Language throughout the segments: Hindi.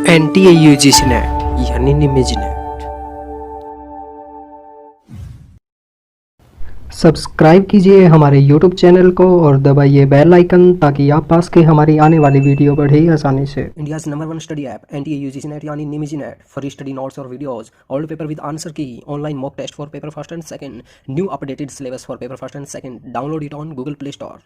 NTA-UGC नेट यानी निमिज नेट। सब्सक्राइब कीजिए हमारे YouTube चैनल को और दबाइए बेल आइकन ताकि आप पास के हमारी आने वाली वीडियो बढ़े आसानी से। India's number 1 study app NTA-UGC NET यानी निमिज नेट फॉर स्टडी नोट्स और videos, old paper with answer key, online mock test for paper first and second, new updated syllabus for paper first and second. Download it on Google Play Store.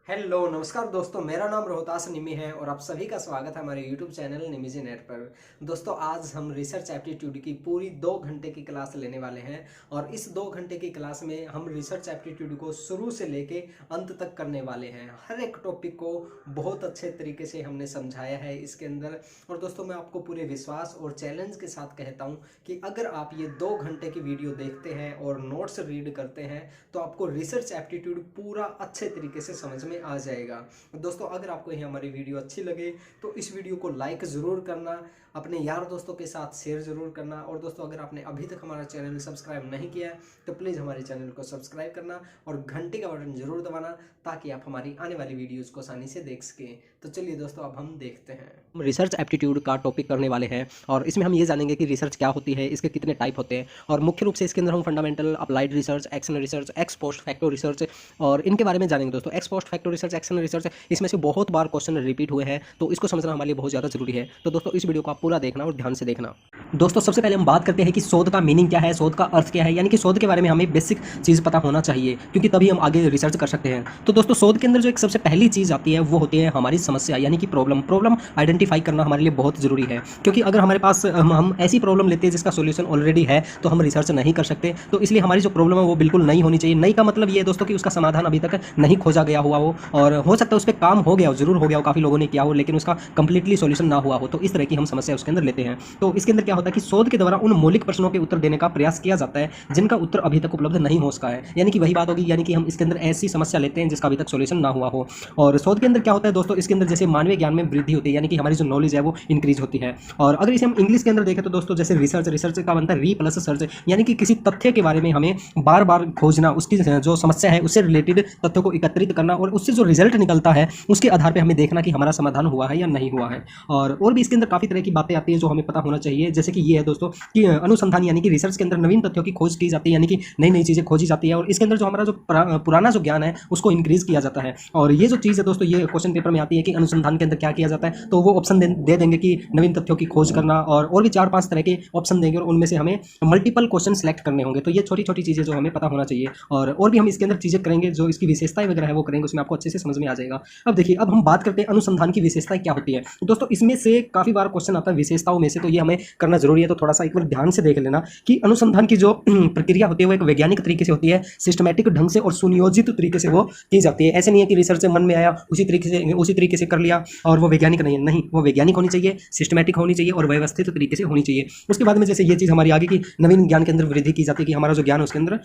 Hello नमस्कार दोस्तों, मेरा नाम रोहतास निमी है और आप सभी का स्वागत है हमारे YouTube चैनल निमिजी नेट पर। दोस्तों, आज हम रिसर्च एप्टीट्यूड की पूरी 2 घंटे की क्लास लेने वाले हैं और इस 2 घंटे की क्लास में हम रिसर्च एप्टीट्यूड को शुरू से लेके अंत तक करने वाले हैं। हर एक टॉपिक को बहुत अच्छे तरीके से हमने समझाया है इसके अंदर। और दोस्तों, मैं आपको पूरे विश्वास और चैलेंज के साथ कहता हूँ कि अगर आप ये 2 घंटे की वीडियो देखते हैं और नोट्स रीड करते हैं तो आपको रिसर्च एप्टीट्यूड पूरा अच्छे तरीके से समझ में आ जाएगा। दोस्तों, अगर आपको ये हमारी वीडियो अच्छी लगे तो इस वीडियो को लाइक ज़रूर करना, अपने यार दोस्तों के साथ शेयर ज़रूर करना। और दोस्तों, अगर आपने अभी तक हमारा चैनल सब्सक्राइब नहीं किया है तो प्लीज़ हमारे चैनल को सब्सक्राइब करना और घंटे का बटन ज़रूर दबाना ताकि आप हमारी आने वाली वीडियोज़ को आसानी से देख सकें। तो चलिए दोस्तों, अब हम देखते हैं। हम रिसर्च एप्टीट्यूड का टॉपिक करने वाले हैं और इसमें हम ये जानेंगे कि रिसर्च क्या होती है, इसके कितने टाइप होते हैं और मुख्य रूप से इसके अंदर हम fundamental, applied research, action research, x post facto research और इनके बारे में जानेंगे। दोस्तों, x post facto research, action research, इसमें से बहुत बार क्वेश्चन रिपीट हुए हैं तो इसको समझना हमारे लिए बहुत ज़्यादा जरूरी है। तो दोस्तों, इस वीडियो को आप पूरा देखना और ध्यान से देखना। दोस्तों, सबसे पहले हम बात करते हैं कि शोध का मीनिंग क्या है, शोध का अर्थ क्या है, यानी कि शोध के बारे में हमें बेसिक चीज़ पता होना चाहिए क्योंकि तभी हम आगे रिसर्च कर सकते हैं। तो दोस्तों, शोध के अंदर जो एक सबसे पहली चीज़ आती है वो होती है हमारी समस्या, यानी कि प्रॉब्लम आइडेंटिफाई करना हमारे लिए बहुत ज़रूरी है। क्योंकि अगर हमारे पास हम ऐसी प्रॉब्लम लेते हैं जिसका सोल्यूशन ऑलरेडी है तो हम रिसर्च नहीं कर सकते। तो इसलिए हमारी जो प्रॉब्लम है वो बिल्कुल नई होनी चाहिए। नई का मतलब ये है दोस्तों कि उसका समाधान अभी तक नहीं खोजा गया हुआ हो और हो सकता है उस पर काम हो गया हो, जरूर हो गया हो, काफ़ी लोगों ने किया हो, लेकिन उसका कंप्लीटली सॉल्यूशन ना हुआ हो। तो इस तरह की हम समस्या उसके अंदर लेते हैं। तो इसके अंदर क्या होता है कि शोध के द्वारा उन मौलिक प्रश्नों के उत्तर देने का प्रयास किया जाता है जिनका उत्तर अभी तक उपलब्ध नहीं हो सका है। यानी कि वही बात होगी, यानी कि हम इसके अंदर ऐसी समस्या लेते हैं जिसका अभी तक सॉल्यूशन ना हुआ हो। और शोध के अंदर क्या होता है दोस्तों, इसके अंदर जैसे मानवीय ज्ञान में वृद्धि होती है, यानी कि हमारी जो नॉलेज है वो इंक्रीज होती है। और अगर इसे हम इंग्लिश के अंदर देखें तो दोस्तों, जैसे रिसर्च का बनता है री प्लस सर्च, यानी कि किसी तथ्य के बारे में हमें बार बार खोजना, उसकी जो समस्या है उससे रिलेटेड तथ्यों को एकत्रित करना और उससे जो रिजल्ट निकलता है उसके आधार पर हमें देखना कि हमारा समाधान हुआ है या नहीं हुआ है। और भी इसके अंदर काफ़ी तरह की बातें आती है जो हमें पता होना चाहिए। जैसे कि ये है दोस्तों कि अनुसंधान, यानी कि रिसर्च के अंदर नवीन तथ्यों की खोज की जाती है, यानी कि नई नई चीज़ें खोजी जाती है और इसके अंदर जो हमारा जो पुराना जो ज्ञान है उसको इंक्रीज किया जाता है। और ये जो चीज़ है दोस्तों, ये क्वेश्चन पेपर में आती है कि अनुसंधान के अंदर क्या किया जाता है, तो वो ऑप्शन दे देंगे कि नवीन तथ्यों की खोज करना और भी 4-5 तरह के ऑप्शन देंगे और उनमें से हमें मल्टीपल क्वेश्चन सेलेक्ट करने होंगे। तो ये छोटी छोटी चीज़ें जो हमें पता होना चाहिए और भी हम इसके अंदर चीज़ें करेंगे, जो इसकी विशेषताएं वगैरह है वो करेंगे, उसमें आपको अच्छे से समझ में आ जाएगा। अब देखिए, अब हम बात करते हैं अनुसंधान की विशेषताएं क्या होती है। दोस्तों, इसमें से काफ़ी बार क्वेश्चन आता है विशेषताओं में से, तो ये हमें करना जरूरी है। तो थोड़ा सा एक बार ध्यान से देख लेना कि अनुसंधान की जो प्रक्रिया होती है वो एक वैज्ञानिक तरीके से होती है, सिस्टमैटिक ढंग से और सुनियोजित तरीके से वो की जाती है। ऐसे नहीं है कि रिसर्च से मन में आया उसी तरीके से कर लिया और वो वैज्ञानिक नहीं, वो वैज्ञानिक होनी चाहिए, सिस्टमैटिक होनी चाहिए और व्यवस्थित तरीके से होनी चाहिए। उसके बाद में जैसे ये चीज़ हमारी आगे की नवीन ज्ञान के अंदर वृद्धि की जाती है कि हमारा जो ज्ञान है उसके अंदर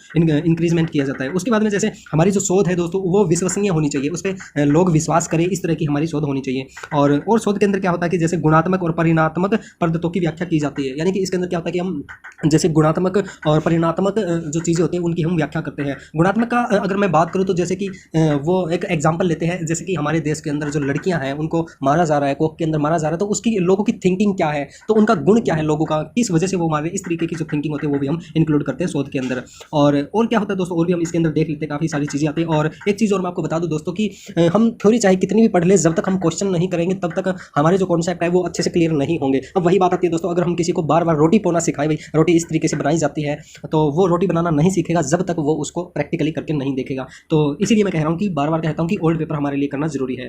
इंक्रीजमेंट किया जाता है। उसके बाद में जैसे हमारी जो शोध है दोस्तों वो विश्वसनीय होनी चाहिए, उस पर लोग विश्वास करें, इस तरह की हमारी शोध होनी चाहिए। और शोध के अंदर क्या होता है कि जैसे गुणात्मक और परिणात्मक पद्धतों की व्याख्या की जाती है, यानी कि इसके अंदर क्या होता है कि हम जैसे गुणात्मक और परिणात्मक जो चीज़ें होती हैं उनकी हम व्याख्या करते हैं। गुणात्मक का अगर मैं बात करूँ तो जैसे कि वो एक एग्जाम्पल लेते हैं, जैसे कि हमारे देश के अंदर जो लड़कियां हैं उनको मारा जा रहा है, कोख के अंदर मारा जा रहा है, तो उसकी लोगों की थिंकिंग क्या है, तो उनका गुण क्या है, लोगों का किस वजह से वो मारे, इस तरीके की जो थिंकिंग होती है वो भी हम इंक्लूड करते हैं शोध के अंदर। और क्या होता है दोस्तों, और भी हम इसके अंदर देख लेते हैं, काफ़ी सारी चीज़ें आती हैं। और एक चीज़ और मैं आपको बता दूं दोस्तों कि हम थ्योरी चाहे कितनी भी पढ़ ले, जब तक हम क्वेश्चन नहीं करेंगे तब तक हमारे जो कॉन्सेप्ट है वो अच्छे से क्लियर नहीं होंगे। अब वही बात आती है दोस्तों, अगर हम किसी को बार बार रोटी पोना सिखाएं, भाई रोटी इस तरीके से बनाई जाती है, तो वो रोटी बनाना नहीं सीखेगा जब तक वो उसको प्रैक्टिकली करके नहीं देखेगा। तो इसीलिए मैं कह रहा हूँ कि बार बार कहता हूँ कि ओल्ड पेपर हमारे लिए करना जरूरी है।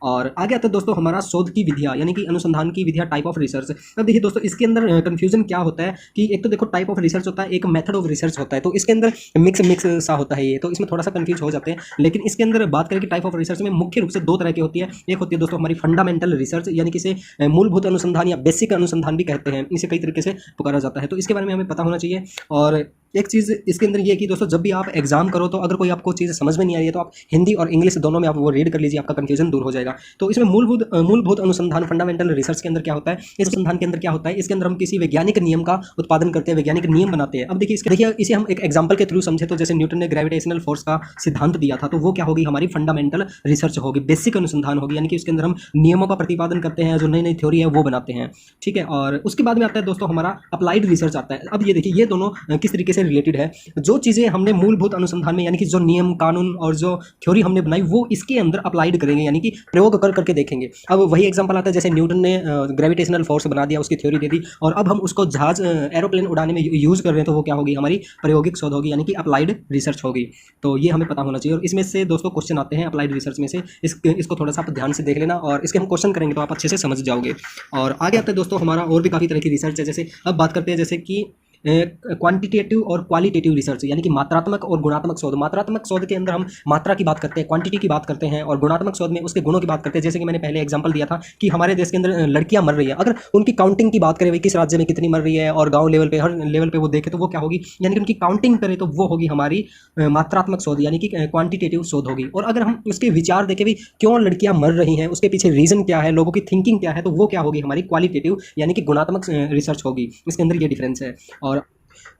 और आगे आता है दोस्तों हमारा शोध की विधियाँ, यानी कि अनुसंधान की विधियाँ, टाइप ऑफ रिसर्च। अब देखिए दोस्तों, इसके अंदर कंफ्यूजन क्या होता है कि एक तो देखो टाइप ऑफ रिसर्च होता है, एक मेथड ऑफ रिसर्च होता है, तो इसके अंदर मिक्स सा होता है ये, तो इसमें थोड़ा सा कंफ्यूज हो जाते हैं। लेकिन इसके अंदर बात करें कि टाइप ऑफ रिसर्च में मुख्य रूप से 2 तरह की होती है। एक होती है दोस्तों हमारी फंडामेंटल रिसर्च, यानी कि इसे मूलभूत अनुसंधान या बेसिक अनुसंधान भी कहते हैं, इसे कई तरीके से पुकारा जाता है, तो इसके बारे में हमें पता होना चाहिए। और एक चीज़ इसके अंदर ये है कि दोस्तों जब भी आप एग्जाम करो तो अगर कोई आपको चीज़ समझ में नहीं आ रही है तो आप हिंदी और इंग्लिश दोनों में आप वो रीड कर लीजिए, आपका कंफ्यूजन दूर हो जाएगा। तो इसमें मूलभूत अनुसंधान फंडामेंटल रिसर्च के अंदर क्या होता है, इस अनुसंधान के अंदर क्या होता है, इसके अंदर हम किसी वैज्ञानिक नियम का उत्पादन करते हैं, वैज्ञानिक नियम बनाते हैं। अब देखिए इसे हम एक एग्जाम्पल के थ्रू समझे तो जैसे न्यूटन ने ग्रेविटेशनल फोर्स का सिद्धांत दिया था, तो वो क्या होगी, हमारी फंडामेंटल रिसर्च होगी, बेसिक अनुसंधान होगी, यानी कि उसके अंदर हम नियमों का प्रतिपादन करते हैं, जो नई नई थ्योरी है वो बनाते हैं। ठीक है, और उसके बाद में आता है दोस्तों हमारा अप्लाइड रिसर्च आता है। अब ये देखिए ये दोनों किस तरीके से रिलेटेड है। जो चीज़ें हमने मूलभूत अनुसंधान में यानी कि जो नियम कानून और जो थ्योरी हमने बनाई वो इसके अंदर अप्लाइड करेंगे, यानी कि प्रयोग कर करके देखेंगे। अब वही एग्जांपल आता है जैसे न्यूटन ने ग्रेविटेशनल फोर्स बना दिया, उसकी थ्योरी दे दी, और अब हम उसको जहाज एरोप्लेन उड़ाने में यूज़ कर रहे हैं, तो वो क्या होगी, हमारी प्रायोगिक शोध होगी, यानी कि अप्लाइड रिसर्च होगी। तो ये हमें पता होना चाहिए। और इसमें से दोस्तों क्वेश्चन आते हैं अप्लाइड रिसर्च में से, इसको थोड़ा सा आप ध्यान से देख लेना, और इसके हम क्वेश्चन करेंगे तो आप अच्छे से समझ जाओगे। और आगे आते हैं दोस्तों हमारा और भी काफ़ी तरह की रिसर्च है। जैसे अब बात करते हैं जैसे कि क्वांटिटेटिव और क्वालिटेटिव रिसर्च, यानी कि मात्रात्मक और गुणात्मक शोध। मात्रात्मक शोध के अंदर हम मात्रा की बात करते हैं, क्वांटिटी की बात करते हैं, और गुणात्मक शोध में उसके गुणों की बात करते हैं। जैसे कि मैंने पहले एग्जांपल दिया था कि हमारे देश के अंदर लड़कियां मर रही है, अगर उनकी काउंटिंग की बात करें भाई किस राज्य में कितनी मर रही है, और गाँव लेवल पे हर लेवल पे वो देखे तो वो क्या होगी, यानी कि उनकी काउंटिंग करें तो वो होगी हमारी मात्रात्मक शोध, यानी कि क्वांटिटेटिव शोध होगी। और अगर हम उसके विचार देखें भी क्यों लड़कियां मर रही हैं, उसके पीछे रीजन क्या है, लोगों की थिंकिंग क्या है, तो वो क्या होगी, हमारी क्वालिटेटिव यानी कि गुणात्मक रिसर्च होगी। इसके अंदर ये डिफरेंस है। और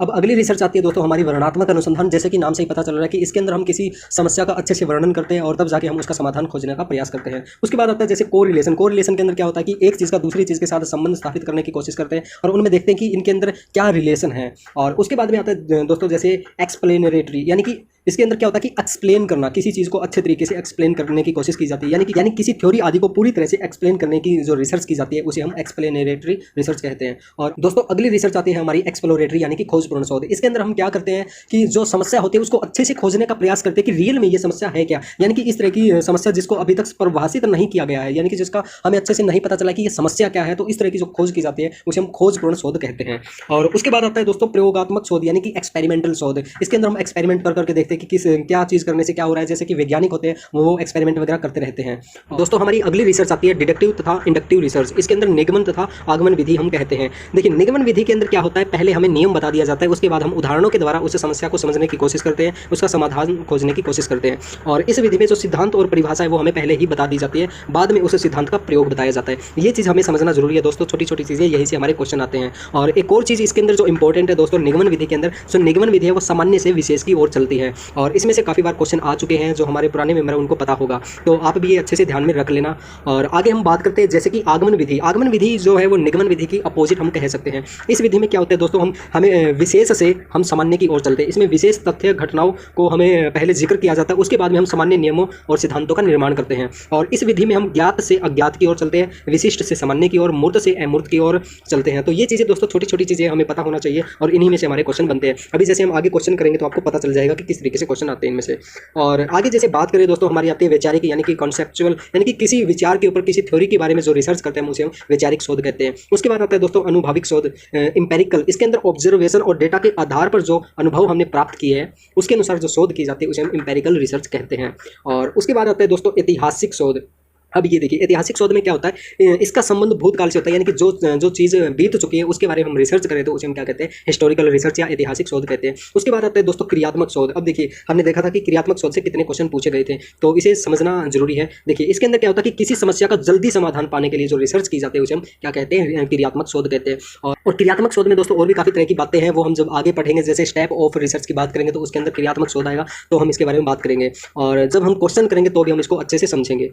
अब अगली रिसर्च आती है दोस्तों हमारी वर्णनात्मक अनुसंधान। जैसे कि नाम से ही पता चल रहा है कि इसके अंदर हम किसी समस्या का अच्छे से वर्णन करते हैं और तब जाके हम उसका समाधान खोजने का प्रयास करते हैं। उसके बाद आता है जैसे कोरिलेशन। कोरिलेशन के अंदर क्या होता है कि एक चीज़ का दूसरी चीज़ के साथ संबंध स्थापित करने की कोशिश करते हैं और उनमें देखते हैं कि इनके अंदर क्या रिलेशन है। और उसके बाद में आता है दोस्तों जैसे एक्सप्लेनेटरी, यानी कि इसके अंदर क्या होता है कि एक्सप्लेन करना, किसी चीज़ को अच्छे तरीके से एक्सप्लेन करने की कोशिश की जाती है, यानी किसी थ्योरी आदि को पूरी तरह से एक्सप्लेन करने की जो रिसर्च की जाती है उसे हम एक्सप्लेनेटरी रिसर्च कहते हैं। और दोस्तों अगली रिसर्च आती है हमारी एक्सप्लोरेटरी, यानी कि खोजपूर्ण शोध। इसके अंदर हम क्या करते हैं कि जो समस्या होती है उसको अच्छे से खोजने का प्रयास करते हैं कि रियल में ये समस्या है क्या, यानी कि इस तरह की समस्या जिसको अभी तक परिभाषित नहीं किया गया है, यानी कि जिसका हमें अच्छे से नहीं पता चला कि ये समस्या क्या है, तो इस तरह की जो खोज की जाती है उसे हम खोजपूर्ण शोध कहते हैं। और उसके बाद आता है दोस्तों प्रयोगात्मक शोध, यानी कि एक्सपेरिमेंटल शोध। इसके अंदर हम एक्सपेरिमेंट कर करके देखते हैं कि क्या चीज़ करने से क्या हो रहा है। जैसे कि वैज्ञानिक होते हैं वो एक्सपेरिमेंट वगैरह करते रहते हैं। दोस्तों हमारी अगली रिसर्च आती है डिडक्टिव तथा इंडक्टिव रिसर्च। इसके अंदर निगमन तथा आगमन विधि हम कहते हैं। देखिए निगमन विधि के अंदर क्या होता है, पहले हमें नियम बता दिया जाता है, उसके बाद हम उदाहरणों के द्वारा उस समस्या को समझने की कोशिश करते हैं, उसका समाधान खोजने की कोशिश करते हैं। और इस विधि में जो सिद्धांत और परिभाषा है वो हमें पहले ही बता दी जाती है, बाद में उस सिद्धांत का प्रयोग बताया जाता है। ये चीज़ हमें समझना जरूरी है दोस्तों, छोटी छोटी चीज़ें यही से हमारे क्वेश्चन आते हैं। और एक और चीज़ इसके अंदर जो इंपॉर्टेंट है दोस्तों, निगमन विधि के अंदर जो निगमन विधि है वो सामान्य से विशेष की ओर चलती है, और इसमें से काफ़ी बार क्वेश्चन आ चुके हैं, जो हमारे पुराने मेंबर हैं उनको पता होगा, तो आप भी ये अच्छे से ध्यान में रख लेना। और आगे हम बात करते हैं जैसे कि आगमन विधि। आगमन विधि जो है वो निगमन विधि की अपोजिट हम कह सकते हैं। इस विधि में क्या होता है दोस्तों, हमें विशेष से हम सामान्य की ओर चलते हैं। इसमें विशेष तथ्य घटनाओं को हमें पहले जिक्र किया जाता है, उसके बाद में हम सामान्य नियमों और सिद्धांतों का निर्माण करते हैं। और इस विधि में हम ज्ञात से अज्ञात की ओर चलते हैं, विशिष्ट से सामान्य की ओर, मूर्त से अमूर्त की ओर चलते हैं। तो ये चीज़ें दोस्तों छोटी छोटी चीज़ें हमें पता होना चाहिए, और इन्हीं में से हमारे क्वेश्चन बनते हैं। अभी जैसे हम आगे क्वेश्चन करेंगे तो आपको पता चल जाएगा कि किस तरीके से क्वेश्चन आते हैं इनमें से। और आगे जैसे बात करें दोस्तों हमारी आती है वैचारिक, यानी कि कॉन्सेप्चुअल, यानी कि किसी विचार के ऊपर किसी थ्योरी के बारे में जो रिसर्च करते हैं उसे हम वैचारिक शोध कहते हैं। उसके बाद आता है दोस्तों अनुभविक शोध, इंपेरिकल। इसके अंदर ऑब्जर्वेशन और डेटा के आधार पर जो अनुभव हमने प्राप्त किए हैं उसके अनुसार जो शोध की जाती है उसे हम इंपेरिकल रिसर्च कहते हैं। और उसके बाद आता है दोस्तों ऐतिहासिक शोध। अब ये देखिए ऐतिहासिक शोध में क्या होता है, इसका संबंध भूतकाल से होता है, यानी कि जो चीज़ बीत चुकी है उसके बारे में हम रिसर्च करें तो उसे हम क्या कहते हैं, हिस्टोरिकल रिसर्च या ऐतिहासिक शोध कहते हैं। उसके बाद आता है दोस्तों क्रियात्मक शोध। अब देखिए हमने देखा था कि क्रियात्मक शोध से कितने क्वेश्चन पूछे गए थे, तो इसे समझना जरूरी है। देखिए इसके अंदर क्या होता है कि किसी समस्या का जल्दी समाधान पाने के लिए जो रिसर्च की जाती है उसे हम क्या कहते हैं, क्रियात्मक शोध कहते हैं। और क्रियात्मक शोध में दोस्तों और भी काफ़ी तरह की बातें हैं, वो हम जब आगे पढ़ेंगे, जैसे स्टेप ऑफ रिसर्च की बात करेंगे तो उसके अंदर क्रियात्मक शोध आएगा, तो हम इसके बारे में बात करेंगे। और जब हम क्वेश्चन करेंगे तो भी हम इसको अच्छे से समझेंगे।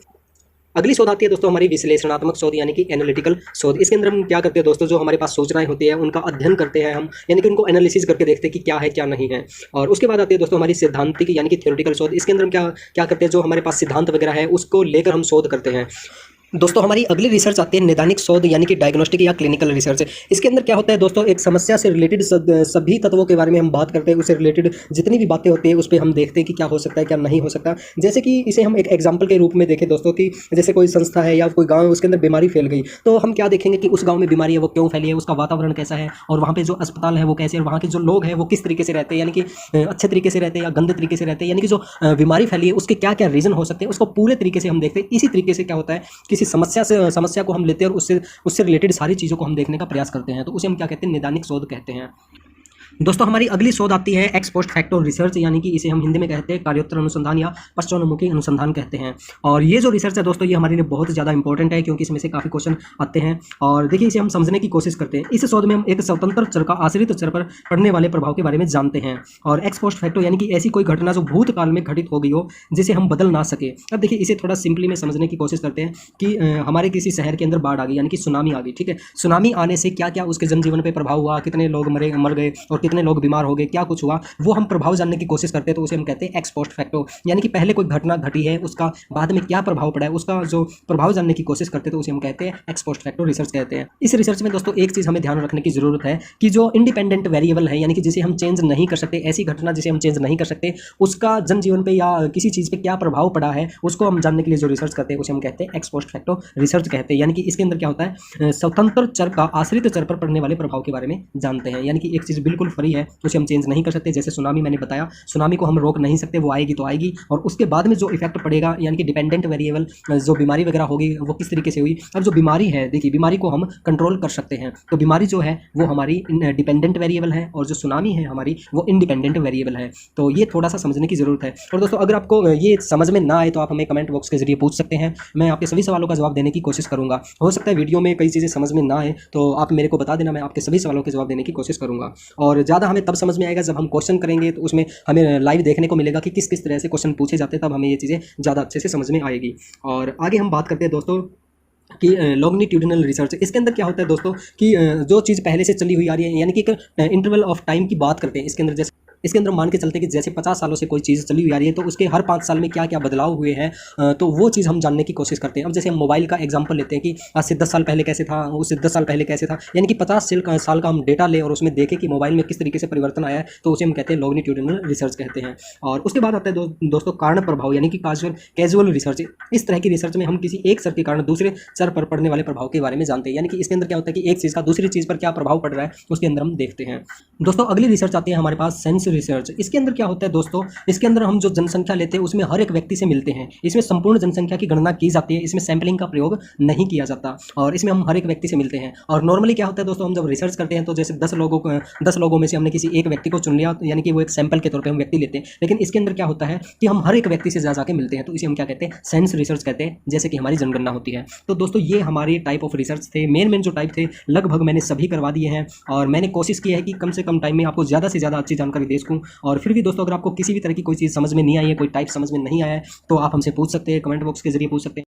अगली शोध आती है दोस्तों हमारी विश्लेषणात्मक शोध, यानी कि एनालिटिकल शोध। इसके अंदर हम क्या करते हैं दोस्तों, जो हमारे पास सूचनाएं होती है उनका अध्ययन करते हैं हम, यानी कि उनको एनालिसिस करके देखते हैं कि क्या है क्या नहीं है। और उसके बाद आती है दोस्तों हमारी सिद्धांतिक, यानी कि थ्योरेटिकल शोध। इसके अंदर हम क्या करते हैं, जो हमारे पास सिद्धांत वगैरह है उसको लेकर हम शोध करते हैं। दोस्तों हमारी अगली रिसर्च आती है निदानिक शोध, यानी कि डायग्नोस्टिक या क्लिनिकल रिसर्च। इसके अंदर क्या होता है दोस्तों, एक समस्या से रिलेटेड सभी तत्वों के बारे में हम बात करते हैं, उससे रिलेटेड जितनी भी बातें होती है उस पर हम देखते हैं कि क्या हो सकता है क्या नहीं हो सकता। जैसे कि इसे हम एक एग्जाम्पल के रूप में देखें दोस्तों, कि जैसे कोई संस्था है या कोई गाँव है उसके अंदर बीमारी फैल गई, तो हम क्या देखेंगे कि उस गाँव में बीमारी है वो क्यों फैली है, उसका वातावरण कैसा है, और वहाँ पर जो अस्पताल है वो कैसे, और वहाँ के जो लोग हैं वो किस तरीके से रहते हैं, यानी कि अच्छे तरीके से रहते हैं या गंदे तरीके से रहते हैं, यानी कि जो बीमारी फैली है उसके क्या क्या रीज़न हो सकते हैं, उसको पूरे तरीके से हम देखते हैं। इसी तरीके से क्या होता है, किसी समस्या को हम लेते हैं और उससे रिलेटेड सारी चीज़ों को हम देखने का प्रयास करते हैं, तो उसे हम क्या कहते हैं, निदानिक शोध कहते हैं। दोस्तों हमारी अगली शोध आती है एक्स पोस्ट फैक्टो रिसर्च, यानी कि इसे हम हिंदी में कहते हैं कार्योत्तर अनुसंधान या पश्चान्मुखी अनुसंधान कहते हैं। और ये जो रिसर्च है दोस्तों, ये हमारे लिए बहुत ज़्यादा इंपॉर्टेंट है, क्योंकि इसमें से काफ़ी क्वेश्चन आते हैं। और देखिए, इसे हम समझने की कोशिश करते हैं। इस शोध में हम एक स्वतंत्र चर का आश्रित चर पर पड़ने वाले प्रभाव के बारे में जानते हैं। और एक्स पोस्ट फैक्टो यानी कि ऐसी कोई घटना जो भूतकाल में घटित हो गई हो, जिसे हम बदल ना सके। अब देखिए, इसे थोड़ा सिंपली में समझने की कोशिश करते हैं कि हमारे किसी शहर के अंदर बाढ़ आ गई, यानी कि सुनामी आ गई। ठीक है, सुनामी आने से क्या क्या उसके जनजीवन पर प्रभाव हुआ, कितने लोग मर गए और कितने लोग बीमार हो गए, क्या कुछ हुआ, वो हम प्रभाव जानने की कोशिश करते हैं। तो उसे हम कहते हैं एक्स पोस्ट फैक्टो, यानी कि पहले कोई घटना घटी है, उसका बाद में क्या प्रभाव पड़ा है, उसका जो प्रभाव जानने की कोशिश करते हैं, तो उसे हम कहते हैं एक्स पोस्ट फैक्टो रिसर्च कहते हैं। इस रिसर्च में दोस्तों एक चीज़ हमें ध्यान रखने की जरूरत है कि जो इंडिपेंडेंट वेरिएबल है, यानी कि जिसे हम चेंज नहीं कर सकते, ऐसी घटना जिसे हम चेंज नहीं कर सकते, उसका जनजीवन पे या किसी चीज़ पे क्या प्रभाव पड़ा है, उसको हम जानने के लिए जो रिसर्च करते हैं, उसे हम कहते हैं एक्स पोस्ट फैक्टो रिसर्च कहते हैं। यानी कि इसके अंदर क्या होता है, स्वतंत्र चर का आश्रित चर पर पड़ने वाले प्रभाव के बारे में जानते हैं। यानी कि एक चीज़ बिल्कुल फ्री है, उसे हम चेंज नहीं कर सकते। जैसे सुनामी मैंने बताया, सुनामी को हम रोक नहीं सकते, वो आएगी तो आएगी, और उसके बाद में जो इफेक्ट पड़ेगा, यानी कि डिपेंडेंट वेरिएबल जो बीमारी वगैरह होगी वो किस तरीके से हुई। अब जो बीमारी है, देखिए बीमारी को हम कंट्रोल कर सकते हैं, तो बीमारी जो है वो हमारी डिपेंडेंट वेरिएबल है, और जो सुनामी है हमारी वो इंडिपेंडेंट वेरिएबल है। तो ये थोड़ा सा समझने की जरूरत है। और दोस्तों अगर आपको ये समझ में ना आए तो आप हमें कमेंट बॉक्स के जरिए पूछ सकते हैं, मैं आपके सभी सवालों का जवाब देने की कोशिश करूंगा। हो सकता है वीडियो में कई चीज़ें समझ में ना आए, तो आप मेरे को बता देना, मैं आपके सभी सवालों के जवाब देने की कोशिश करूंगा। और ज़्यादा हमें तब समझ में आएगा जब हम क्वेश्चन करेंगे, तो उसमें हमें लाइव देखने को मिलेगा कि किस किस तरह से क्वेश्चन पूछे जाते हैं, तब हमें ये चीज़ें ज़्यादा अच्छे से समझ में आएगी। और आगे हम बात करते हैं दोस्तों कि लॉन्गिट्यूडिनल रिसर्च। इसके अंदर क्या होता है दोस्तों कि जो चीज़ पहले से चली हुई आ रही है, यानी कि एक इंटरवल ऑफ टाइम की बात करते हैं इसके अंदर। जैसे इसके अंदर मान के चलते हैं कि जैसे 50 सालों से कोई चीज़ चली हुई आ रही है, तो उसके हर 5 साल में क्या क्या बदलाव हुए हैं, तो वो चीज़ हम जानने की कोशिश करते हैं। अब जैसे हम मोबाइल का एग्जांपल लेते हैं कि आज से 10 साल पहले कैसे था, उससे 10 साल पहले कैसे था, यानी कि 50 साल का हम डेटा लें और उसमें देखें कि मोबाइल में किस तरीके से परिवर्तन आया है, तो उसे हम कहते हैं लॉन्गिट्यूडिनल रिसर्च कहते हैं। और उसके बाद आता है दोस्तों कारण प्रभाव, यानी कि कैजुअल रिसर्च। इस तरह की रिसर्च में हम किसी एक चर के कारण दूसरे चर पर पड़ने वाले प्रभाव के बारे में जानते हैं। यानी कि इसके अंदर क्या होता है कि एक चीज़ का दूसरी चीज़ पर क्या प्रभाव पड़ रहा है, उसके अंदर हम देखते हैं। दोस्तों अगली रिसर्च आती है हमारे पास सेंस रिसर्च। इसके अंदर क्या होता है दोस्तों, इसके अंदर हम जो जनसंख्या लेते हैं उसमें हर एक व्यक्ति से मिलते हैं। इसमें संपूर्ण जनसंख्या की गणना की जाती है, इसमें सैंपलिंग का प्रयोग नहीं किया जाता, और इसमें हम हर एक व्यक्ति से मिलते हैं। और नॉर्मली क्या होता है दोस्तों, हम जब रिसर्च करते हैं तो जैसे 10 लोगों में से हमने किसी एक व्यक्ति को चुन लिया, यानी कि वो एक सैंपल के तौर पर हम व्यक्ति लेते हैं। लेकिन इसके अंदर क्या होता है कि हम हर एक व्यक्ति से जा जाके मिलते हैं, तो इसे हम क्या कहते हैं, सेंस रिसर्च कहते हैं, जैसे कि हमारी जनगणना होती है। तो दोस्तों ये हमारे टाइप ऑफ रिसर्च थे, मेन जो टाइप थे लगभग मैंने सभी करवा दिए हैं, और मैंने कोशिश की है कि कम से कम टाइम में आपको ज़्यादा से ज़्यादा अच्छी जानकारी दे सकूँ। और फिर भी दोस्तों अगर आपको किसी भी तरह की कोई चीज़ समझ में नहीं आई है, कोई टाइप समझ में नहीं आया है, तो आप हमसे पूछ सकते हैं, कमेंट बॉक्स के जरिए पूछ सकते हैं।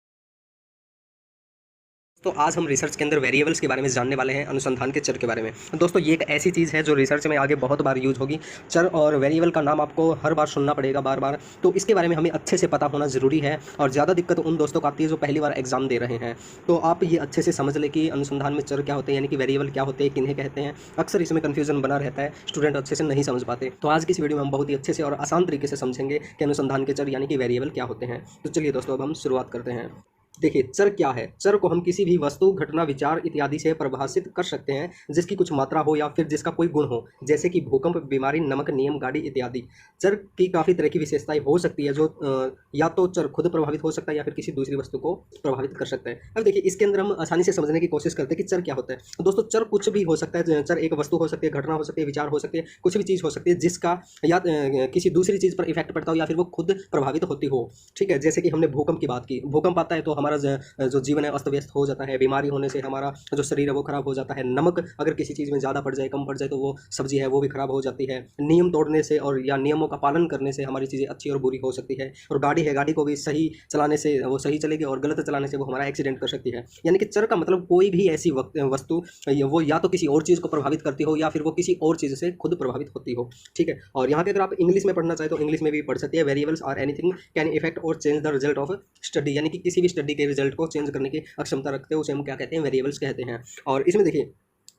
तो आज हम रिसर्च के अंदर वेरिएबल्स के बारे में जानने वाले हैं, अनुसंधान के चर के बारे में। दोस्तों ये एक ऐसी चीज़ है जो रिसर्च में आगे बहुत बार यूज होगी। चर और वेरिएबल का नाम आपको हर बार सुनना पड़ेगा, बार बार, तो इसके बारे में हमें अच्छे से पता होना ज़रूरी है। और ज़्यादा दिक्कत उन दोस्तों को आती है जो पहली बार एग्जाम दे रहे हैं। तो आप ये अच्छे से समझ लें कि अनुसंधान में चर क्या होते हैं, यानी कि वेरिएबल क्या होते हैं, किन्हें कहते हैं। अक्सर इसमें कन्फ्यूजन बना रहता है, स्टूडेंट अच्छे से नहीं समझ पाते। तो आज की इस वीडियो में हम बहुत ही अच्छे से और आसान तरीके से समझेंगे कि अनुसंधान के चर यानी कि वेरिएबल क्या होते हैं। तो चलिए दोस्तों अब हम शुरुआत करते हैं। देखिए चर क्या है। चर को हम किसी भी वस्तु, घटना, विचार इत्यादि से परिभाषित कर सकते हैं जिसकी कुछ मात्रा हो या फिर जिसका कोई गुण हो, जैसे कि भूकंप, बीमारी, नमक, नियम, गाड़ी इत्यादि। चर की काफ़ी तरह की विशेषताएं हो सकती है, जो या तो चर खुद प्रभावित हो सकता है या फिर किसी दूसरी वस्तु को प्रभावित कर सकता है। अब देखिए इसके अंदर हम आसानी से समझने की कोशिश करते हैं कि चर क्या होता है। तो दोस्तों चर कुछ भी हो सकता है। चर एक वस्तु हो सकती है, घटना हो सकती है, विचार हो सकती है, कुछ भी चीज़ हो सकती है जिसका या किसी दूसरी चीज़ पर इफेक्ट पड़ता हो या फिर वो खुद प्रभावित होती हो। ठीक है, जैसे कि हमने भूकंप की बात की। भूकंप आता है तो हमारा जो जीवन है अस्त व्यस्त हो जाता है। बीमारी होने से हमारा जो शरीर है वो खराब हो जाता है। नमक अगर किसी चीज़ में ज़्यादा पड़ जाए, कम पड़ जाए, तो वो सब्जी है वो भी खराब हो जाती है। नियम तोड़ने से और या नियमों का पालन करने से हमारी चीज़ें अच्छी और बुरी हो सकती है। और गाड़ी है, गाड़ी को भी सही चलाने से वो सही चलेगी और गलत चलाने से वो हमारा एक्सीडेंट कर सकती है। यानी कि चर का मतलब कोई भी ऐसी वस्तु वो या तो किसी और चीज़ को प्रभावित करती हो या फिर वो किसी और चीज़ से खुद प्रभावित होती हो। ठीक है, और यहाँ पे अगर आप इंग्लिश में पढ़ना चाहे तो इंग्लिश में भी पढ़ सकती है। Variables are anything can effect or change the result of study, यानी कि किसी भी स्टडी के रिजल्ट को चेंज करने की अक्षमता रखते हैं, उसे हम क्या कहते हैं, वेरिएबल्स कहते हैं। और इसमें देखिए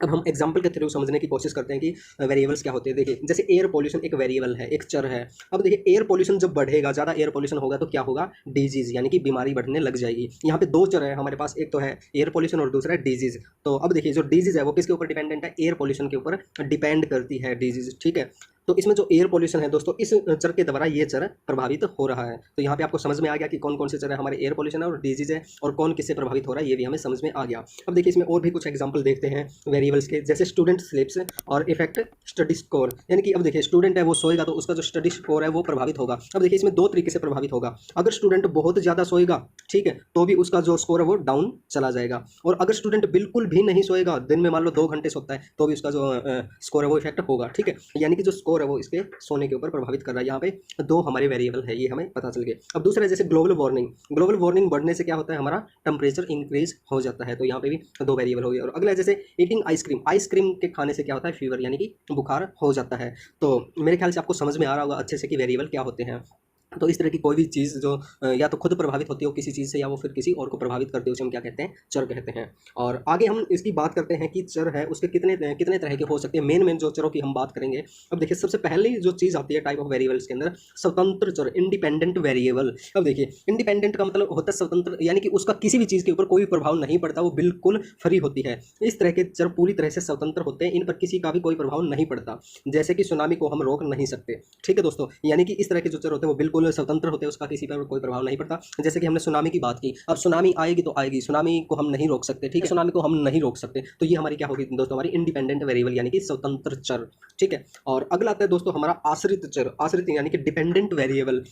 अब हम एग्जाम्पल के थ्रू समझने की कोशिश करते हैं कि वेरिएबल्स क्या होते हैं। देखिए जैसे एयर पोल्यूशन एक वेरिएबल है, एक चर है। अब देखिए एयर पोल्यूशन जब बढ़ेगा, ज़्यादा एयर पोल्यूशन होगा तो क्या होगा, डिजीज़ यानी कि बीमारी बढ़ने लग जाएगी। यहाँ पे दो चर है हमारे पास, एक तो है एयर पोल्यूशन और दूसरा है डिजीज़। तो अब देखिए जो डिजीज़ है वो किसके ऊपर डिपेंडेंट है, एयर पोल्यूशन के ऊपर डिपेंड करती है डिजीज़। ठीक है, तो इसमें जो एयर पॉल्यूशन है दोस्तों, इस चर के द्वारा ये चर प्रभावित हो रहा है। तो यहाँ पे आपको समझ में आ गया कि कौन कौन से चर है हमारे, एयर पॉल्यूशन है और डिजीज है, और कौन किससे प्रभावित हो रहा है ये भी हमें समझ में आ गया। अब देखिए इसमें और भी कुछ एग्जाम्पल देखते हैं वेरिएबल्स के, जैसे स्टूडेंट स्लिप्स और इफेक्ट स्टडी स्कोर। यानी कि अब देखिए स्टूडेंट है वो सोएगा तो उसका जो स्टडी स्कोर है वो प्रभावित होगा। अब देखिए इसमें दो तरीके से प्रभावित होगा। अगर स्टूडेंट बहुत ज़्यादा सोएगा, ठीक है, तो भी उसका जो स्कोर है वो डाउन चला जाएगा। और अगर स्टूडेंट बिल्कुल भी नहीं सोएगा, दिन में मान लो 2 घंटे सोता है, तो भी उसका जो स्कोर है वो इफेक्ट होगा। ठीक है, यानी कि जो स्कोर है वो इसके सोने के ऊपर प्रभावित कर रहा है। यहाँ पे दो हमारे वेरिएबल है, ये हमें पता चल गया। अब दूसरा जैसे ग्लोबल वार्मिंग, ग्लोबल वार्मिंग बढ़ने से क्या होता है, हमारा टेम्परेचर इंक्रीज हो जाता है। तो यहाँ पे भी दो वेरिएबल हो गए। और अगला जैसे ईटिंग आइसक्रीम, आइसक्रीम के खाने से क्या होता है, फीवर यानी कि बुखार हो जाता है। तो मेरे ख्याल से आपको समझ में आ रहा होगा अच्छे से कि वेरिएबल क्या होते हैं। तो इस तरह की कोई भी चीज़ जो या तो खुद प्रभावित होती हो किसी चीज़ से, या वो फिर किसी और को प्रभावित करती है, उसे हम क्या कहते हैं, चर कहते हैं। और आगे हम इसकी बात करते हैं कि चर है उसके कितने कितने तरह के हो सकते हैं। मेन जो चरों की हम बात करेंगे। अब देखिए सबसे पहले जो चीज़ आती है टाइप ऑफ वेरिएबल्स के अंदर, स्वतंत्र चर, इंडिपेंडेंट वेरिएबल। अब देखिए इंडिपेंडेंट का मतलब होता है स्वतंत्र, यानी कि उसका किसी भी चीज़ के ऊपर कोई प्रभाव नहीं पड़ता, वो बिल्कुल फ्री होती है। इस तरह के चर पूरी तरह से स्वतंत्र होते हैं, इन पर किसी का भी कोई प्रभाव नहीं पड़ता। जैसे कि सुनामी को हम रोक नहीं सकते। ठीक है दोस्तों, यानी कि इस तरह के जो चर होते हैं वो बिल्कुल स्वतंत्र होते हैं, उसका किसी पर कोई प्रभाव नहीं पड़ता। जैसे कि हमने सुनामी की बात की, अब सुनामी आएगी तो आएगी, सुनामी को हम नहीं रोक सकते। ठीक है, सुनामी को हम नहीं रोक सकते, तो ये हमारी क्या होगी दोस्तों, हमारी इंडिपेंडेंट वेरिएबल यानी कि स्वतंत्र चर। ठीक है, और अगला आता है दोस्तों हमारा आश्रित चर, आश्रित यानी कि डिपेंडेंट वेरिएबल।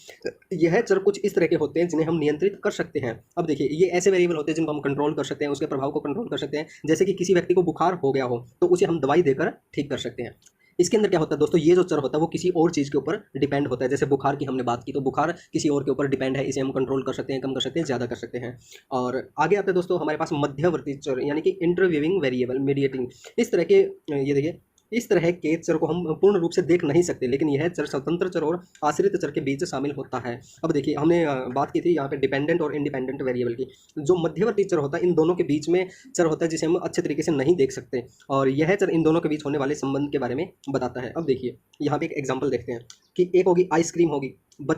यह चर कुछ इस तरह के होते हैं जिन्हें हम नियंत्रित कर सकते हैं। अब देखिए ये ऐसे वेरिएबल होते हैं जिनको हम कंट्रोल कर सकते हैं, उसके प्रभाव को कंट्रोल कर सकते हैं। जैसे कि किसी व्यक्ति को बुखार हो गया हो तो उसे हम दवाई देकर ठीक कर सकते हैं। इसके अंदर क्या होता है दोस्तों, ये जो चर होता है वो किसी और चीज़ के ऊपर डिपेंड होता है। जैसे बुखार की हमने बात की, तो बुखार किसी और के ऊपर डिपेंड है, इसे हम कंट्रोल कर सकते हैं, कम कर सकते हैं, ज़्यादा कर सकते हैं। और आगे आते हैं दोस्तों हमारे पास मध्यवर्ती चर यानी कि इंटरवीविंग वेरिएबल, मीडिएटिंग। इस तरह के ये देखिए इस तरह के चर को हम पूर्ण रूप से देख नहीं सकते, लेकिन यह चर स्वतंत्र चर और आश्रित चर के बीच शामिल होता है। अब देखिए हमने बात की थी यहाँ पे डिपेंडेंट और इंडिपेंडेंट वेरिएबल की। जो मध्यवर्ती चर होता है, इन दोनों के बीच में चर होता है जिसे हम अच्छे तरीके से नहीं देख सकते, और यह चर इन दोनों के बीच होने वाले संबंध के बारे में बताता है। अब देखिए यहाँ पे एक एग्जाम्पल देखते हैं कि एक होगी आइसक्रीम होगी,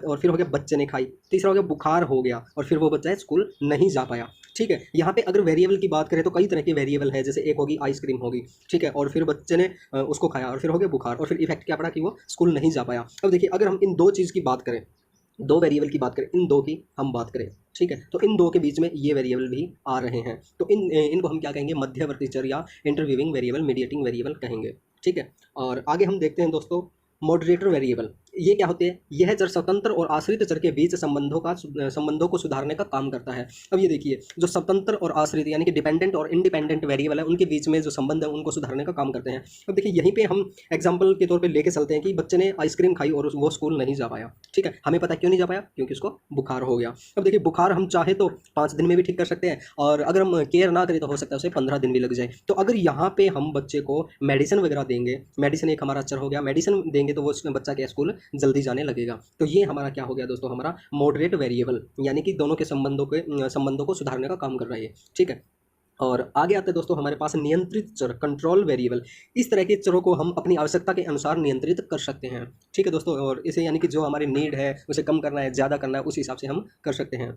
और फिर हो गया बच्चे ने खाई, तीसरा हो गया बुखार हो गया, और फिर वो बच्चा स्कूल नहीं जा पाया। ठीक है, यहाँ पे अगर वेरिएबल की बात करें तो कई तरह के वेरिएबल है। जैसे एक होगी आइसक्रीम होगी, ठीक है, और फिर बच्चे ने उसको खाया, और फिर हो गया बुखार, और फिर इफेक्ट क्या पड़ा कि वो स्कूल नहीं जा पाया। अब देखिए अगर हम इन दो चीज़ की बात करें, दो वेरिएबल की बात करें, इन दो की हम बात करें, ठीक है, तो इन दो के बीच में ये वेरिएबल भी आ रहे हैं, तो इनको हम क्या कहेंगे, मध्यवर्ती चर या इंटरवीविंग वेरिएबल, मीडिएटिंग वेरिएबल कहेंगे। ठीक है, और आगे हम देखते हैं दोस्तों मॉडरेटर वेरिएबल। ये क्या होते हैं, यह चर स्वतंत्र और आश्रित चर के बीच संबंधों को सुधारने का काम करता है। अब ये देखिए जो स्वतंत्र और आश्रित यानी कि डिपेंडेंट और इंडिपेंडेंट वेरिएबल है, उनके बीच में जो संबंध है उनको सुधारने का काम करते हैं। अब देखिए यहीं पे हम एग्जाम्पल के तौर पे लेके चलते हैं कि बच्चे ने आइसक्रीम खाई और वो स्कूल नहीं जा पाया। ठीक है, हमें पता क्यों नहीं जा पाया, क्योंकि उसको बुखार हो गया। अब देखिए बुखार हम चाहे तो 5 दिन में भी ठीक कर सकते हैं, और अगर हम केयर ना करें तो हो सकता है उसे 15 दिन भी लग जाए। तो अगर यहाँ पे हम बच्चे को मेडिसिन वगैरह देंगे, मेडिसिन एक हमारा चर हो गया, मेडिसिन देंगे तो वो उसमें बच्चा के स्कूल जल्दी जाने लगेगा। तो ये हमारा क्या हो गया दोस्तों, हमारा मॉडरेट वेरिएबल, यानी कि दोनों के संबंधों को सुधारने का काम कर रहा है। ठीक है, और आगे आते हैं दोस्तों हमारे पास नियंत्रित चर, कंट्रोल वेरिएबल। इस तरह के चरों को हम अपनी आवश्यकता के अनुसार नियंत्रित कर सकते हैं। ठीक है दोस्तों, और इसे यानी कि जो हमारी नीड है उसे कम करना है, ज़्यादा करना है, उस हिसाब से हम कर सकते हैं।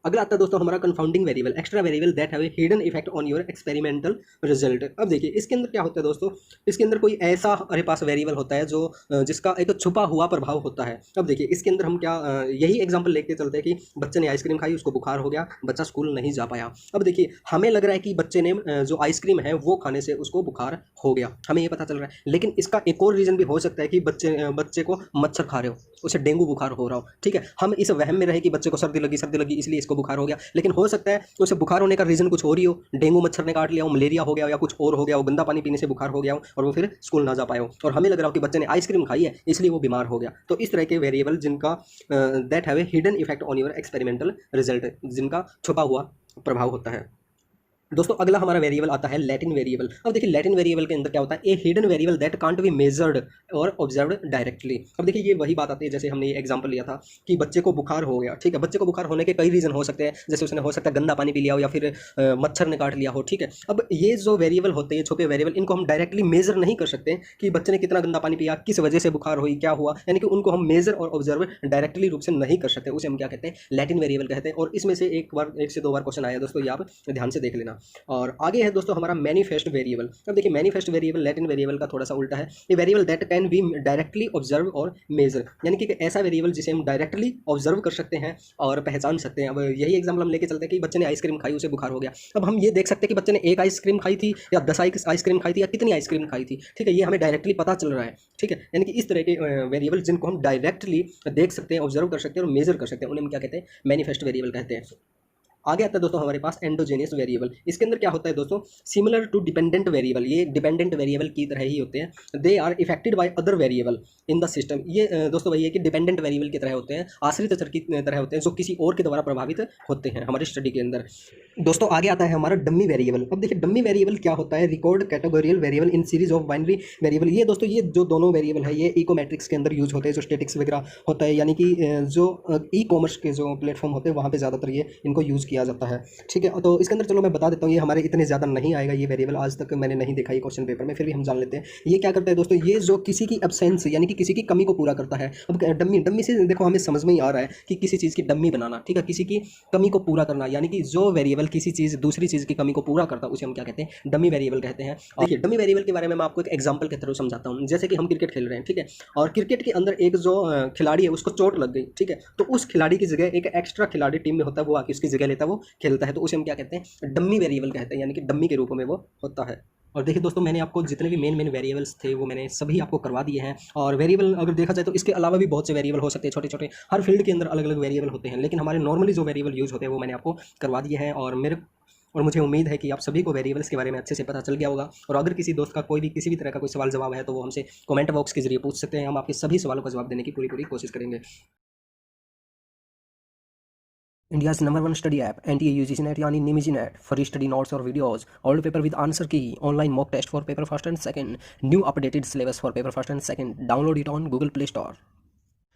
अगला आता है दोस्तों हमारा confounding variable, extra variable that have a hidden effect on your experimental result. अब देखिए इसके अंदर क्या होता है दोस्तों, इसके अंदर कोई ऐसा हमारे पास वेरिएबल होता है जो जिसका एक छुपा हुआ प्रभाव होता है। अब देखिए इसके अंदर हम क्या यही एग्जांपल लेके चलते हैं कि बच्चे ने आइसक्रीम खाई, उसको बुखार हो गया, बच्चा स्कूल नहीं जा पाया। अब देखिए हमें लग रहा है कि बच्चे ने जो आइसक्रीम है वो खाने से उसको बुखार हो गया, हमें ये पता चल रहा है, लेकिन इसका एक और रीज़न भी हो सकता है कि बच्चे को मच्छर खा रहे हो, उसे डेंगू बुखार हो रहा हो। ठीक है, हम इस वहम में रहे कि बच्चे को सर्दी लगी इसलिए इसको बुखार हो गया, लेकिन हो सकता है उसे बुखार होने का रीज़न कुछ और ही हो, डेंगू मच्छर ने काट लिया हो, मलेरिया हो गया, या कुछ और हो गया हो, गंदा पानी पीने से बुखार हो गया हो, और वो फिर स्कूल ना जा पाए हो, और हमें लग रहा हो कि बच्चे ने आइसक्रीम खाई है इसलिए वो बीमार हो गया। तो इस तरह के वेरिएबल जिनका that have a hidden effect on your experimental result, जिनका छुपा हुआ प्रभाव होता है। दोस्तों अगला हमारा वेरिएबल आता है लैटिन वेरिएबल। अब देखिए लैटिन वेरिएबल के अंदर क्या होता है, ए hidden variable that can't be measured और ऑब्जर्व्ड डायरेक्टली। अब देखिए ये वही बात आती है, जैसे हमने ये एग्जांपल लिया था कि बच्चे को बुखार हो गया। ठीक है, बच्चे को बुखार होने के कई रीज़न हो सकते हैं, जैसे उसने हो सकता है गंदा पानी पी लिया हो, या फिर मच्छर ने काट लिया हो। ठीक है, अब ये जो वेरिएबल होते हैं छुपे वेरिएबल, इनको हम डायरेक्टली मेजर नहीं कर सकते कि बच्चे ने कितना गंदा पानी पिया, किस वजह से बुखार हुई, क्या हुआ, यानी कि उनको हम मेजर और ऑब्जर्व डायरेक्टली रूप से नहीं कर सकते, उसे हम क्या कहते हैं, लैटिन वेरिएबल कहते हैं। और इसमें से एक से दो बार क्वेश्चन आया दोस्तों, ये आप ध्यान से देख लेना। और आगे है दोस्तों हमारा मैनिफेस्ट वेरिएबल। अब देखिए मैनिफेस्ट वेरिएबल लैटिन वेरिएबल का थोड़ा सा उल्टा है। ये variable that can be directly observe और मेजर, यानी कि ऐसा वेरिएबल जिसे हम डायरेक्टली ऑब्जर्व कर सकते हैं और पहचान सकते हैं। अब यही एग्जाम्पल हम लेके चलते हैं कि बच्चे ने आइसक्रीम खाई, उसे बुखार हो गया। अब हम ये देख सकते हैं कि बच्चे ने एक आइसक्रीम खाई थी या 10 आइसक्रीम खाई थी या कितनी आइसक्रीम खाई थी, ठीक है, ये हमें डायरेक्टली पता चल रहा है, ठीक है। यानी कि इस तरह के वेरिएबल जिनको हम डायरेक्टली देख सकते हैं, ऑब्जर्व कर सकते हैं और मेजर कर सकते हैं, उन्हें हम क्या कहते हैं, मैनिफेस्ट वेरिएबल कहते हैं। आगे आता है दोस्तों हमारे पास एंडोजेनियस वेरिएबल। इसके अंदर क्या होता है दोस्तों, सिमिलर टू डिपेंडेंट वेरिएबल, ये डिपेंडेंट वेरिएबल की तरह ही होते हैं। They are affected by other variable in the system. ये दोस्तों वही है कि डिपेंडेंट वेरिएबल की तरह होते हैं, आश्रित चर की तरह होते हैं, जो किसी और के द्वारा प्रभावित होते हैं हमारी स्टडी के अंदर। दोस्तों आगे आता है हमारा डम्मी वेरिएबल। अब देखिए डम्मी वेरिएबल क्या होता है, record categorical variable in series of binary variable. ये दोस्तों ये जो दोनों वेरिएबल है ये इकोमेट्रिक्स के अंदर यूज होते हैं, जो स्टेटिक्स वगैरह होता है, यानी कि जो ई कॉमर्स के जो प्लेटफॉर्म होते हैं वहाँ पे ज़्यादातर ये इनको यूज़ किया जाता है, ठीक है। तो इसके अंदर चलो मैं बता देता हूँ, ये हमारे इतने ज़्यादा नहीं आएगा ये वेरिएबल, आज तक मैंने नहीं देखा ये क्वेश्चन पेपर में, फिर भी हम जान लेते हैं। ये क्या करता है दोस्तों, ये जो किसी की एब्सेंस यानी कि किसी की कमी को पूरा करता है। अब डम्मी से देखो हमें समझ में ही आ रहा है कि किसी चीज़ की डम्मी बनाना, ठीक है, किसी की कमी को पूरा करना, यानी कि जो वेरिएबल किसी चीज़ दूसरी चीज़ की कमी को पूरा करता है उसे हम क्या कहते हैं, डमी वेरिएबल कहते हैं। और देखिए डमी वेरिएबल के बारे में मैं आपको एक एग्जांपल के थ्रू समझाता हूँ। जैसे कि हम क्रिकेट खेल रहे हैं, ठीक है, और क्रिकेट के अंदर एक जो खिलाड़ी है उसको चोट लग गई, ठीक है, तो उस खिलाड़ी की जगह एक एक्स्ट्रा खिलाड़ी टीम में होता है, वो आके उसकी जगह लेता है, वो खेलता है, तो उसे हम क्या कहते हैं, डम्मी वेरिएबल कहते हैं, यानी कि डम्मी के रूप में वो होता है। और देखिए दोस्तों मैंने आपको जितने भी मेन वेरिएबल्स थे वो मैंने सभी आपको करवा दिए हैं। और वेरिएबल अगर देखा जाए तो इसके अलावा भी बहुत से वेरिएबल हो सकते हैं, छोटे छोटे, हर फील्ड के अंदर अलग अलग वेरिएबल होते हैं, लेकिन हमारे नॉर्मली जो वेरिएबल यूज़ होते हैं वो मैंने आपको करवा दिए हैं। और मुझे उम्मीद है कि आप सभी को वेरिएबल्स के बारे में अच्छे से पता चल गया होगा। और अगर किसी दोस्त का कोई भी किसी भी तरह का कोई सवाल जवाब है तो वो हमसे कमेंट बॉक्स के जरिए पूछ सकते हैं, हम आपके सभी सवालों का जवाब देने की पूरी कोशिश करेंगे। India's #1 study app, NTA UGC NET यानी निमिजी नेट, free study notes और videos, old paper with answer key, online mock test for paper first and second, new updated syllabus for paper first and second. Download it on Google Play Store.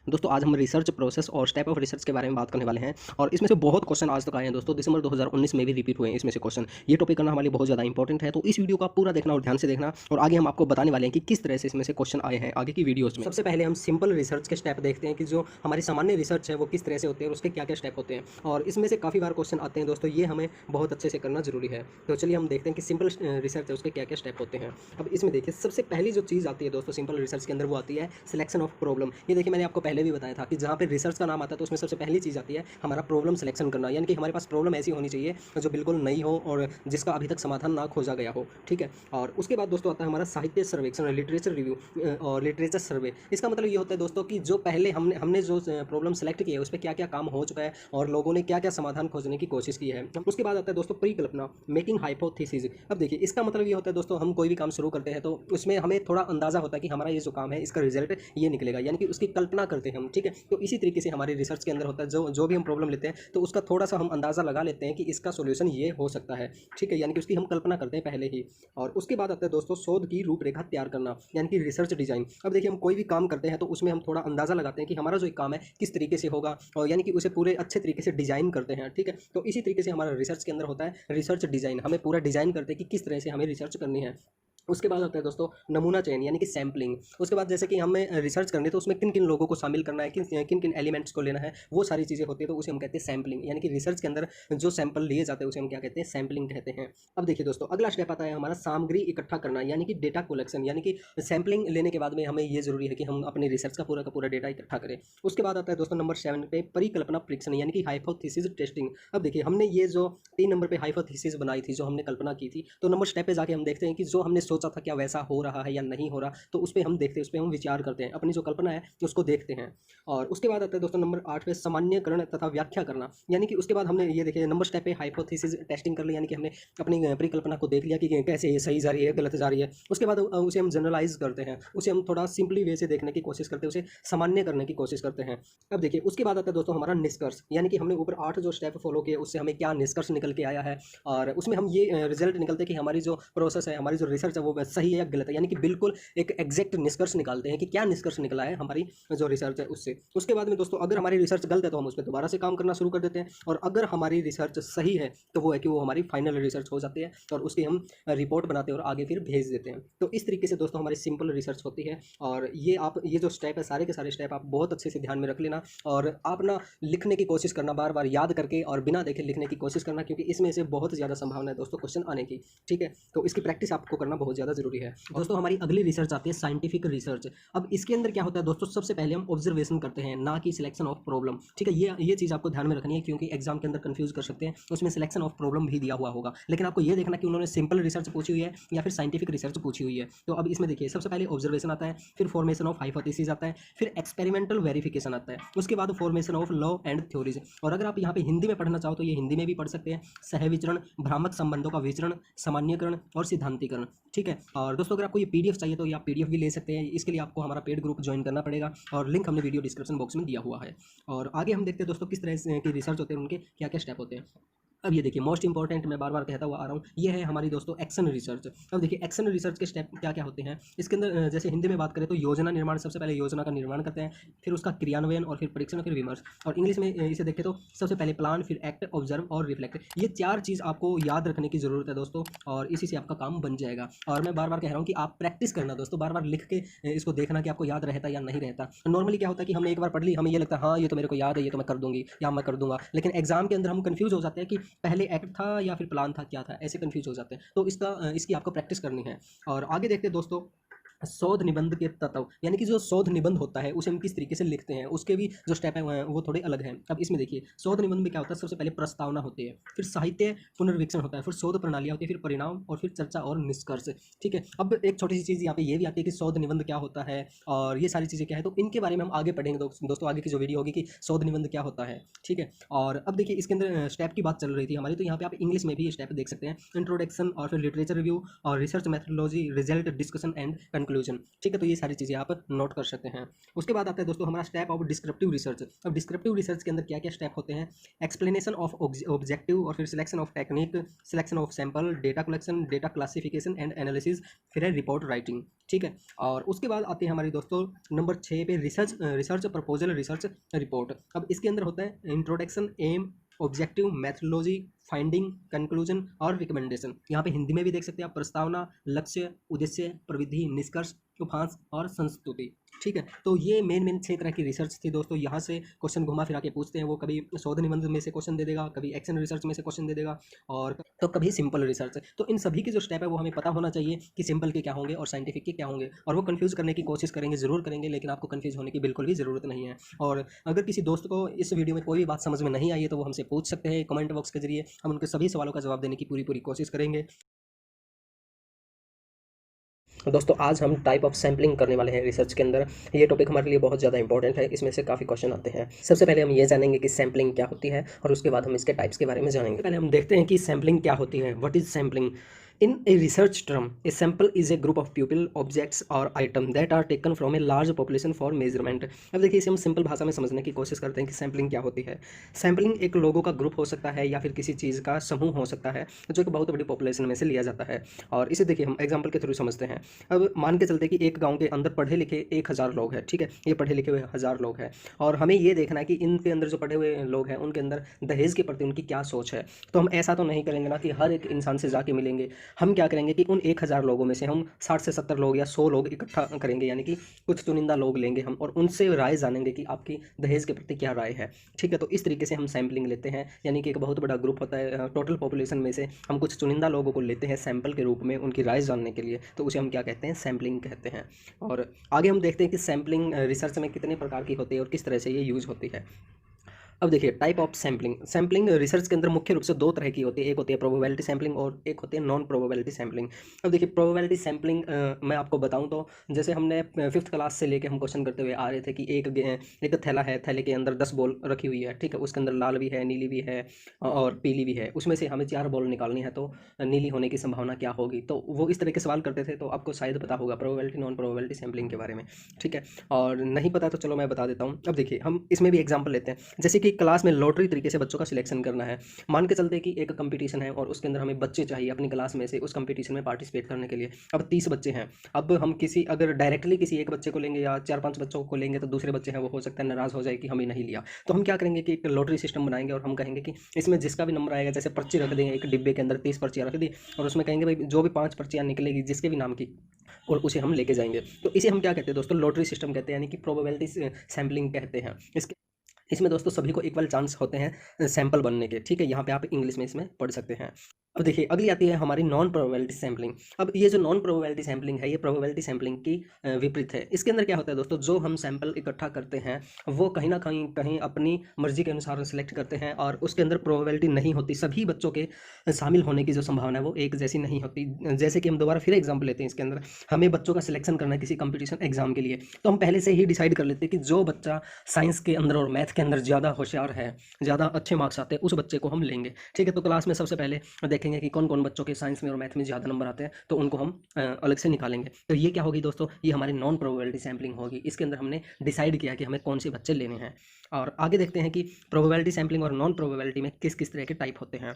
दोस्तों आज हम रिसर्च प्रोसेस और स्टेप ऑफ रिसर्च के बारे में बात करने वाले हैं। और इसमें से बहुत क्वेश्चन आज तक आए हैं दोस्तों, दिसंबर 2019 में भी रिपीट हुए हैं इसमें से क्वेश्चन। ये टॉपिक करना हमारे लिए बहुत ज़्यादा इंपॉर्टेंट है, तो इस वीडियो को आप पूरा देखना और ध्यान से देखना। और आगे हम आपको बताने वाले हैं कि किस तरह से इसमें से क्वेश्चन आए हैं आगे की वीडियोज़ में। सबसे पहले हम सिंपल रिसर्च के स्टेप देखते हैं कि जो हमारी सामान्य रिसर्च है वो किस तरह से होती है और उसके क्या क्या स्टेप होते हैं। और इसमें से काफ़ी बार क्वेश्चन आते हैं दोस्तों, ये हमें बहुत अच्छे से करना जरूरी है। तो चलिए हम देखते हैं कि सिंपल रिसर्च है उसके क्या क्या स्टेप होते हैं। अब इसमें देखिए सबसे पहली जो चीज़ आती है दोस्तों सिंपल रिसर्च के अंदर, वो आती है सिलेक्शन ऑफ प्रॉब्लम। ये देखिए मैंने आपको पहले भी बताया था कि जहाँ पे रिसर्च का नाम आता है तो उसमें सबसे पहली चीज़ आती है हमारा प्रॉब्लम सिलेक्शन करना, यानी कि हमारे पास प्रॉब्लम ऐसी होनी चाहिए जो बिल्कुल नई हो और जिसका अभी तक समाधान ना खोजा गया हो, ठीक है। और उसके बाद दोस्तों आता है हमारा साहित्य सर्वेक्षण, लिटरेचर रिव्यू और लिटरेचर सर्वे। इसका मतलब ये होता है दोस्तों कि जो पहले हमने जो प्रॉब्लम सेलेक्ट की है उस पर क्या क्या काम हो चुका है और लोगों ने क्या क्या समाधान खोजने की कोशिश की है। उसके बाद आता है दोस्तों परिकल्पना, मेकिंग हाइपोथेसिस। अब देखिए इसका मतलब ये होता है दोस्तों हम कोई भी काम शुरू करते हैं तो उसमें हमें थोड़ा अंदाजा होता है कि हमारा ये जो काम है इसका रिजल्ट ये निकलेगा, यानी कि उसकी कल्पना करते हैं हम, ठीक है। तो इसी तरीके से हमारी रिसर्च के अंदर होता है, जो भी हम प्रॉब्लम लेते हैं तो उसका थोड़ा सा हम अंदाज़ा लगा लेते हैं कि इसका सॉल्यूशन ये हो सकता है, ठीक है, यानी कि उसकी हम कल्पना करते हैं पहले ही। और उसके बाद आता है दोस्तों शोध की रूपरेखा तैयार करना, यानी कि रिसर्च डिजाइन। अब देखिए हम कोई भी काम करते हैं तो उसमें हम थोड़ा अंदाज़ा लगाते हैं कि हमारा जो एक काम है किस तरीके से होगा, और यानी कि उसे पूरे अच्छे तरीके से डिजाइन करते हैं, ठीक है। तो इसी तरीके से हमारा रिसर्च के अंदर होता है रिसर्च डिजाइन, हमें पूरा डिजाइन करते हैं कि किस तरह से हमें रिसर्च करनी है। उसके बाद आता है दोस्तों नमूना चयन, यानी कि सैम्पलिंग। उसके बाद जैसे कि हमें रिसर्च करनी है तो उसमें किन किन लोगों को शामिल करना है, किन किन एलिमेंट्स को लेना है, वो सारी चीज़ें होती है, तो उसे हम कहते हैं सैम्पलिंग। यानी कि रिसर्च के अंदर जो सैंपल लिए जाते हैं उसे हम क्या कहते हैं, सैम्पलिंग कहते हैं। अब देखिए दोस्तों अगला स्टेप आता है हमारा सामग्री इकट्ठा करना, यानी कि डेटा कलेक्शन। यानी कि सैम्पलिंग लेने के बाद में हमें ये जरूरी है कि हम अपने रिसर्च का पूरा डेटा इकट्ठा करें। उसके बाद आता है दोस्तों नंबर 7 पे परिकल्पना परीक्षण, यानी कि हाइपोथेसिस टेस्टिंग। अब देखिए हमने ये जो 3 नंबर पे हाइपोथेसिस बनाई थी, जो हमने कल्पना की थी, तो नंबर स्टेप पे जाके हम देखते हैं कि जो हमने सोचा था क्या वैसा हो रहा है या नहीं हो रहा, तो उस पर हम देखते हैं, उस पर हम विचार करते हैं, अपनी जो कल्पना है उसको देखते हैं। और उसके बाद आता है दोस्तों नंबर 8 पे सामान्यकरण तथा व्याख्या करना, यानी कि उसके बाद हमने ये देखिए नंबर स्टेप पे हाइपोथेसिस टेस्टिंग कर ली, यानी कि हमने अपनी परिकल्पना को देख लिया कि कैसे ये सही जा रही है गलत जा रही है। उसके बाद उसे हम जनरलाइज करते हैं, उसे हम थोड़ा सिंपली वे से देखने की कोशिश करते हैं, उसे सामान्य करने की कोशिश करते हैं। अब देखिए उसके बाद आता है दोस्तों हमारा निष्कर्ष, यानी कि हमने ऊपर 8 जो स्टेप फॉलो किए उससे हमें क्या निष्कर्ष निकल के आया है, और उसमें हम ये रिजल्ट निकलते हैं कि हमारी जो प्रोसेस है, हमारी जो रिसर्च है है वो सही है या गलत है, यानी कि बिल्कुल एक एग्जैक्ट निष्कर्ष निकालते हैं कि क्या निष्कर्ष निकला है हमारी जो रिसर्च है उससे। उसके बाद में दोस्तों अगर हमारी रिसर्च गलत है तो हम उस पर दोबारा से काम करना शुरू कर देते हैं, और अगर हमारी रिसर्च सही है तो वो है कि वो हमारी फाइनल रिसर्च हो जाती है और उसकी हम रिपोर्ट बनाते हैं और आगे फिर भेज देते हैं। तो इस तरीके से दोस्तों हमारी सिंपल रिसर्च होती है। और ये आप ये जो स्टेप है सारे के सारे स्टेप आप बहुत अच्छे से ध्यान में रख लेना, और आप ना लिखने की कोशिश करना, बार बार याद करके और बिना देखे लिखने की कोशिश करना, क्योंकि इसमें से बहुत ज़्यादा संभावना है दोस्तों क्वेश्चन आने की। ठीक है, तो इसकी प्रैक्टिस आपको करना बहुत ज़्यादा जरूरी है। दोस्तों हमारी अगली रिसर्च आती है साइंटिफिक रिसर्च। अब इसके अंदर क्या होता है दोस्तों, सबसे पहले हम ऑब्जर्वेशन करते हैं, ना कि सिलेक्शन ऑफ प्रॉब्लम। ठीक है, ये चीज़ आपको ध्यान में रखनी है, क्योंकि एग्जाम के अंदर कंफ्यूज कर सकते हैं, उसमें सिलेक्शन ऑफ प्रॉब्लम भी दिया हुआ होगा। लेकिन आपको ये देखना कि उन्होंने सिंपल रिसर्च पूछी हुई है या फिर साइंटिफिक रिसर्च पूछी हुई है। तो अब इसमें देखिए सबसे पहले ऑब्जर्वेशन आता है, फिर फॉर्मेशन ऑफ हाइपोथेसिस आता है, फिर एक्सपेरिमेंटल वेरिफिकेशन आता है, उसके बाद formation of law and theories. और अगर आप यहाँ पे हिंदी में पढ़ना चाहो तो ये हिंदी में भी पढ़ सकते हैं, सहविचरण, भ्रामक संबंधों का विचरण, सामान्यकरण और सिद्धांतीकरण। ठीक है, और दोस्तों अगर आपको ये पीडीएफ चाहिए तो ये आप पीडीएफ भी ले सकते हैं। इसके लिए आपको हमारा पेड ग्रुप ज्वाइन करना पड़ेगा, और लिंक हमने वीडियो डिस्क्रिप्शन बॉक्स में दिया हुआ है। और आगे हम देखते हैं दोस्तों किस तरह की रिसर्च होते हैं, उनके क्या क्या स्टेप होते हैं। अब ये देखिए मोस्ट इंपॉर्टेंट, मैं बार बार कहता हुआ आ रहा हूँ, ये है हमारी दोस्तों एक्शन रिसर्च। अब देखिए एक्शन रिसर्च के स्टेप क्या क्या होते हैं इसके अंदर। जैसे हिंदी में बात करें तो योजना निर्माण, सबसे पहले योजना का निर्माण करते हैं, फिर उसका क्रियान्वयन और फिर परीक्षण, फिर विमर्श। और इंग्लिश में इसे देखें तो सबसे पहले प्लान, फिर एक्ट, ऑब्जर्व और रिफ्लेक्ट। ये चार चीज़ आपको याद रखने की जरूरत है दोस्तों, और इसी से आपका काम बन जाएगा। और मैं बार बार कह रहा हूँ कि आप प्रैक्टिस करना दोस्तों, बार बार लिख के इसको देखना कि आपको याद रहता या नहीं रहता। नॉर्मली क्या होता है कि हमने एक बार पढ़ ली, हमें ये लगता है हाँ ये तो मेरे को याद है, ये तो मैं कर दूंगी या मैं कर दूंगा, लेकिन एग्जाम के अंदर हम कंफ्यूज हो जाते हैं कि पहले एक्ट था या फिर प्लान था, क्या था, ऐसे कंफ्यूज हो जाते हैं। तो इसकी आपको प्रैक्टिस करनी है। और आगे देखते हैं दोस्तों शोध निबंध के तत्व, यानी कि जो शोध निबंध होता है उसे हम किस तरीके से लिखते हैं, उसके भी जो स्टेप है वो थोड़े अलग हैं। अब इसमें देखिए शोध निबंध में क्या होता है, सबसे पहले प्रस्तावना होती है, फिर साहित्य पुनर्वीक्षण होता है, फिर शोध प्रणालियाँ होती है, फिर परिणाम और फिर चर्चा और निष्कर्ष। ठीक है, अब एक छोटी सी चीज़ यहाँ पे ये भी आती है कि शोध निबंध क्या होता है और ये सारी चीज़ें क्या है, तो इनके बारे में हम आगे पढ़ेंगे दोस्तों आगे की जो वीडियो होगी कि शोध निबंध क्या होता है। ठीक है, और अब देखिए इसके अंदर स्टेप की बात चल रही थी हमारी, तो यहाँ पे आप इंग्लिश में भी ये स्टेप देख सकते हैं, इंट्रोडक्शन और फिर लिटरेचर रिव्यू और research methodology, result, discussion and conclusion. ठीक है, तो ये सारी चीज़ें आप नोट कर सकते हैं। उसके बाद आता है दोस्तों हमारा स्टेप ऑफ डिस्क्रिप्टिव रिसर्च। अब डिस्क्रिप्टिव रिसर्च के अंदर क्या क्या स्टेप होते हैं, एक्सप्लेनेशन ऑफ ऑब्जेक्टिव और फिर selection of technique, selection of sample, data collection, data classification and analysis, फिर है रिपोर्ट राइटिंग। ठीक है, और उसके बाद आते हैं हमारी दोस्तों नंबर 6 पे रिसर्च प्रपोजल, रिसर्च रिपोर्ट। अब इसके अंदर होता है introduction, aim, objective, methodology, finding, conclusion और रिकमेंडेशन। यहाँ पे हिंदी में भी देख सकते हैं आप, प्रस्तावना, लक्ष्य, उद्देश्य, प्रविधि, निष्कर्ष, उपहास और संस्तुति। ठीक है, तो ये मेन 6 तरह की रिसर्च थी दोस्तों। यहाँ से क्वेश्चन घुमा फिरा के पूछते हैं, वो कभी शोध निबंध में से क्वेश्चन दे देगा, कभी एक्शन रिसर्च में से क्वेश्चन दे देगा, और तो कभी सिंपल रिसर्च। तो इन सभी के जो स्टेप है वो हमें पता होना चाहिए कि सिंपल के क्या होंगे और साइंटिफिक के क्या होंगे, और वो कंफ्यूज करने की कोशिश करेंगे, जरूर करेंगे, लेकिन आपको कंफ्यूज होने की बिल्कुल भी जरूरत नहीं है। और अगर किसी दोस्त को इस वीडियो में कोई भी बात समझ में नहीं आई है तो वो हमसे पूछ सकते हैं कमेंट बॉक्स के जरिए, हम उनके सभी सवालों का जवाब देने की पूरी कोशिश करेंगे। दोस्तों आज हम टाइप ऑफ सैम्पलिंग करने वाले हैं रिसर्च के अंदर। ये टॉपिक हमारे लिए बहुत ज़्यादा इंपॉर्टेंट है, इसमें से काफ़ी क्वेश्चन आते हैं। सबसे पहले हम ये जानेंगे कि सैम्पलिंग क्या होती है, और उसके बाद हम इसके टाइप्स के बारे में जानेंगे। पहले हम देखते हैं कि सैम्पलिंग क्या होती है, what is sampling. In a research term, a sample is a group of people, objects or item that are taken from a large population for measurement। अब देखिए इसे हम सिंपल भाषा में समझने की कोशिश करते हैं कि सैम्पलिंग क्या होती है। सैम्पलिंग एक लोगों का ग्रुप हो सकता है या फिर किसी चीज़ का समूह हो सकता है जो एक बहुत बड़ी पॉपुलेशन में से लिया जाता है। और इसे देखिए हम एग्जाम्पल के थ्रू समझते हैं। अब मान के चलते कि एक गाँव के अंदर पढ़े लिखे 1000 लोग हैं। ठीक है, ये पढ़े लिखे हुए 1000 लोग हैं, और हमें ये देखना है कि इनके अंदर जो पढ़े हुए लोग हैं उनके अंदर दहेज के प्रति उनकी क्या सोच है। तो हम ऐसा तो नहीं करेंगे ना कि हर एक इंसान से जाके मिलेंगे। हम क्या करेंगे कि उन 1000 लोगों में से हम 60 से 70 लोग या 100 लोग इकट्ठा करेंगे, यानी कि कुछ चुनिंदा लोग लेंगे हम, और उनसे राय जानेंगे कि आपकी दहेज के प्रति क्या राय है। ठीक है, तो इस तरीके से हम सैम्पलिंग लेते हैं, यानी कि एक बहुत बड़ा ग्रुप होता है, टोटल पॉपुलेशन में से हम कुछ चुनिंदा लोगों को लेते हैं सैंपल के रूप में उनकी राय जानने के लिए, तो उसे हम क्या कहते हैं, सैम्पलिंग कहते हैं। और आगे हम देखते हैं कि सैम्पलिंग रिसर्च में कितने प्रकार की होती है और किस तरह से ये यूज होती है। अब देखिए टाइप ऑफ सैम्पलिंग रिसर्च के अंदर मुख्य रूप से 2 तरह की होती है, एक होती है प्रोबेबिलिटी सैम्पलिंग और एक होती है नॉन प्रोबेबिलिटी सैम्पलिंग। अब देखिए प्रोबेबिलिटी सैम्पलिंग मैं आपको बताऊं तो जैसे हमने 5th क्लास से लेके हम क्वेश्चन करते हुए आ रहे थे कि एक थैला है, थैले के अंदर 10 बॉल रखी हुई है। ठीक है, उसके अंदर लाल भी है, नीली भी है और पीली भी है, उसमें से हमें 4 बॉल निकालनी है, तो नीली होने की संभावना क्या होगी। तो वो इस तरह के सवाल करते थे, तो आपको शायद पता होगा प्रोबेबिलिटी नॉन प्रोबेबिलिटी सैम्पलिंग के बारे में। ठीक है, और नहीं पता तो चलो मैं बता देता हूँ। अब देखिए हम इसमें भी एग्जाम्पल लेते हैं, जैसे कि क्लास में लॉटरी तरीके से बच्चों का सिलेक्शन करना है। मान के चलते कि एक कंपटीशन है और उसके अंदर हमें बच्चे चाहिए अपनी क्लास में से उस कंपटीशन में पार्टिसिपेट करने के लिए। अब 30 बच्चे हैं। अब हम किसी अगर डायरेक्टली किसी एक बच्चे को लेंगे या 4-5 बच्चों को लेंगे तो दूसरे बच्चे हैं वो हो सकता है नाराज़ हो जाए कि हमें नहीं लिया। तो हम क्या करेंगे कि एक लॉटरी सिस्टम बनाएंगे और हम कहेंगे कि इसमें जिसका भी नंबर आएगा, जैसे पर्ची रख देंगे एक डिब्बे के अंदर 30 पर्चियाँ रख दी और उसमें कहेंगे भाई जो भी 5 पर्चियाँ निकलेगी जिसके भी नाम की और उसे हम लेके जाएंगे। तो इसे हम क्या कहते हैं दोस्तों, लॉटरी सिस्टम कहते हैं, यानी कि प्रोबेबिलिटी सैम्पलिंग कहते हैं। इसमें दोस्तों सभी को इक्वल चांस होते हैं सैंपल बनने के। ठीक है, यहाँ पे आप इंग्लिश में इसमें पढ़ सकते हैं। अब देखिए अगली आती है हमारी नॉन प्रोबेबिलिटी सैम्पलिंग। अब ये जो नॉन प्रोबेबिलिटी सैम्पलिंग है ये प्रोबेबिलिटी सैम्पलिंग की विपरीत है। इसके अंदर क्या होता है दोस्तों, जो हम सैंपल इकट्ठा करते हैं वो कहीं ना कहीं अपनी मर्जी के अनुसार सिलेक्ट करते हैं और उसके अंदर प्रोबेबिलिटी नहीं होती। सभी बच्चों के शामिल होने की जो संभावना है वो एक जैसी नहीं होती। जैसे कि हम दोबारा फिर एग्जाम्पल लेते हैं, इसके अंदर हमें बच्चों का सिलेक्शन करना है किसी कंपटीशन एग्जाम के लिए, तो हम पहले से ही डिसाइड कर लेते हैं कि जो बच्चा साइंस के अंदर और मैथ के अंदर ज़्यादा होशियार है, ज़्यादा अच्छे मार्क्स आते हैं, उस बच्चे को हम लेंगे। ठीक है, तो क्लास में सबसे पहले देखेंगे कि कौन कौन बच्चों के साइंस में और मैथ में ज़्यादा नंबर आते हैं, तो उनको हम अलग से निकालेंगे। तो ये क्या होगी दोस्तों, ये हमारी नॉन प्रोबेबिलिटी सैम्पलिंग होगी। इसके अंदर हमने डिसाइड किया कि हमें कौन से बच्चे लेने हैं। और आगे देखते हैं कि प्रोबेबिलिटी सैम्पलिंग और नॉन प्रोबेबिलिटी में किस किस तरह के टाइप होते हैं।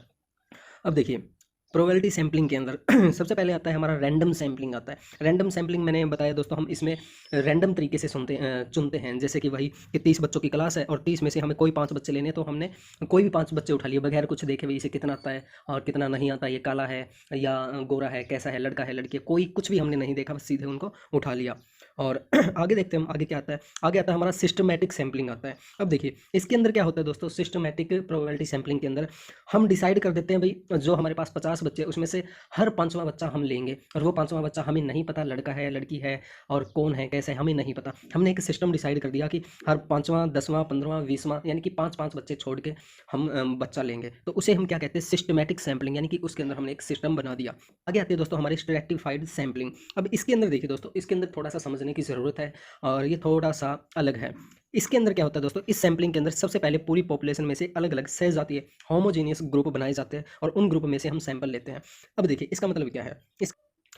अब देखिए प्रोबेबिलिटी सैम्पलिंग के अंदर सबसे पहले आता है हमारा रैंडम सैम्पलिंग आता है। रैंडम सैम्पलिंग मैंने बताया दोस्तों, हम इसमें रैंडम तरीके से चुनते हैं। जैसे कि वही कि 30 बच्चों की क्लास है और 30 में से हमें कोई 5 बच्चे लेने, तो हमने कोई भी 5 बच्चे उठा लिए बगैर कुछ देखे भाई इसे कितना आता है और कितना नहीं आता, ये काला है या गोरा है, कैसा है, लड़का है लड़की है, कोई कुछ भी हमने नहीं देखा, बस सीधे उनको उठा लिया। और आगे देखते हैं हम आगे क्या आता है। आगे आता है हमारा सिस्टमैटिक सैम्पलिंग आता है। अब देखिए इसके अंदर क्या होता है दोस्तों, सिस्टमैटिक प्रोबेबिलिटी सैम्पलिंग के अंदर हम डिसाइड कर देते हैं भाई जो हमारे पास 50 बच्चे उसमें से हर 5वां बच्चा हम लेंगे और वो 5वां बच्चा हमें नहीं पता लड़का है लड़की है और कौन है कैसा है हमें नहीं पता। हमने एक सिस्टम डिसाइड कर दिया कि हर 5वां 10वां 15वां 20वां यानी कि 5-5 बच्चे छोड़ के हम बच्चा लेंगे, तो उसे हम क्या कहते हैं, सिस्टमैटिक सैम्पलिंग, यानी कि उसके अंदर हमने एक सिस्टम बना दिया। आगे आती है दोस्तों हमारी स्ट्रैटिफाइड सैम्पलिंग। अब इसके अंदर देखिए दोस्तों, इसके अंदर थोड़ा सा समझने की ज़रूरत है और ये थोड़ा सा अलग है। इसके अंदर क्या होता है दोस्तों, इस सैम्पलिंग के अंदर सबसे पहले पूरी पॉपुलेशन में से अलग अलग सहजातीय होमोजीनियस ग्रुप बनाए जाते हैं और उन ग्रुप में से हम सैंपल लेते हैं। अब देखिए इसका मतलब क्या है।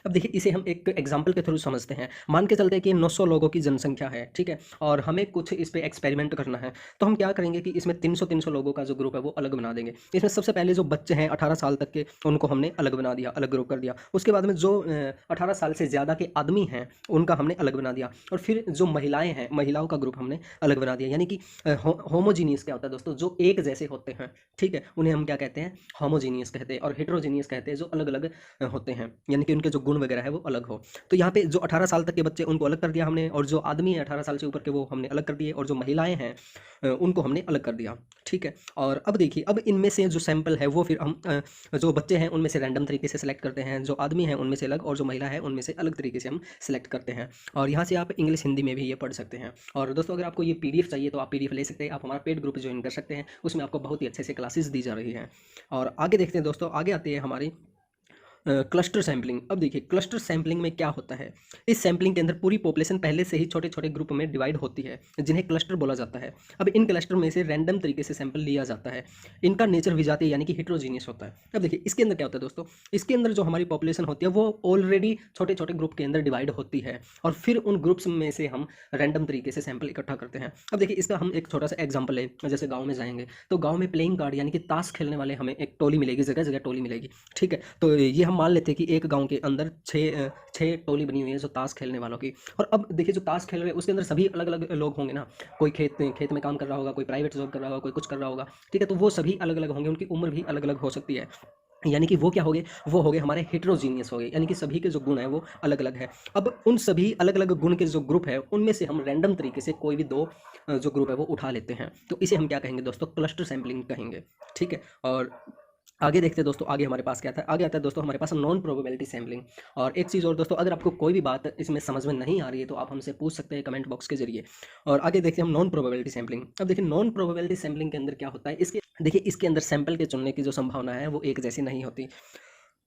अब देखिए इसे हम एक एग्जाम्पल के थ्रू समझते हैं। मान के चलते हैं कि 900 लोगों की जनसंख्या है, ठीक है, और हमें कुछ इस पे एक्सपेरिमेंट करना है। तो हम क्या करेंगे कि इसमें 300 लोगों का जो ग्रुप है वो अलग बना देंगे। इसमें सबसे पहले जो बच्चे हैं 18 साल तक के उनको हमने अलग बना दिया, अलग ग्रुप कर दिया। उसके बाद में जो 18 साल से ज़्यादा के आदमी हैं उनका हमने अलग बना दिया और फिर जो महिलाएँ हैं महिलाओं का ग्रुप हमने अलग बना दिया। यानी कि होमोजीनियस क्या होता है दोस्तों, जो एक जैसे होते हैं, ठीक है, उन्हें हम क्या कहते हैं, होमोजीनियस कहते हैं। और हेट्रोजीनियस कहते हैं जो अलग अलग होते हैं, यानी कि उनके जो गुण वगैरह है वो अलग हो। तो यहाँ पे जो 18 साल तक के बच्चे उनको अलग कर दिया हमने, और जो आदमी है 18 साल से ऊपर के वो हमने अलग कर दिए, और जो महिलाएं हैं उनको हमने अलग कर दिया, ठीक है। और अब देखिए अब इनमें से जो सैंपल है वो फिर हम जो बच्चे हैं उनमें से रैंडम तरीके से सिलेक्ट करते हैं, जो आदमी हैं उनमें से अलग, और जो महिला है उनमें से अलग तरीके से हम सिलेक्ट करते हैं। और यहाँ से आप इंग्लिश हिंदी में भी ये पढ़ सकते हैं। और दोस्तों अगर आपको ये PDF चाहिए तो आप PDF ले सकते हैं, आप हमारा पेड ग्रुप ज्वाइन कर सकते हैं, उसमें आपको बहुत ही अच्छे से क्लासेस दी जा रही हैं। और आगे देखते हैं दोस्तों, आगे आती है हमारी क्लस्टर सैम्पलिंग। अब देखिए क्लस्टर सैम्पलिंग में क्या होता है, इस सैम्पलिंग के अंदर पूरी पॉपुलेशन पहले से ही छोटे छोटे ग्रुप में डिवाइड होती है जिन्हें क्लस्टर बोला जाता है। अब इन क्लस्टर में से रैंडम तरीके से सैंपल लिया जाता है। इनका नेचर विजातीय यानी कि हेट्रोजीनियस होता है। अब देखिए इसके अंदर क्या होता है दोस्तों, इसके अंदर जो हमारी पॉपुलेशन होती है वो ऑलरेडी छोटे छोटे ग्रुप के अंदर डिवाइड होती है और फिर उन ग्रुप्स में से हम रैंडम तरीके से सैंपल इकट्ठा करते हैं। अब देखिए इसका हम एक छोटा सा एग्जाम्पल है, जैसे गाँव में जाएंगे तो गाँव में प्लेइंग कार्ड यानी कि ताश खेलने वाले हमें एक टोली मिलेगी, जगह जगह टोली मिलेगी, ठीक है। तो ये हम मान लेते हैं कि एक गांव के अंदर छः टोली बनी हुई है जो ताश खेलने वालों की। और अब देखिए जो ताश खेल रहे हैं उसके अंदर सभी अलग अलग लोग होंगे ना, कोई खेत में काम कर रहा होगा, कोई प्राइवेट जॉब कर रहा होगा, कोई कुछ कर रहा होगा, ठीक है। तो वो सभी अलग अलग होंगे, उनकी उम्र भी अलग अलग हो सकती है, यानी कि वो क्या हो गए, वो हो गए हमारे हेट्रोजीनियस हो गए, यानी कि सभी के जो गुण है वो अलग अलग है। अब उन सभी अलग अलग गुण के जो ग्रुप है उनमें से हम रैंडम तरीके से कोई भी दो जो ग्रुप है वो उठा लेते हैं। तो इसे हम क्या कहेंगे दोस्तों, क्लस्टर सैम्पलिंग कहेंगे, ठीक है। और आगे देखते हैं दोस्तों, आगे हमारे पास क्या था, आगे आता है दोस्तों हमारे पास नॉन प्रोबेबिलिटी सैम्पलिंग। और एक चीज़ और दोस्तों, अगर आपको कोई भी बात इसमें समझ में नहीं आ रही है तो आप हमसे पूछ सकते हैं कमेंट बॉक्स के जरिए। और आगे देखते हैं हम नॉन प्रोबेबिलिटी सैम्पलिंग। अब देखिए नॉन प्रोबेबिलिटी सैम्पलिंग के अंदर क्या होता है, इसके देखिए इसके अंदर सैंपल के चुनने की जो संभावना है वो एक जैसी नहीं होती।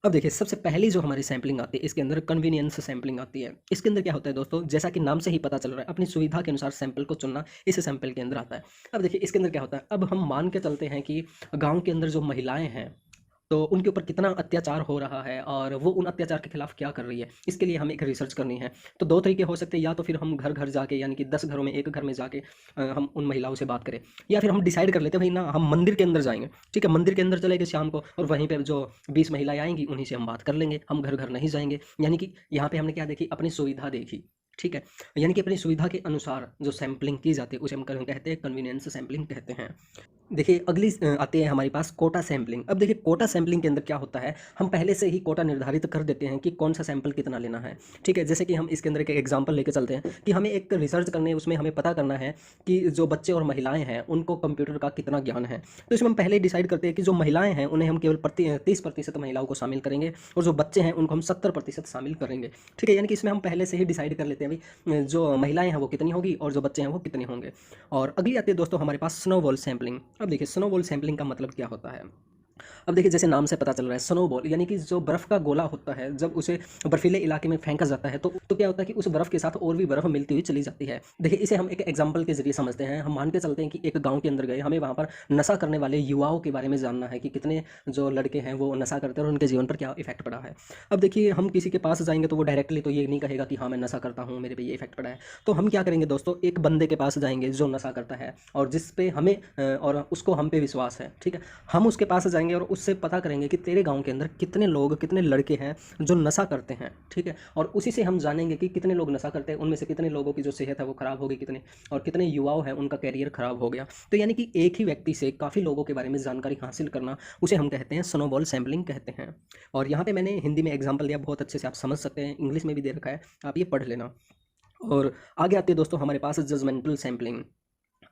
अब देखिए सबसे पहली जो हमारी सैम्पलिंग आती है इसके अंदर कन्वीनियंस सैम्पलिंग आती है। इसके अंदर क्या होता है दोस्तों, जैसा कि नाम से ही पता चल रहा है अपनी सुविधा के अनुसार सैंपल को चुनना इस सैंपल के अंदर आता है। अब देखिए इसके अंदर क्या होता है, अब हम मान के चलते हैं कि गाँव के अंदर जो महिलाएँ हैं तो उनके ऊपर कितना अत्याचार हो रहा है और वो उन अत्याचार के खिलाफ क्या कर रही है, इसके लिए हमें एक रिसर्च करनी है। तो दो तरीके हो सकते हैं, या तो फिर हम घर घर जाके, यानी कि 10 घरों में एक घर में जाके हम उन महिलाओं से बात करें, या फिर हम डिसाइड कर लेते हैं भाई ना, हम मंदिर के अंदर जाएंगे, ठीक है, मंदिर के अंदर चले गए शाम को, और वहीं पर जो 20 महिलाएं आएंगी उन्हीं से हम बात कर लेंगे, हम घर घर नहीं जाएंगे। यानी कि यहाँ पे हमने क्या देखी, अपनी सुविधा देखी, ठीक है, यानी कि अपनी सुविधा के अनुसार जो सैंपलिंग की जाती है उसे हम कहते हैं कन्वीनियंस सैंपलिंग कहते हैं। देखिए अगली आती है हमारे पास कोटा सैंपलिंग। अब देखिए कोटा सैंपलिंग के अंदर क्या होता है, हम पहले से ही कोटा निर्धारित कर देते हैं कि कौन सा सैंपल कितना लेना है, ठीक है। जैसे कि हम इसके अंदर एक एग्जांपल लेके चलते हैं कि हमें एक रिसर्च करने है, उसमें हमें पता करना है कि जो बच्चे और महिलाएं हैं उनको कंप्यूटर का कितना ज्ञान है। तो इसमें हम पहले ही डिसाइड करते हैं कि जो महिलाएं हैं उन्हें हम केवल 30% महिलाओं को शामिल करेंगे, और जो बच्चे हैं उनको हम 70% शामिल करेंगे, ठीक है। यानी कि इसमें हम पहले से ही डिसाइड कर लेते हैं भाई जो महिलाएं हैं वो कितनी होगी और जो बच्चे हैं वो कितने होंगे। और अगली आती है दोस्तों हमारे पास स्नोबॉल सैंपलिंग। अब देखिए स्नोबॉल सैंपलिंग का मतलब क्या होता है। अब देखिए जैसे नाम से पता चल रहा है, स्नोबॉल यानी कि जो बर्फ़ का गोला होता है, जब उसे बर्फीले इलाके में फेंका जाता है तो क्या होता है कि उस बर्फ़ के साथ और भी बर्फ़ मिलती हुई चली जाती है। देखिए इसे हम एक एग्जांपल के जरिए समझते हैं। हम मान के चलते हैं कि एक गांव के अंदर गए, हमें वहाँ पर नशा करने वाले युवाओं के बारे में जानना है कि कितने जो लड़के हैं वो नशा करते हैं और उनके जीवन पर क्या इफेक्ट पड़ा है। अब देखिए हम किसी के पास जाएंगे तो वो डायरेक्टली तो ये नहीं कहेगा कि हाँ मैं नशा करता हूँ, मेरे पे ये इफेक्ट पड़ा है। तो हम क्या करेंगे दोस्तों, एक बंदे के पास जाएंगे जो नशा करता है और जिस पे हमें और उसको हम पे विश्वास है, ठीक है। हम उसके पास जाएंगे और उससे पता करेंगे कि तेरे गांव के अंदर कितने लोग, कितने लड़के हैं जो नशा करते हैं, ठीक है। और उसी से हम जानेंगे कि कितने लोग नशा करते हैं, उनमें से कितने लोगों की जो सेहत है वो खराब हो गई, कितने और कितने युवाओं हैं उनका कैरियर खराब हो गया। तो यानी कि एक ही व्यक्ति से काफ़ी लोगों के बारे में जानकारी हासिल करना, उसे हम कहते हैं स्नोबॉल सैंपलिंग कहते हैं। और यहाँ पे मैंने हिंदी में एग्जाम्पल दिया, बहुत अच्छे से आप समझ सकते हैं, इंग्लिश में भी दे रखा है, आप ये पढ़ लेना। और आगे आती है दोस्तों हमारे पास जजमेंटल सैंपलिंग।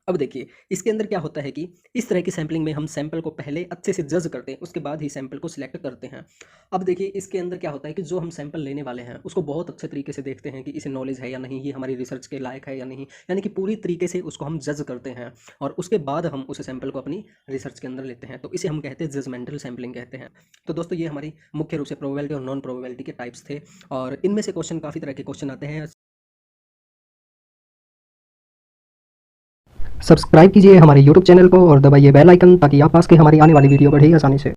अब देखिए इसके अंदर क्या होता है कि इस तरह की सैंपलिंग में हम सैंपल को पहले अच्छे से जज करते हैं, उसके बाद ही सैंपल को सिलेक्ट करते हैं। अब देखिए इसके अंदर क्या होता है कि जो हम सैंपल लेने वाले हैं उसको बहुत अच्छे तरीके से देखते हैं कि इसे नॉलेज है या नहीं, ये हमारी रिसर्च के लायक है या नहीं, यानी कि पूरी तरीके से उसको हम जज करते हैं और उसके बाद हम उस सैंपल को अपनी रिसर्च के अंदर लेते हैं। तो इसे हम कहते हैं जजमेंटल सैंपलिंग कहते हैं। तो दोस्तों ये हमारी मुख्य रूप से प्रोबेबिलिटी और नॉन प्रोबेबिलिटी के टाइप्स थे, और इनमें से क्वेश्चन काफ़ी तरह के क्वेश्चन आते हैं। सब्सक्राइब कीजिए हमारे यूट्यूब चैनल को और दबाइए बेल आइकन ताकि आप पास के हमारी आने वाली वीडियो बढ़े आसानी से।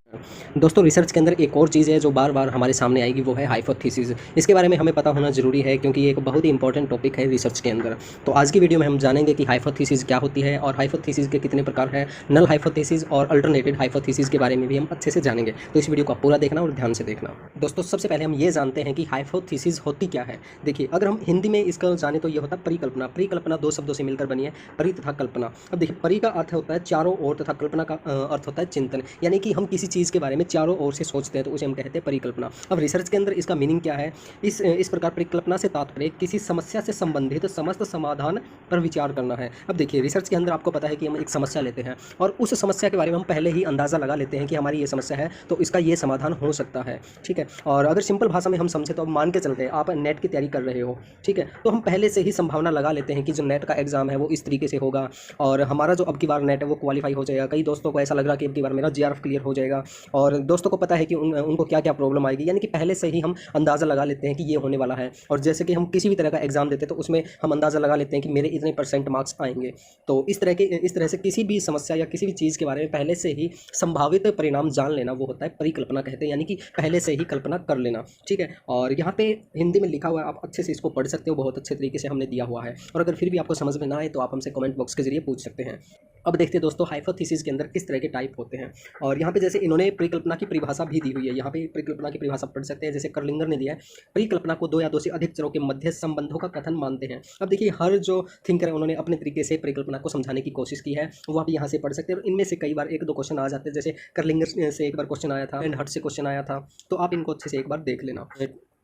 दोस्तों रिसर्च के अंदर एक और चीज़ है जो बार बार हमारे सामने आएगी, वो है हाइपोथेसिस। इसके बारे में हमें पता होना जरूरी है क्योंकि ये एक बहुत ही इंपॉर्टेंट टॉपिक है रिसर्च के अंदर। तो आज की वीडियो में हम जानेंगे कि हाइपोथेसिस क्या होती है और हाइपोथेसिस के कितने प्रकार हैं, नल हाइपोथेसिस और अल्टरनेटेड हाइपोथेसिस के बारे में भी हम अच्छे से जानेंगे। तो इस वीडियो को पूरा देखना और ध्यान से देखना। दोस्तों सबसे पहले हम ये जानते हैं कि हाइपोथेसिस होती क्या है। देखिए अगर हम हिंदी में इसका जाने तो ये होता है परिकल्पना। परिकल्पना दो शब्दों से मिलकर बनी है, परि तथा कल्पना। अब देखिए परि का अर्थ होता है चारों ओर तथा कल्पना का अर्थ होता है चिंतन, यानी कि हम किसी चीज़ के बारे में चारों ओर से सोचते हैं तो उसे हम कहते हैं परिकल्पना। अब रिसर्च के अंदर इसका मीनिंग क्या है, इस प्रकार परिकल्पना से तात्पर्य किसी समस्या से संबंधित समस्त समाधान पर विचार करना है। अब देखिए रिसर्च के अंदर आपको पता है कि हम एक समस्या लेते हैं और उस समस्या के बारे में हम पहले ही अंदाज़ा लगा लेते हैं कि हमारी ये समस्या है तो इसका ये समाधान हो सकता है, ठीक है। और अगर सिंपल भाषा में हम समझे तो अब मान के चलते हैं आप नेट की तैयारी कर रहे हो, ठीक है, तो हम पहले से ही संभावना लगा लेते हैं कि जो नेट का एग्जाम है वो इस तरीके से होगा और हमारा जो अब की बार नेट है वो क्वालिफाई हो जाएगा। कई दोस्तों को ऐसा लग रहा है कि अब की बार मेरा जीआरएफ क्लियर हो जाएगा और दोस्तों को पता है कि उनको क्या क्या प्रॉब्लम आएगी, यानी कि पहले से ही हम अंदाज़ा लगा लेते हैं कि ये होने वाला है। और जैसे कि हम किसी भी तरह का एग्जाम देते हैं तो उसमें हम अंदाज़ा लगा लेते हैं कि मेरे इतने % मार्क्स आएंगे। तो इस तरह से किसी भी समस्या या किसी भी चीज़ के बारे में पहले से ही संभावित परिणाम जान लेना वो होता है परिकल्पना कहते हैं, यानी कि पहले से ही कल्पना कर लेना, ठीक है। और यहाँ पे हिंदी में लिखा हुआ है, आप अच्छे से इसको पढ़ सकते हो, बहुत अच्छे तरीके से हमने दिया हुआ है। और अगर फिर भी आपको समझ में ना आए तो आप हमसे कमेंट बॉक्स के जरिए पूछ सकते हैं। अब देखते हैं दोस्तों हाइपोथेसिस के अंदर किस तरह के टाइप होते हैं। और यहाँ पे जैसे इन्होंने परिकल्पना की परिभाषा भी दी हुई है, यहाँ पे परिकल्पना की परिभाषा पढ़ सकते हैं। जैसे कर्लिंगर ने दिया है, परिकल्पना को दो या दो से अधिक चरों के मध्य संबंधों का कथन मानते हैं। अब देखिए हर जो थिंकर है उन्होंने अपने तरीके से परिकल्पना को समझाने की कोशिश की है, वो आप यहाँ से पढ़ सकते हैं। और इनमें से कई बार एक दो क्वेश्चन आ जाते हैं, जैसे कर्लिंगर से एक बार क्वेश्चन आया था एंड हट से क्वेश्चन आया था, तो आप इनको अच्छे से एक बार देख लेना।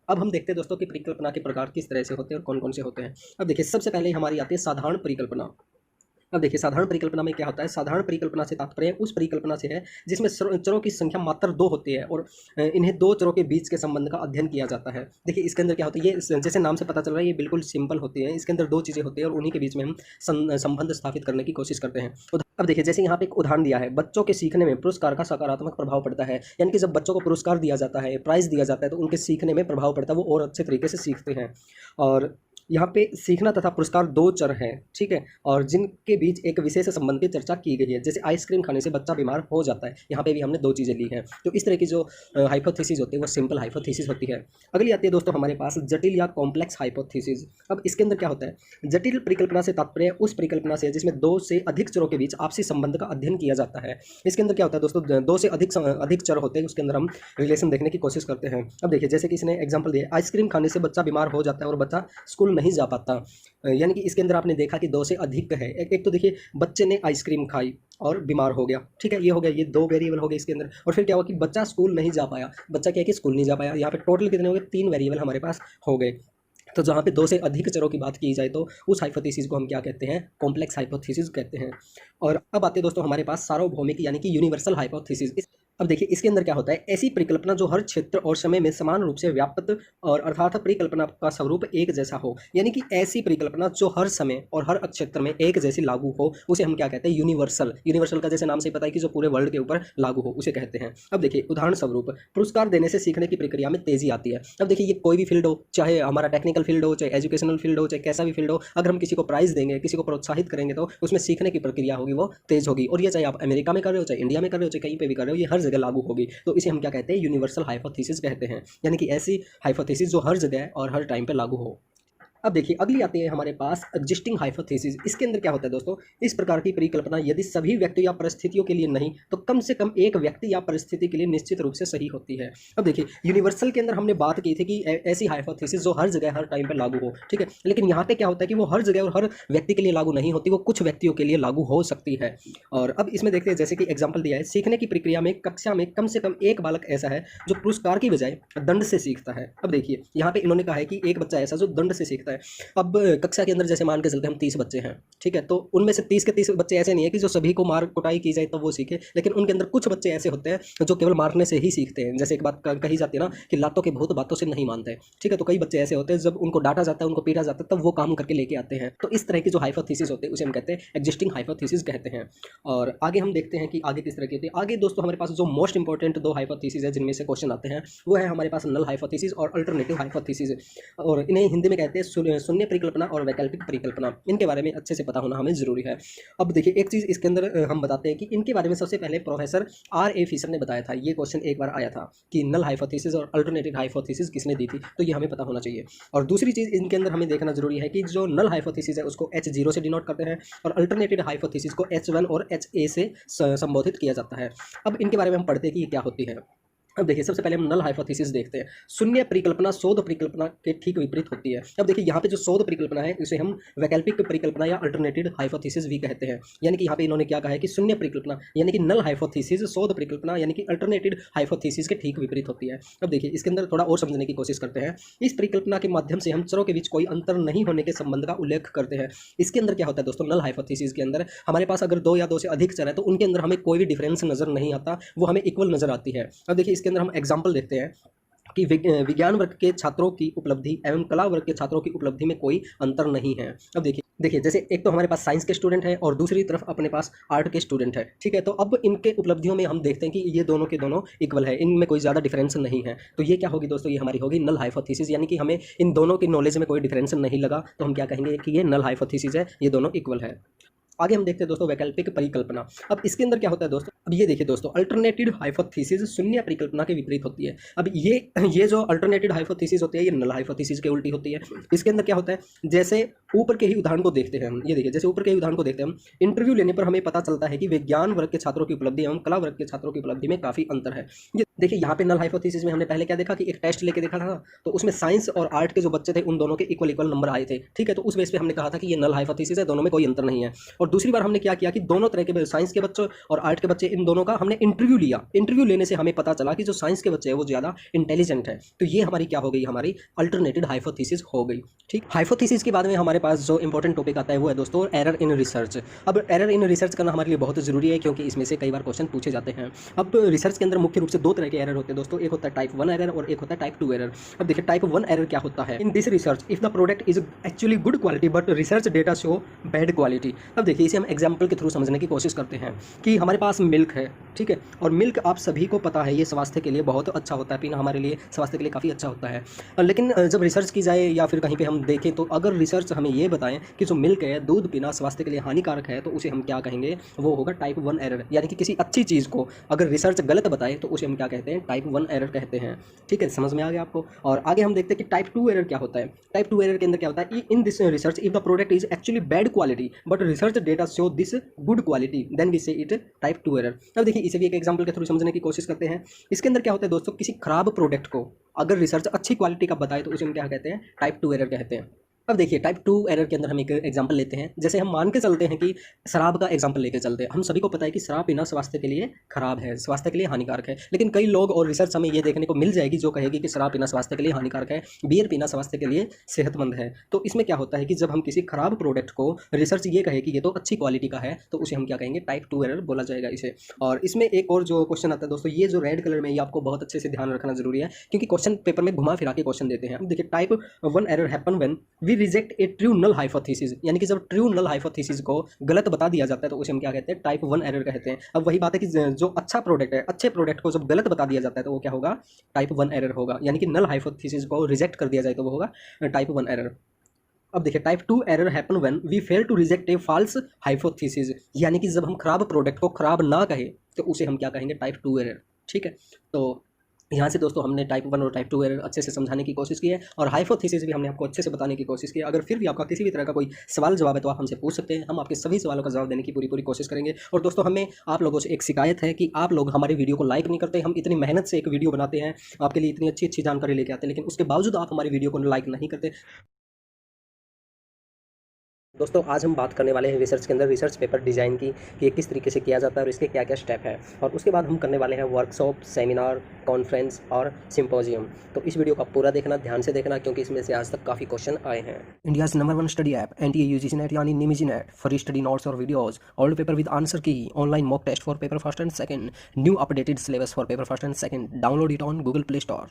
अब हम देखते हैं दोस्तों कि परिकल्पना के प्रकार किस तरह से होते हैं और कौन कौन से होते हैं। अब देखिए सबसे पहले हमारी आती है साधारण परिकल्पना। अब देखिए साधारण परिकल्पना में क्या होता है, साधारण परिकल्पना से तात्पर्य उस परिकल्पना से है जिसमें चरों की संख्या मात्र 2 होती है और इन्हें दो चरों के बीच के संबंध का अध्ययन किया जाता है। देखिए इसके अंदर क्या होता है, ये जैसे नाम से पता चल रहा है ये बिल्कुल सिंपल होती है। इसके अंदर दो चीज़ें होती है और उन्हीं के बीच में हम संबंध स्थापित करने की कोशिश करते हैं। अब देखिए जैसे यहाँ पे एक उदाहरण दिया है, बच्चों के सीखने में पुरस्कार का सकारात्मक प्रभाव पड़ता है, यानी कि जब बच्चों को पुरस्कार दिया जाता है, प्राइज़ दिया जाता है तो उनके सीखने में प्रभाव पड़ता है, वो और अच्छे तरीके से सीखते हैं। और यहाँ पे सीखना तथा पुरस्कार दो चर हैं, ठीक है, और जिनके बीच एक विशेष संबंध की चर्चा की गई है। जैसे आइसक्रीम खाने से बच्चा बीमार हो जाता है, यहाँ पे भी हमने दो चीज़ें ली हैं। तो इस तरह की जो हाइपोथेसिस होती है वो सिंपल हाइपोथेसिस होती है। अगली आती है दोस्तों हमारे पास जटिल या कॉम्प्लेक्स हाइपोथेसिस। अब इसके अंदर क्या होता है, जटिल परिकल्पना से तात्पर्य उस परिकल्पना से जिसमें दो से अधिक चरों के बीच आपसी संबंध का अध्ययन किया जाता है। इसके अंदर क्या होता है दोस्तों, दो से अधिक चर होते हैं, उसके अंदर हम रिलेशन देखने की कोशिश करते हैं। अब देखिए जैसे कि इसने एग्जांपल दिया, आइसक्रीम खाने से बच्चा बीमार हो जाता है और बच्चा स्कूल नहीं जा पाता। यानी कि इसके अंदर आपने देखा कि दो से अधिक है। एक तो देखिए बच्चे ने आइसक्रीम खाई और बीमार हो गया, ठीक है, ये हो गया, ये दो वेरिएबल हो गए इसके अंदर। और फिर क्या हुआ कि बच्चा स्कूल नहीं जा पाया, बच्चा क्या है कि स्कूल नहीं जा पाया। यहाँ पे टोटल कितने हो गए, तीन वेरिएबल हमारे पास हो गए। तो जहाँ पे दो से अधिक चरों की बात की जाए तो उस हाइपोथेसिस को हम क्या कहते हैं, कॉम्प्लेक्स हाइपोथेसिस कहते हैं। और अब आते हैं दोस्तों हमारे पास सार्वभौमिक यानी कि यूनिवर्सल हाइपोथेसिस। अब देखिए इसके अंदर क्या होता है, ऐसी परिकल्पना जो हर क्षेत्र और समय में समान रूप से व्याप्त और अर्थात परिकल्पना का स्वरूप एक जैसा हो। यानी कि ऐसी परिकल्पना जो हर समय और हर क्षेत्र में एक जैसी लागू हो, उसे हम क्या कहते हैं, यूनिवर्सल। यूनिवर्सल का जैसे नाम से पता है कि जो पूरे वर्ल्ड के ऊपर लागू हो, उसे कहते हैं। अब देखिए उदाहरण स्वरूप, पुरस्कार देने से सीखने की प्रक्रिया में तेजी आती है। अब देखिए ये कोई भी फील्ड हो, चाहे हमारा टेक्निकल फील्ड हो, चाहे एजुकेशनल फील्ड हो, चाहे कैसा भी फील्ड हो, अगर हम किसी को प्राइज देंगे, किसी को प्रोत्साहित करेंगे तो उसमें सीखने की प्रक्रिया होगी वो तेज होगी। और ये चाहे आप अमेरिका में कर रहे हो, चाहे इंडिया में कर रहे हो, चाहे कहीं पे भी कर रहे हो, ये हर जगह लागू होगी। तो इसे हम क्या कहते हैं, यूनिवर्सल हाइपोथेसिस कहते हैं। यानी कि ऐसी हाइपोथेसिस जो हर जगह और हर टाइम पे लागू हो। अब देखिए अगली आती है हमारे पास एग्जिस्टिंग हाइपोथेसिस। इसके अंदर क्या होता है दोस्तों, इस प्रकार की परिकल्पना यदि सभी व्यक्ति या परिस्थितियों के लिए नहीं तो कम से कम एक व्यक्ति या परिस्थिति के लिए निश्चित रूप से सही होती है। अब देखिए यूनिवर्सल के अंदर हमने बात की थी कि ऐसी हाइपोथेसिस जो हर जगह हर टाइम पर लागू हो, ठीक है, लेकिन यहाँ पे क्या होता है कि वो हर जगह और हर व्यक्ति के लिए लागू नहीं होती, वो कुछ व्यक्तियों के लिए लागू हो सकती है। और अब इसमें देखते हैं, जैसे कि एग्जाम्पल दिया है, सीखने की प्रक्रिया में कक्षा में कम से कम एक बालक ऐसा है जो पुरस्कार की बजाय दंड से सीखता है। अब देखिए यहाँ पे इन्होंने कहा है कि एक बच्चा ऐसा जो दंड से सीखता है। अब कक्षा के अंदर जैसे मान के चलते हम 30 बच्चे हैं, ठीक है, तो उनमें से 30 के 30 बच्चे ऐसे नहीं है कि जो सभी को मार कुटाई की जाए तो वो सीखे, लेकिन उनके अंदर कुछ बच्चे ऐसे होते हैं जो केवल मारने से ही सीखते हैं। जैसे एक बात कही जाती है ना कि लातों के भूत बातों से नहीं मानते, ठीक है, तो कई बच्चे ऐसे होते हैं जब उनको डांटा जाता है, उनको पीटा जाता है, तब वो काम करके लेके आते हैं। तो इस तरह की जो हाइपोथेसिस होते हैं उसे हम कहते हैं एग्जिस्टिंग हाइपोथेसिस कहते हैं। और आगे हम देखते हैं कि आगे किस तरह की होती है। आगे दोस्तों हमारे पास जो मोस्ट इंपॉर्टेंट दो हाइपोथेसिस है जिनमें से क्वेश्चन आते हैं वो है हमारे पास नल हाइपोथेसिस और अल्टरनेटिव हाइपोथेसिस, और इन्हें हिंदी में कहते हैं शून्य परिकल्पना और वैकल्पिक परिकल्पना। इनके बारे में अच्छे से पता होना हमें जरूरी है। अब देखिए एक चीज़ इसके अंदर हम बताते हैं कि इनके बारे में सबसे पहले प्रोफेसर R.A. फिशर ने बताया था। ये क्वेश्चन एक बार आया था कि नल हाइपोथेसिस और अल्टरनेटिव हाइपोथेसिस किसने दी थी, तो ये हमें पता होना चाहिए। और दूसरी चीज़ इनके अंदर हमें देखना जरूरी है कि जो नल हाइपोथेसिस है उसको H0 से डिनोट करते हैं और अल्टरनेटिव हाइपोथेसिस को H1 और HA से संबोधित किया जाता है। अब इनके बारे में हम पढ़ते हैं कि ये क्या होती है। अब देखिए सबसे पहले हम नल हाइपोथेसिस देखते हैं। शून्य परिकल्पना शोध परिकल्पना के ठीक विपरीत होती है। अब देखिए यहाँ पे जो शोध परिकल्पना है उसे हम वैकल्पिक परिकल्पना या अल्टरनेटिव हाइपोथेसिस भी कहते हैं। यानी कि यहाँ पे इन्होंने क्या कहा है कि शून्य परिकल्पना यानी कि नल हाइपोथेसिस शोध परिकल्पना यानी कि अल्टरनेटिव हाइपोथेसिस के ठीक विपरीत होती है। अब देखिए इसके अंदर थोड़ा और समझने की कोशिश करते हैं। इस परिकल्पना के माध्यम से हम चरों के बीच कोई अंतर नहीं होने के संबंध का उल्लेख करते हैं। इसके अंदर क्या होता है दोस्तों, नल हाइपोथेसिस के अंदर हमारे पास अगर दो या दो से अधिक चर है तो उनके अंदर हमें कोई भी डिफरेंस नजर नहीं आता, वो हमें इक्वल नजर आती है। अब देखिए इसके अंदर हम एग्जाम्पल देखते हैं कि विज्ञान वर्ग के छात्रों की उपलब्धि एवं कला वर्ग के छात्रों की उपलब्धि में कोई अंतर नहीं है। अब देखिए जैसे एक तो हमारे पास साइंस के स्टूडेंट है और दूसरी तरफ अपने पास आर्ट के स्टूडेंट है, ठीक है, तो अब इनके उपलब्धियों में हम देखते हैं कि ये दोनों के दोनों इक्वल है, इनमें कोई ज़्यादा डिफरेंस नहीं है। तो ये क्या होगी दोस्तों, ये हमारी होगी नल हाइपोथेसिस। यानी कि हमें इन दोनों की नॉलेज में कोई डिफरेंस नहीं लगा तो हम क्या कहेंगे कि ये नल हाइपोथेसिस है, ये दोनों इक्वल है। आगे हम देखते हैं दोस्तों वैकल्पिक परिकल्पना। अब इसके अंदर क्या होता है दोस्तों, अब ये देखिए दोस्तों अल्टरनेटिव हाइपोथेसिस शून्य परिकल्पना के विपरीत होती है। अब ये जो अल्टरनेटिव हाइपोथेसिस होती है ये नल हाइपोथेसिस के उल्टी होती है। इसके अंदर क्या होता है, जैसे ऊपर के ही उदाहरण को देखते हैं हम, ये देखिए जैसे ऊपर के ही उदाहरण को देखते हैं हम, इंटरव्यू लेने पर हमें पता चलता है कि विज्ञान वर्ग के छात्रों की उपलब्धि एवं कला वर्ग के छात्रों की उपलब्धि में काफी अंतर है। ये देखिए यहाँ पे नल हाइपोथेसिस में हमने पहले क्या देखा कि एक टेस्ट लेके देखा था, तो उसमें साइंस और आर्ट के जो बच्चे थे उन दोनों के इक्वल नंबर आए थे, ठीक है, तो उस बेस पे हमने कहा था कि ये नल हाइपोथेसिस है, दोनों में कोई अंतर नहीं है। और दूसरी बार हमने क्या किया कि दोनों तरह के साइंस के बच्चों और आर्ट के बच्चे इन दोनों का हमने इंटरव्यू लिया। इंटरव्यू लेने से हमें पता चला कि जो साइंस के बच्चे हैं वो ज़्यादा इंटेलिजेंट है। तो ये हमारी क्या हो गई, हमारी अल्टरनेटिव हाइपोथेसिस हो गई। ठीक, हाइपोथेसिस के बाद में हमारे पास जो इंपॉर्टेंट टॉपिक आता है वो है दोस्तों एरर इन रिसर्च। अब एरर इन रिसर्च करना हमारे लिए बहुत जरूरी है क्योंकि इसमें से कई बार क्वेश्चन पूछे जाते हैं। अब रिसर्च के अंदर मुख्य रूप से दो तरह के एरर होते हैं दोस्तों, एक होता है टाइप 1 एरर और एक होता है टाइप 2 एरर। अब देखिए टाइप 1 एरर क्या होता है, in this research if the product is actually good quality but research data show bad quality. अब देखिए देखिए इसे हम एग्जाम्पल के थ्रू समझने की कोशिश करते हैं कि हमारे पास मिल्क है, ठीक है, और मिल्क आप सभी को पता है ये स्वास्थ्य के लिए बहुत अच्छा होता है, पीना हमारे लिए स्वास्थ्य के लिए काफ़ी अच्छा होता है। लेकिन जब रिसर्च की जाए या फिर कहीं पे हम देखें तो अगर रिसर्च हमें ये बताएं कि जो मिल्क है, दूध पीना स्वास्थ्य के लिए हानिकारक है, तो उसे हम क्या कहेंगे, वो होगा टाइप 1 एरर। यानी कि किसी अच्छी चीज़ को अगर रिसर्च गलत बताए तो उसे हम क्या कहते हैं, टाइप 1 एरर कहते हैं। ठीक है, समझ में आ गया आपको। और आगे हम देखते हैं कि टाइप 2 एरर क्या होता है। टाइप 2 एरर के अंदर क्या होता है, in this research if the product is actually bad quality but research data show this good quality then we say it type 2 error. अब देखिए इसे भी एक एग्जांपल के थ्रू समझने की कोशिश करते हैं। इसके अंदर क्या होता है दोस्तों, किसी खराब प्रोडक्ट को अगर रिसर्च अच्छी क्वालिटी का बताए तो उसे हम क्या कहते हैं, टाइप 2 एरर कहते हैं। अब देखिए टाइप 2 एरर के अंदर हम एक एग्जांपल लेते हैं। जैसे हम मान के चलते हैं कि शराब का एग्जांपल लेके चलते हैं। हम सभी को पता है कि शराब पीना स्वास्थ्य के लिए खराब है, स्वास्थ्य के लिए हानिकारक है। लेकिन कई लोग और रिसर्च हमें ये देखने को मिल जाएगी जो कहेगी कि शराब पीना स्वास्थ्य के लिए हानिकारक है, बियर पीना स्वास्थ्य के लिए सेहतमंद है। तो इसमें क्या होता है कि जब हम किसी खराब प्रोडक्ट को रिसर्च ये कहे कि ये तो अच्छी क्वालिटी का है, तो उसे हम क्या कहेंगे, टाइप 2 एरर बोला जाएगा इसे। और इसमें एक और जो क्वेश्चन आता है दोस्तों, ये जो रेड कलर में, ये आपको बहुत अच्छे से ध्यान रखना जरूरी है क्योंकि क्वेश्चन पेपर में घुमा फिरा के क्वेश्चन देते हैं। अब देखिए type 1 error happen when we reject a true null hypothesis. यानी कि जब ट्रू नल हाइपोथेसिस को गलत बता दिया जाता है तो उसे हम क्या कहते हैं, टाइप 1 एरर कहते हैं। अब वही बात है कि जो अच्छा प्रोडक्ट है, अच्छे प्रोडक्ट को जब गलत बता दिया जाता है तो वो क्या होगा, टाइप 1 एरर होगा। यानी कि नल हाइपोथेसिस को रिजेक्ट कर दिया जाए तो वो होगा टाइप 1 एरर। अब देखिए type 2 error happen when we fail to reject a false hypothesis. यानी कि जब हम खराब प्रोडक्ट को खराब ना कहे तो उसे हम क्या कहेंगे, टाइप 2 एरर। ठीक है, तो यहाँ से दोस्तों हमने टाइप 1 और टाइप 2 एरर अच्छे से समझाने की कोशिश की है और हाइपोथेसिस भी हमने आपको अच्छे से बताने की कोशिश की है। अगर फिर भी आपका किसी भी तरह का कोई सवाल जवाब है तो आप हमसे पूछ सकते हैं, हम आपके सभी सवालों का जवाब देने की पूरी कोशिश करेंगे। और दोस्तों हमें आप लोगों से एक शिकायत है कि आप लोग हमारे वीडियो को लाइक नहीं करते। हम इतनी मेहनत से एक वीडियो बनाते हैं, आपके लिए इतनी अच्छी जानकारी लेके आते हैं, लेकिन उसके बावजूद आप हमारी वीडियो को लाइक नहीं करते। दोस्तों आज हम बात करने वाले हैं रिसर्च के अंदर रिसर्च पेपर डिज़ाइन की, कि ये किस तरीके से किया जाता है और इसके क्या क्या स्टेप है। और उसके बाद हम करने वाले हैं वर्कशॉप, सेमिनार, कॉन्फ्रेंस और सिंपोजियम। तो इस वीडियो को पूरा देखना, ध्यान से देखना, क्योंकि इसमें से आज तक काफ़ी क्वेश्चन आए हैं। India's number 1 study app NTA UGC NET यानी निमिजी नेट फॉर स्टडी नोट्स और videos, old paper with answer key, online mock test for paper first and second, new updated syllabus for paper first and second. Download it on Google Play Store.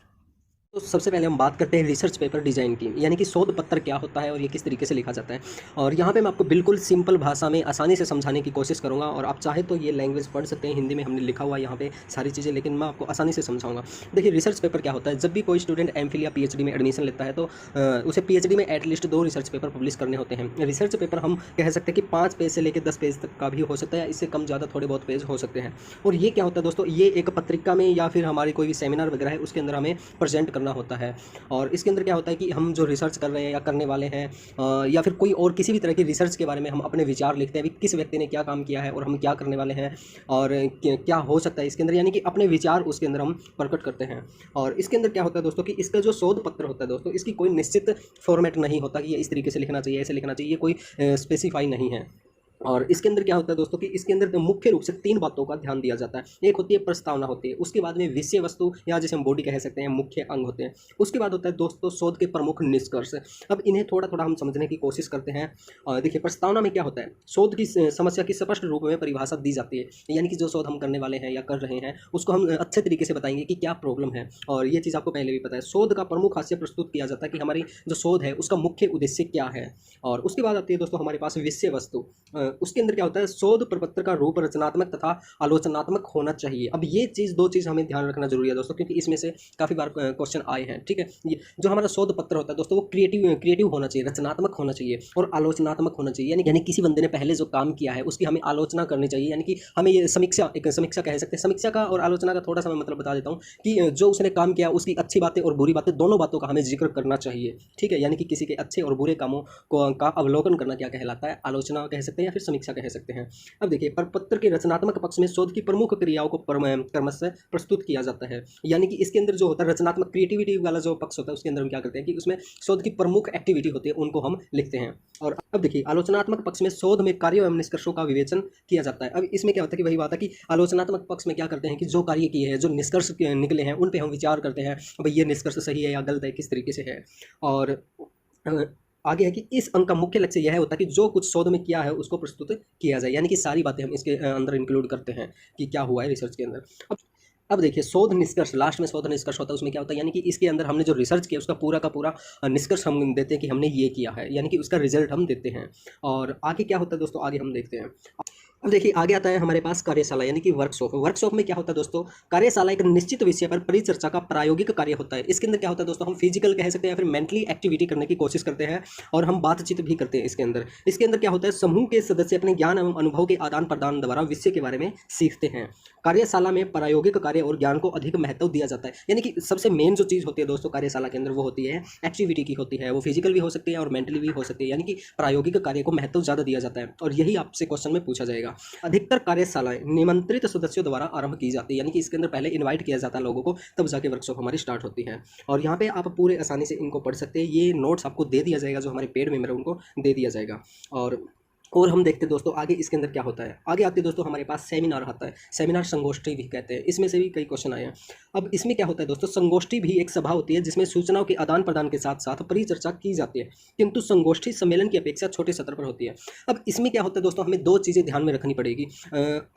तो सबसे पहले हम बात करते हैं रिसर्च पेपर डिज़ाइन की, यानी कि शोध पत्र क्या होता है और ये किस तरीके से लिखा जाता है। और यहाँ पे मैं आपको बिल्कुल सिंपल भाषा में आसानी से समझाने की कोशिश करूँगा। और आप चाहे तो ये लैंग्वेज पढ़ सकते हैं, हिंदी में हमने लिखा हुआ है यहाँ पे सारी चीज़ें, लेकिन मैं आपको आसानी से समझाऊंगा। देखिए रिसर्च पेपर क्या होता है, जब भी कोई स्टूडेंट एमफिल या पीएचडी में एडमिशन लेता है तो उसे पीएचडी में एटलीस्ट 2 रिसर्च पेपर पब्लिश करने होते हैं। रिसर्च पेपर हम कह सकते हैं कि 5 पेज से लेकर 10 पेज तक का भी हो सकता है, इससे कम ज़्यादा थोड़े बहुत पेज हो सकते हैं। और ये क्या होता है दोस्तों, ये एक पत्रिका में या फिर हमारी कोई भी सेमिनार वगैरह है उसके अंदर हमें प्रेजेंट करना होता है। और इसके अंदर क्या होता है कि हम जो रिसर्च कर रहे हैं या करने वाले हैं या फिर कोई और किसी भी तरह की रिसर्च के बारे में हम अपने विचार लिखते हैं, अभी किस व्यक्ति ने क्या काम किया है और हम क्या करने वाले हैं और क्या हो सकता है इसके अंदर, यानी कि अपने विचार उसके अंदर हम प्रकट करते हैं। और इसके अंदर क्या होता है दोस्तों कि इसका जो शोध पत्र होता है दोस्तों, इसकी कोई निश्चित फॉर्मेट नहीं होता कि ये इस तरीके से लिखना चाहिए, ऐसे लिखना चाहिए, ये कोई स्पेसिफाई नहीं है। और इसके अंदर क्या होता है दोस्तों कि इसके अंदर मुख्य रूप से 3 बातों का ध्यान दिया जाता है। एक होती है प्रस्तावना होती है, उसके बाद में विषय वस्तु या जिसे हम बॉडी कह सकते हैं, मुख्य अंग होते हैं। उसके बाद होता है दोस्तों शोध के प्रमुख निष्कर्ष। अब इन्हें थोड़ा हम समझने की कोशिश करते हैं। और देखिए प्रस्तावना में क्या होता है, शोध की समस्या की स्पष्ट रूप में परिभाषा दी जाती है, यानी कि जो शोध हम करने वाले हैं या कर रहे हैं उसको हम अच्छे तरीके से बताएंगे कि क्या प्रॉब्लम है। और ये चीज़ आपको पहले भी पता है। शोध का प्रमुख हास्य प्रस्तुत किया जाता है कि हमारी जो शोध है उसका मुख्य उद्देश्य क्या है। और उसके बाद आती है दोस्तों हमारे पास विषय वस्तु। उसके अंदर क्या होता है, शोध प्रपत्र का रूप रचनात्मक तथा आलोचनात्मक होना चाहिए। अब ये चीज़ 2 चीज़ हमें ध्यान रखना जरूरी है दोस्तों, क्योंकि इसमें से काफ़ी बार क्वेश्चन आए हैं। ठीक है, ये जो हमारा शोध पत्र होता है दोस्तों वो क्रिएटिव होना चाहिए, रचनात्मक होना चाहिए और आलोचनात्मक होना चाहिए। यानी किसी बंदे ने पहले जो काम किया है उसकी हमें आलोचना करनी चाहिए, यानी कि हमें ये समीक्षा कह सकते हैं। समीक्षा का और आलोचना का थोड़ा सा मैं मतलब बता देता हूँ कि जो उसने काम किया उसकी अच्छी बातें और बुरी बातें दोनों बातों का हमें जिक्र करना चाहिए। ठीक है, यानी कि किसी के अच्छे और बुरे कामों का अवलोकन करना क्या कहलाता है, आलोचना कह सकते हैं या फिर समीक्षा कह सकते हैं। अब देखिए प्रपत्र के रचनात्मक पक्ष में शोध की प्रमुख क्रियाओं को क्रमशः प्रस्तुत किया जाता है। यानी कि इसके अंदर जो होता है रचनात्मक क्रिएटिविटी वाला जो पक्ष होता है उसके अंदर हम क्या करते हैं कि उसमें शोध की प्रमुख एक्टिविटी होती है उनको हम लिखते हैं। और अब देखिए आलोचनात्मक पक्ष में शोध में कार्यों एवं निष्कर्षों का विवेचन किया जाता है। अब इसमें क्या होता है कि वही बात है कि आलोचनात्मक पक्ष में क्या करते हैं कि जो कार्य किए हैं, जो निष्कर्ष निकले हैं उन पर हम विचार करते हैं, भाई ये निष्कर्ष सही है या गलत है, किस तरीके से है। और आगे है कि इस अंक का मुख्य लक्ष्य यह होता है कि जो कुछ शोध में किया है उसको प्रस्तुत किया जाए, यानी कि सारी बातें हम इसके अंदर इंक्लूड करते हैं कि क्या हुआ है रिसर्च के अंदर। अब अब देखिए शोध निष्कर्ष, लास्ट में शोध निष्कर्ष होता है, उसमें क्या होता है, यानी कि इसके अंदर हमने जो रिसर्च किया उसका पूरा का पूरा निष्कर्ष हम देते हैं कि हमने ये किया है, यानी कि उसका रिजल्ट हम देते हैं। और आगे क्या होता है दोस्तों, आगे हम देखते हैं। अब देखिए आगे आता है हमारे पास कार्यशाला यानी कि वर्कशॉप। वर्कशॉप में क्या होता है दोस्तों, कार्यशाला एक निश्चित विषय पर परिचर्चा का प्रायोगिक कार्य होता है। इसके अंदर क्या होता है दोस्तों, हम फिजिकल कह सकते हैं या फिर मेंटली एक्टिविटी करने की कोशिश करते हैं और हम बातचीत भी करते हैं इसके अंदर। इसके अंदर क्या होता है, समूह के सदस्य अपने ज्ञान एवं अनुभव के आदान प्रदान द्वारा विषय के बारे में सीखते हैं। कार्यशाला में प्रायोगिक कार्य और ज्ञान को अधिक महत्व दिया जाता है। यानी कि सबसे मेन जो चीज़ होती है दोस्तों कार्यशाला के अंदर वो होती है एक्टिविटी की होती है। वो फिजिकल भी हो सकती है और मेंटली भी हो सकती है, यानी कि प्रायोगिक कार्य को महत्व ज़्यादा दिया जाता है और यही आपसे क्वेश्चन में पूछा जाएगा। अधिकतर कार्यशालाएं निमंत्रित सदस्यों द्वारा आरंभ की जाती है, यानी कि इसके अंदर पहले इनवाइट किया जाता है लोगों को, तब जाके वर्कशॉप हमारी स्टार्ट होती है। और यहाँ पे आप पूरे आसानी से इनको पढ़ सकते हैं। ये नोट्स आपको दे दिया जाएगा, जो हमारे पेड मेंबर है उनको दे दिया जाएगा। और हम देखते हैं दोस्तों आगे इसके अंदर क्या होता है। आगे आते दोस्तों हमारे पास सेमिनार आता है, सेमिनार संगोष्ठी भी कहते हैं, इसमें से भी कई क्वेश्चन आए हैं। अब इसमें क्या होता है दोस्तों, संगोष्ठी भी एक सभा होती है जिसमें सूचनाओं के आदान प्रदान के साथ साथ परिचर्चा की जाती है, किंतु संगोष्ठी सम्मेलन की अपेक्षा छोटे स्तर पर होती है। अब इसमें क्या होता है दोस्तों, हमें दो चीज़ें ध्यान में रखनी पड़ेगी,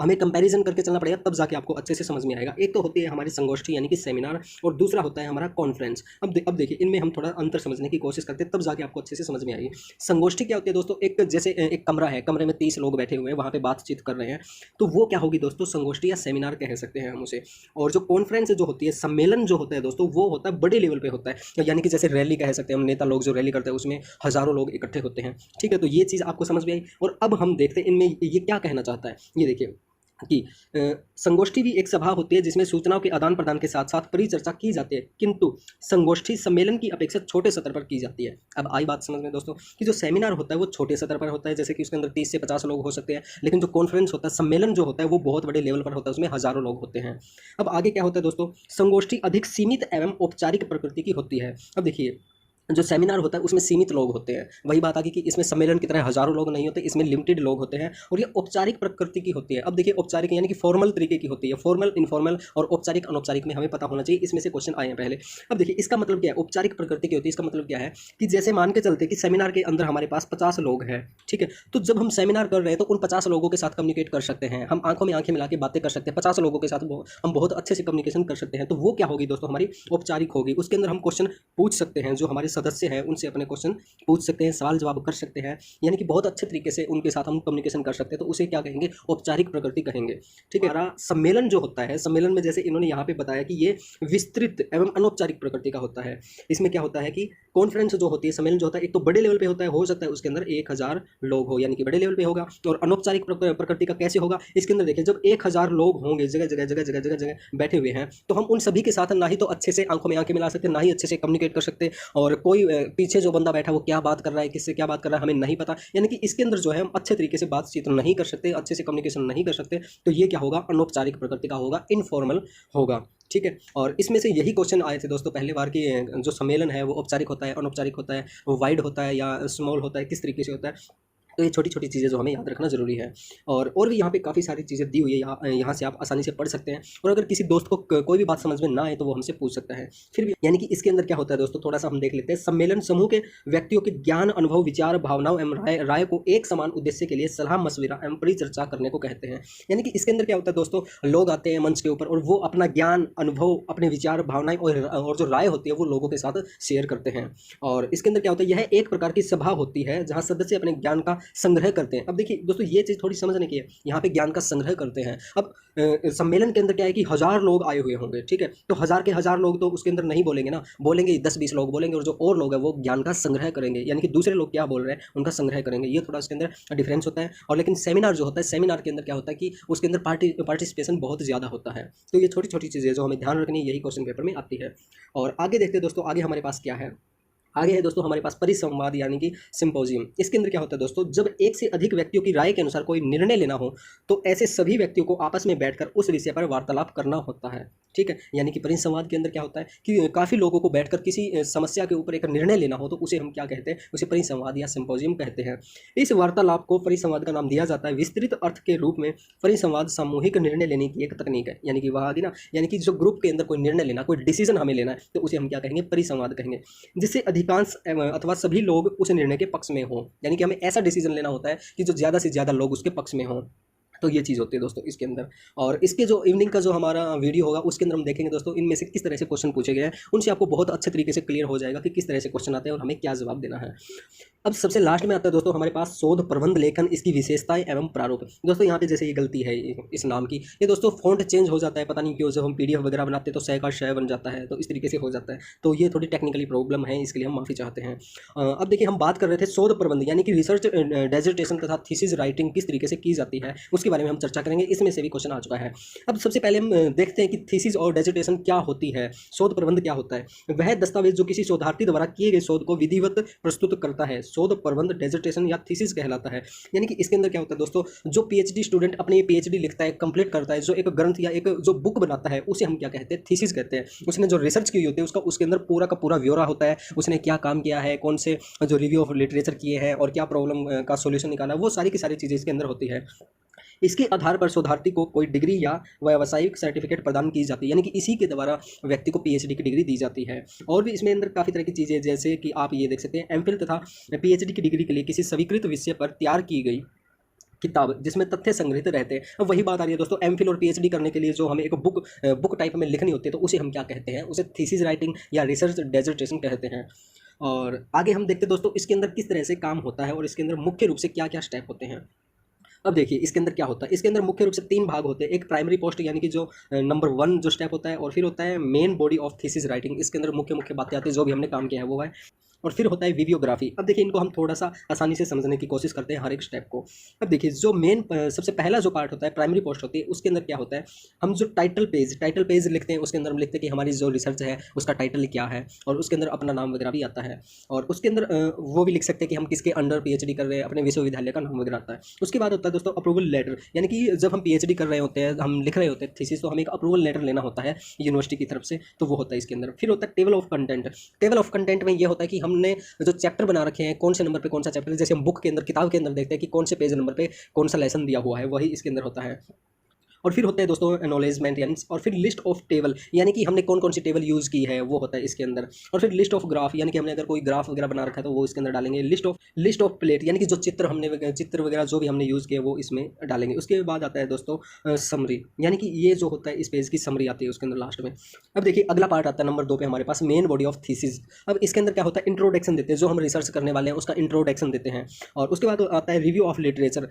हमें कंपैरिजन करके चलना पड़ेगा, तब जाके आपको अच्छे से समझ में आएगा। एक तो होती है हमारी संगोष्ठी यानी कि सेमिनार, और दूसरा होता है हमारा कॉन्फ्रेंस। अब देखिए इनमें हम थोड़ा अंतर समझने की कोशिश करते हैं, तब जाके आपको अच्छे से समझ में आएगी। संगोष्ठी क्या होती है दोस्तों, एक जैसे एक कमरा है, कमरे में 30 लोग बैठे हुए हैं, वहाँ पे बातचीत कर रहे हैं, तो वो क्या होगी दोस्तों, संगोष्ठी या सेमिनार कह सकते हैं हम उसे। और जो कॉन्फ्रेंस जो होती है, सम्मेलन जो होता है दोस्तों, वो होता है बड़े लेवल पे होता है, यानी कि जैसे रैली कह सकते हैं हम, नेता लोग जो रैली करते हैं उसमें हज़ारों लोग इकट्ठे होते हैं। ठीक है, तो ये चीज़ आपको समझ में आई। और अब हम देखते हैं इनमें ये क्या कहना चाहता है। ये देखिए कि संगोष्ठी भी एक सभा होती है जिसमें सूचनाओं के आदान प्रदान के साथ साथ परिचर्चा की जाती है, किंतु संगोष्ठी सम्मेलन की अपेक्षा छोटे स्तर पर की जाती है। अब आई बात समझ में दोस्तों कि जो सेमिनार होता है वो छोटे स्तर पर होता है, जैसे कि उसके अंदर 30 से 50 लोग हो सकते हैं, लेकिन जो कॉन्फ्रेंस होता है, सम्मेलन जो होता है, वो बहुत बड़े लेवल पर होता है, उसमें हज़ारों लोग होते हैं। अब आगे क्या होता है दोस्तों, संगोष्ठी अधिक सीमित एवं औपचारिक प्रकृति की होती है। अब देखिए जो सेमिनार होता है उसमें सीमित लोग होते हैं, वही बात आ गई कि इसमें सम्मेलन की तरह हज़ारों लोग नहीं होते, इसमें लिमिटेड लोग होते हैं, और ये औपचारिक प्रकृति की होती है। अब देखिए औपचारिक यानी कि फॉर्मल तरीके की होती है, फॉर्मल इनफॉर्मल और औपचारिक अनौपचारिक में हमें पता होना चाहिए, इसमें से क्वेश्चन आए हैं पहले। अब देखिए इसका मतलब क्या है, औपचारिक प्रकृति की होती है, इसका मतलब क्या है कि जैसे मान के चलते कि सेमिनार के अंदर हमारे पास 50 लोग हैं, ठीक है, तो जब हम सेमिनार कर रहे हैं तो उन 50 लोगों के साथ कम्युनिकेट कर सकते हैं, हम आंखों में आंखें मिला के बातें कर सकते हैं, 50 लोगों के साथ हम बहुत अच्छे से कम्युनिकेशन कर सकते हैं। तो वो क्या होगी दोस्तों, हमारी औपचारिक होगी। उसके अंदर हम क्वेश्चन पूछ सकते हैं, जो हमारे सदस्य हैं उनसे अपने क्वेश्चन पूछ सकते हैं, सवाल जवाब कर सकते हैं, यानी कि बहुत अच्छे तरीके से उनके साथ हम कम्युनिकेशन कर सकते हैं, तो उसे क्या कहेंगे, औपचारिक प्रकृति कहेंगे। ठीक है, हमारा सम्मेलन जो होता है, सम्मेलन में जैसे इन्होंने यहाँ पे बताया कि ये विस्तृत एवं अनौपचारिक प्रकृति का होता है। इसमें क्या होता है कि कॉन्फ्रेंस जो होती है, सम्मेलन जो होता है, एक तो बड़े लेवल पे होता है, हो सकता है उसके अंदर 1000 लोग हो, यानी कि बड़े लेवल पे होगा। और अनौपचारिक प्रकृति का कैसे होगा, इसके अंदर देखिए जब 1000 लोग होंगे जगह जगह जगह जगह जगह जगह बैठे हुए हैं, तो हम उन सभी के साथ ना ही तो अच्छे से आंखों में आंखें मिला सकते, ना ही अच्छे से कम्युनिकेट कर सकते, और कोई पीछे जो बंदा बैठा वो क्या बात कर रहा है, किससे क्या बात कर रहा है, हमें नहीं पता। यानी कि इसके अंदर जो है हम अच्छे तरीके से बातचीत नहीं कर सकते, अच्छे से कम्युनिकेशन नहीं कर सकते, तो ये क्या होगा, अनौपचारिक प्रकृति का होगा, इनफॉर्मल होगा। ठीक है, और इसमें से यही क्वेश्चन आए थे दोस्तों पहली बार कि जो सम्मेलन है वो औपचारिक होता है, अनौपचारिक होता है, वाइड होता है या स्मॉल होता है, किस तरीके से होता है। तो ये छोटी छोटी चीज़ें जो हमें याद रखना जरूरी है। और भी यहाँ पे काफ़ी सारी चीज़ें दी हुई है, यहाँ से आप आसानी से पढ़ सकते हैं। और अगर किसी दोस्त को कोई भी बात समझ में ना आए तो वो हमसे पूछ सकता है। फिर भी यानी कि इसके अंदर क्या होता है दोस्तों, थोड़ा सा हम देख लेते हैं। सम्मेलन समूह के व्यक्तियों के ज्ञान, अनुभव, विचार, भावनाओं एवं राय को एक समान उद्देश्य के लिए सलाह मशविरा एवं परिचर्चा करने को कहते हैं। यानी कि इसके अंदर क्या होता है दोस्तों, लोग आते हैं मंच के ऊपर और वो अपना ज्ञान, अनुभव, अपने विचार, भावनाएं और जो राय होती है वो लोगों के साथ शेयर करते हैं। और इसके अंदर क्या होता है, यह एक प्रकार की सभा होती है जहाँ सदस्य अपने ज्ञान का संग्रह करते हैं। अब देखिए दोस्तों ये चीज़ थोड़ी समझने की है, यहाँ पे ज्ञान का संग्रह करते हैं। अब सम्मेलन के अंदर क्या है कि 1000 लोग आए हुए होंगे, ठीक है, तो 1000 के 1000 लोग तो उसके अंदर नहीं बोलेंगे ना, बोलेंगे 10-20 लोग बोलेंगे, और जो और लोग हैं वो ज्ञान का संग्रह करेंगे, यानी कि दूसरे लोग क्या बोल रहे हैं उनका संग्रह करेंगे। ये थोड़ा उसके अंदर डिफरेंस होता है। और लेकिन सेमिनार जो होता है, सेमिनार के अंदर क्या होता है कि उसके अंदर पार्टिसिपेशन बहुत ज़्यादा होता है। तो ये छोटी छोटी चीज़ें जो हमें ध्यान रखनी है, यही क्वेश्चन पेपर में आती है। और आगे देखते हैं दोस्तों, आगे हमारे पास क्या है, आगे है दोस्तों हमारे पास परिसंवाद यानी कि सिंपोजियम। इसके अंदर क्या होता है दोस्तों, जब एक से अधिक व्यक्तियों की राय के अनुसार कोई निर्णय लेना हो तो ऐसे सभी व्यक्तियों को आपस में बैठकर उस विषय पर वार्तालाप करना होता है। ठीक है, यानी कि परिसंवाद के अंदर क्या होता है कि काफ़ी लोगों को बैठकर किसी समस्या के ऊपर एक निर्णय लेना हो तो उसे हम क्या कहते हैं, उसे परिसंवाद या सिंपोजियम कहते हैं। इस वार्तालाप को परिसंवाद का नाम दिया जाता है। विस्तृत अर्थ के रूप में परिसंवाद सामूहिक निर्णय लेने की एक तकनीक है, यानी कि वह आगे ना, यानी कि जो ग्रुप के अंदर कोई निर्णय लेना, कोई डिसीजन हमें लेना है तो उसे हम क्या कहेंगे, परिसंवाद कहेंगे, जिससे अधिकांश अथवा सभी लोग उस निर्णय के पक्ष में हों। यानी कि हमें ऐसा डिसीजन लेना होता है कि जो ज़्यादा से ज़्यादा लोग उसके पक्ष में हों। तो ये चीज़ होती है दोस्तों इसके अंदर। और इसके जो इवनिंग का जो हमारा वीडियो होगा उसके अंदर हम देखेंगे दोस्तों इनमें से किस तरह से क्वेश्चन पूछे गए हैं, उनसे आपको बहुत अच्छे तरीके से क्लियर हो जाएगा कि किस तरह से क्वेश्चन आते हैं और हमें क्या जवाब देना है। अब सबसे लास्ट में आता है दोस्तों हमारे पास शोध प्रबंध लेखन, इसकी विशेषताएं एवं प्रारूप। दोस्तों यहाँ पे जैसे ये गलती है इस नाम की, ये दोस्तों फॉन्ट चेंज हो जाता है, पता नहीं क्यों, जब हम पीडीएफ वगैरह बनाते हैं तो शय का शय बन जाता है, तो इस तरीके से हो जाता है। तो ये थोड़ी टेक्निकली प्रॉब्लम है, इसके लिए हम माफ़ी चाहते हैं। अब देखिए हम बात कर रहे थे शोध प्रबंध यानी कि रिसर्च डेजर्टेशन तथा थीसिस राइटिंग किस तरीके से की जाती है उसके बारे में हम चर्चा करेंगे। इसमें से भी क्वेश्चन आ चुका है। अब सबसे पहले हम देखते हैं कि थीसिस और डेजर्टेशन क्या होती है, शोध प्रबंध क्या होता है। वह दस्तावेज जो किसी शोधार्थी द्वारा किए गए शोध को विधिवत प्रस्तुत करता है, शोध प्रबंध डेजर्टेशन या थीसिस कहलाता है। यानी कि इसके अंदर क्या होता है दोस्तों, जो पीएचडी स्टूडेंट अपनी पीएचडी लिखता है, कंप्लीट करता है, जो एक ग्रंथ या एक जो बुक बनाता है उसे हम क्या कहते हैं, थीसिस कहते हैं। उसने जो रिसर्च की होती है उसका उसके अंदर पूरा का पूरा ब्यौरा होता है, उसने क्या काम किया है, कौन से जो रिव्यू ऑफ लिटरेचर किए हैं और क्या प्रॉब्लम का सॉल्यूशन निकाला, वो सारी की सारी चीज़ें इसके अंदर होती है। इसके आधार पर शोधार्थी को कोई डिग्री या व्यावसायिक सर्टिफिकेट प्रदान की जाती है, यानी कि इसी के द्वारा व्यक्ति को पीएचडी की डिग्री दी जाती है। और भी इसमें अंदर काफ़ी तरह की चीज़ें, जैसे कि आप ये देख सकते हैं एमफिल तथा पीएचडी की डिग्री के लिए किसी स्वीकृत विषय पर तैयार की गई किताब जिसमें तथ्य संग्रहित रहते हैं। अब वही बात आ रही है दोस्तों, एमफिल और पीएचडी करने के लिए जो हमें एक बुक टाइप में लिखनी होती है तो उसे हम क्या कहते हैं, उसे थीसिस राइटिंग या रिसर्च डेजर्टेशन कहते हैं। और आगे हम देखते हैं दोस्तों इसके अंदर किस तरह से काम होता है और इसके अंदर मुख्य रूप से क्या क्या स्टेप होते हैं। अब देखिए इसके अंदर क्या होता है, इसके अंदर मुख्य रूप से 3 भाग होते हैं। एक प्राइमरी पोस्ट यानी कि जो नंबर 1 जो स्टेप होता है, और फिर होता है main body of thesis writing, इसके अंदर मुख्य मुख्य बातें आती है जो भी हमने काम किया है वो है। और फिर होता है वीडियोग्राफी। अब देखिए इनको हम थोड़ा सा आसानी से समझने की कोशिश करते हैं हर एक स्टेप को। अब देखिए जो मेन सबसे पहला जो पार्ट होता है, प्राइमरी पोस्ट होती है, उसके अंदर क्या होता है, हम जो टाइटल पेज लिखते हैं उसके अंदर हम लिखते हैं कि हमारी जो रिसर्च है उसका टाइटल क्या है, और उसके अंदर अपना नाम वगैरह भी आता है। और उसके अंदर वो भी लिख सकते हैं कि हम किसके अंडर पीएचडी कर रहे हैं, अपने विश्वविद्यालय का नाम वगैरह आता है। उसके बाद होता है दोस्तों अप्रूवल लेटर, यानी कि जब हम पीएचडी कर रहे होते हैं, हम लिख रहे होते हैं थीसिस, तो हमें एक अप्रूवल लेटर लेना होता है यूनिवर्सिटी की तरफ से, तो वो होता है इसके अंदर। फिर होता है table of content. Table of content में ये होता है कि हमने जो चैप्टर बना रखे हैं कौन से नंबर पे कौन सा चैप्टर, जैसे हम बुक के अंदर किताब के अंदर देखते हैं कि कौन से पेज नंबर पे कौन सा लेसन दिया हुआ है, वही इसके अंदर होता है। और फिर होता है दोस्तों एक्नॉलेजमेंट, यानी और फिर लिस्ट ऑफ टेबल, यानी कि हमने कौन कौन सी टेबल यूज़ की है वो होता है इसके अंदर। और फिर लिस्ट ऑफ ग्राफ, यानी कि हमने अगर कोई ग्राफ वगैरह बना रखा है तो वो इसके अंदर डालेंगे। लिस्ट ऑफ प्लेट, यानी कि जो चित्र वगैरह जो भी हमने यूज़ किया वो इसमें डालेंगे। उसके बाद आता है दोस्तों समरी, यानी कि ये जो होता है इस पेज की समरी आती है उसके अंदर लास्ट में। अब देखिए अगला पार्ट आता है नंबर 2 पे हमारे पास मेन बॉडी ऑफ थीसिस। अब इसके अंदर क्या होता है, इंट्रोडक्शन देते हैं, जो हम रिसर्च करने वाले हैं उसका इंट्रोडक्शन देते हैं। और उसके बाद आता है रिव्यू ऑफ लिटरेचर,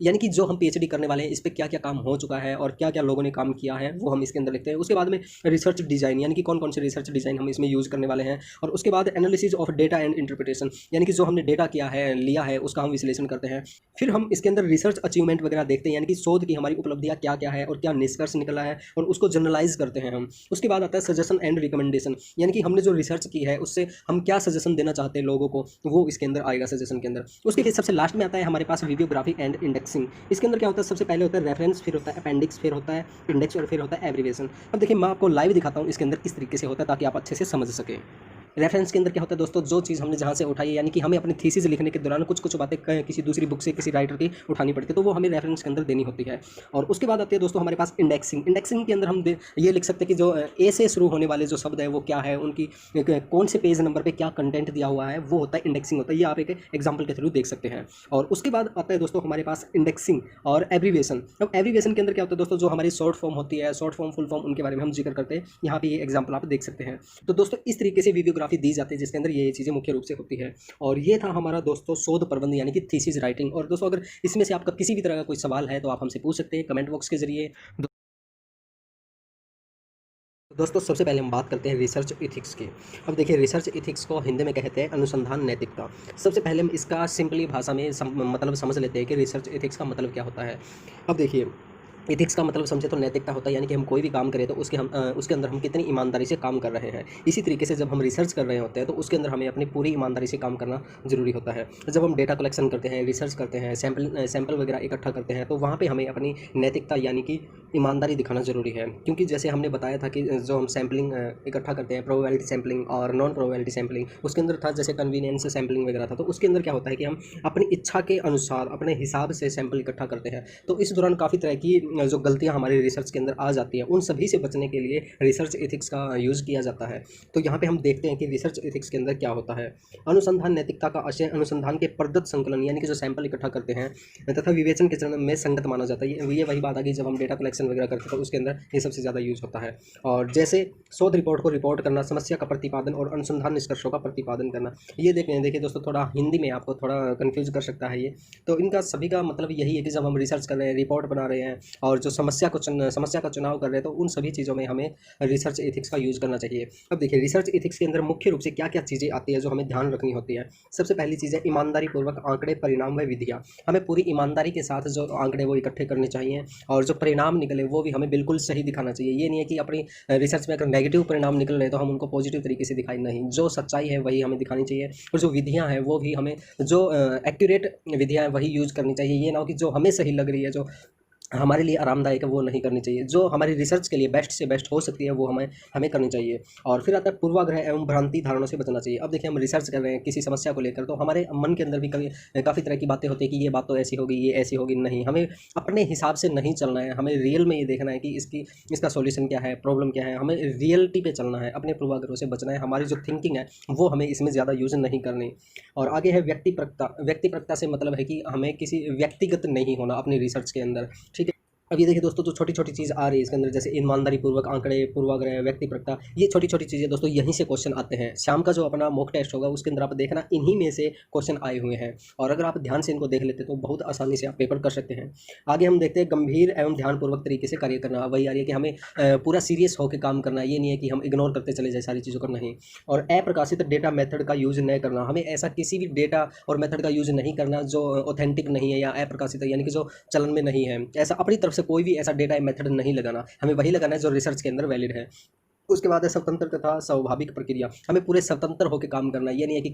यानी कि जो हम पीएचडी करने वाले हैं इस पे क्या क्या काम हो चुका है और क्या क्या लोगों ने काम किया है वो हम इसके अंदर लिखते हैं। उसके बाद में रिसर्च डिज़ाइन, यानी कि कौन कौन से रिसर्च डिज़ाइन हम इसमें यूज़ करने वाले हैं। और उसके बाद analysis of data and interpretation, यानी कि जो हमने डेटा किया है लिया है उसका हम विश्लेषण करते हैं। फिर हम इसके अंदर रिसर्च अचीवमेंट वगैरह देखते हैं, यानी कि शोध की हमारी उपलब्धियाँ क्या क्या है और क्या निष्कर्ष निकला है, और उसको जनरलाइज करते हैं हम। उसके बाद आता है सजेशन एंड रिकमेंडेशन, यानी कि हमने जो रिसर्च की है उससे हम क्या सजेशन देना चाहते हैं लोगों को, वो इसके अंदर आएगा सजेशन के अंदर। उसके फिर सबसे लास्ट में आता है हमारे पास वीडियोग्राफी एंड इंडेक्सिंग। इसके अंदर क्या होता है, सबसे पहले होता है रेफरेंस, फिर होता है अपेंडिक्स, फिर होता है इंडेक्स, और फिर होता है एब्रीविएशन। अब देखिए मैं आपको लाइव दिखाता हूँ इसके अंदर किस तरीके से होता है ताकि आप अच्छे से समझ सकें। रेफरेंस के अंदर क्या होता है दोस्तों, जो चीज़ हमने जहाँ से उठाई है, यानी कि हमें अपनी थीसिस लिखने के दौरान कुछ बातें किसी दूसरी बुक से किसी राइटर की उठानी पड़ती है, तो वो हमें रेफरेंस के अंदर देनी होती है। और उसके बाद आती है दोस्तों हमारे पास इंडेक्सिंग। इंडेक्सिंग के अंदर हम ये लिख सकते हैं कि जो ए से शुरू होने वाले जो शब्द है वो क्या है, उनकी कौन से पेज नंबर पर क्या कंटेंट दिया हुआ है, वो होता है इंडेक्सिंग होता है। ये आप एक एग्जाम्पल के थ्रू देख सकते हैं। और उसके बाद आता है दोस्तों हमारे पास इंडेक्सिंग और एब्रीविएशन। अब एब्रीविएशन के अंदर क्या होता है दोस्तों, जो हमारी शॉर्ट फॉर्म होती है, शॉर्ट फॉर्म फुल फॉर्म, उनके बारे में हम जिक्र करते हैं। यहाँ पे ये एग्जाम्पल आप देख सकते हैं। तो दोस्तों इस तरीके से वीडियोग्राफी दी जाती है जिसके अंदर ये चीज़ें मुख्य रूप से होती है। और ये था हमारा दोस्तों शोध प्रबंध यानी कि थीसिस राइटिंग। और दोस्तों अगर इसमें से आपका किसी भी तरह का कोई सवाल है तो आप हमसे पूछ सकते हैं कमेंट बॉक्स के जरिए। दोस्तों सबसे पहले हम बात करते हैं रिसर्च एथिक्स की। अब देखिए रिसर्च एथिक्स को हिंदी में कहते हैं अनुसंधान नैतिकता। सबसे पहले हम इसका सिंपली भाषा में मतलब समझ लेते हैं कि रिसर्च एथिक्स का मतलब क्या होता है। अब देखिए एथिक्स का मतलब समझे तो नैतिकता होता है, यानी कि हम कोई भी काम करें तो उसके अंदर हम कितनी ईमानदारी से काम कर रहे हैं। इसी तरीके से जब हम रिसर्च कर रहे होते हैं तो उसके अंदर हमें अपनी पूरी ईमानदारी से काम करना जरूरी होता है। जब हम डेटा कलेक्शन करते हैं, रिसर्च करते हैं, सैंपल वगैरह इकट्ठा करते हैं, तो वहाँ पर हमें अपनी नैतिकता यानी कि ईमानदारी दिखाना जरूरी है। क्योंकि जैसे हमने बताया था कि जो हम सैम्पलिंग इकट्ठा करते हैं, प्रोबेबिलिटी सैम्पलिंग और नॉन प्रोबेबिलिटी सैम्पलिंग, उसके अंदर था जैसे कन्वीनियंस सैम्पलिंग वगैरह था। तो उसके अंदर क्या होता है कि हम अपनी इच्छा के अनुसार अपने हिसाब से सैंपल इकट्ठा करते हैं। तो इस दौरान काफ़ी तरह की जो गलतियाँ हमारी रिसर्च के अंदर आ जाती हैं उन सभी से बचने के लिए रिसर्च एथिक्स का यूज़ किया जाता है। तो यहाँ पे हम देखते हैं कि रिसर्च एथिक्स के अंदर क्या होता है। अनुसंधान नैतिकता का आशय अनुसंधान के प्रदत्त संकलन यानी कि जो सैंपल इकट्ठा करते हैं तथा विवेचन के चरण में संगत माना जाता है। ये वही बात आ गई जब हम डेटा कलेक्शन वगैरह करते हैं तो उसके अंदर ये सबसे ज़्यादा यूज होता है। और जैसे शोध रिपोर्ट को रिपोर्ट करना, समस्या का प्रतिपादन और अनुसंधान निष्कर्षों का प्रतिपादन करना। ये देखिए दोस्तों, थोड़ा हिंदी में आपको थोड़ा कन्फ्यूज कर सकता है ये। तो इनका सभी का मतलब यही है कि जब हम रिसर्च कर रहे हैं, रिपोर्ट बना रहे हैं और जो समस्या का चुनाव कर रहे हैं तो उन सभी चीज़ों में हमें रिसर्च एथिक्स का यूज़ करना चाहिए। अब देखिए रिसर्च एथिक्स के अंदर मुख्य रूप से क्या क्या चीज़ें आती है जो हमें ध्यान रखनी होती है। सबसे पहली चीज़ है ईमानदारी पूर्वक आंकड़े, परिणाम व विधियाँ। हमें पूरी ईमानदारी के साथ जो आंकड़े वो इकट्ठे करने चाहिए और जो परिणाम निकले वो भी हमें बिल्कुल सही दिखाना चाहिए। ये नहीं है कि अपनी रिसर्च में अगर नेगेटिव परिणाम निकल रहे हैं तो हम उनको पॉजिटिव तरीके से दिखाई, नहीं, जो सच्चाई है वही हमें दिखानी चाहिए। और जो विधियाँ हैं वो भी हमें, जो एक्यूरेट विधियाँ हैं वही यूज़ करनी चाहिए। ये ना हो कि जो हमें सही लग रही है, जो हमारे लिए आरामदायक है वो नहीं करनी चाहिए। जो हमारी रिसर्च के लिए बेस्ट से बेस्ट हो सकती है वो हमें करनी चाहिए। और फिर आता है पूर्वाग्रह एवं भ्रांति धारणों से बचना चाहिए। अब देखिए हम रिसर्च कर रहे हैं किसी समस्या को लेकर तो हमारे मन के अंदर भी काफ़ी तरह की बातें होती है कि ये बात तो ऐसी होगी, ये ऐसी होगी। नहीं, हमें अपने हिसाब से नहीं चलना है। हमें रियल में ये देखना है कि इसका सॉल्यूशन क्या है, प्रॉब्लम क्या है। हमें रियलिटी पे चलना है, अपने पूर्वाग्रहों से बचना है। हमारी जो थिंकिंग है वो हमें इसमें ज़्यादा यूज़ नहीं करनी। और आगे है व्यक्तिपरकता। व्यक्तिपरकता से मतलब है कि हमें किसी व्यक्तिगत नहीं होना अपनी रिसर्च के अंदर, ठीक है। अब ये देखिए दोस्तों, जो छोटी छोटी चीज़ आ रही है इसके अंदर, जैसे ईमानदारी पूर्वक आंकड़े, पूर्वाग्रह, व्यक्तिपरकता, ये छोटी छोटी चीज़ें दोस्तों यहीं से क्वेश्चन आते हैं। शाम का जो अपना मॉक टेस्ट होगा उसके अंदर आप देखना इन्हीं में से क्वेश्चन आए हुए हैं। और अगर आप ध्यान से इनको देख लेते तो बहुत आसानी से आप पेपर कर सकते हैं। आगे हम देखते हैं गंभीर एवं ध्यानपूर्वक तरीके से कार्य करना। वही आ रही है कि हमें पूरा सीरियस होकर काम करना है। ये नहीं है कि हम इग्नोर करते चले जाए सारी चीज़ों को, नहीं। और अप्रकाशित डेटा मेथड का यूज़ नहीं करना। हमें ऐसा किसी भी डेटा और मेथड का यूज़ नहीं करना जो ऑथेंटिक नहीं है या अप्रकाशित है, यानी कि जो चलन में नहीं है। ऐसा अपनी तरफ से कोई भी ऐसा डेटा मेथड नहीं लगाना। हमें वही लगाना है जो रिसर्च के अंदर वैलिड है। उसके बाद है स्वतंत्र तथा स्वाभाविक प्रक्रिया। हमें पूरे स्वतंत्र होकर काम करना है। ये नहीं है कि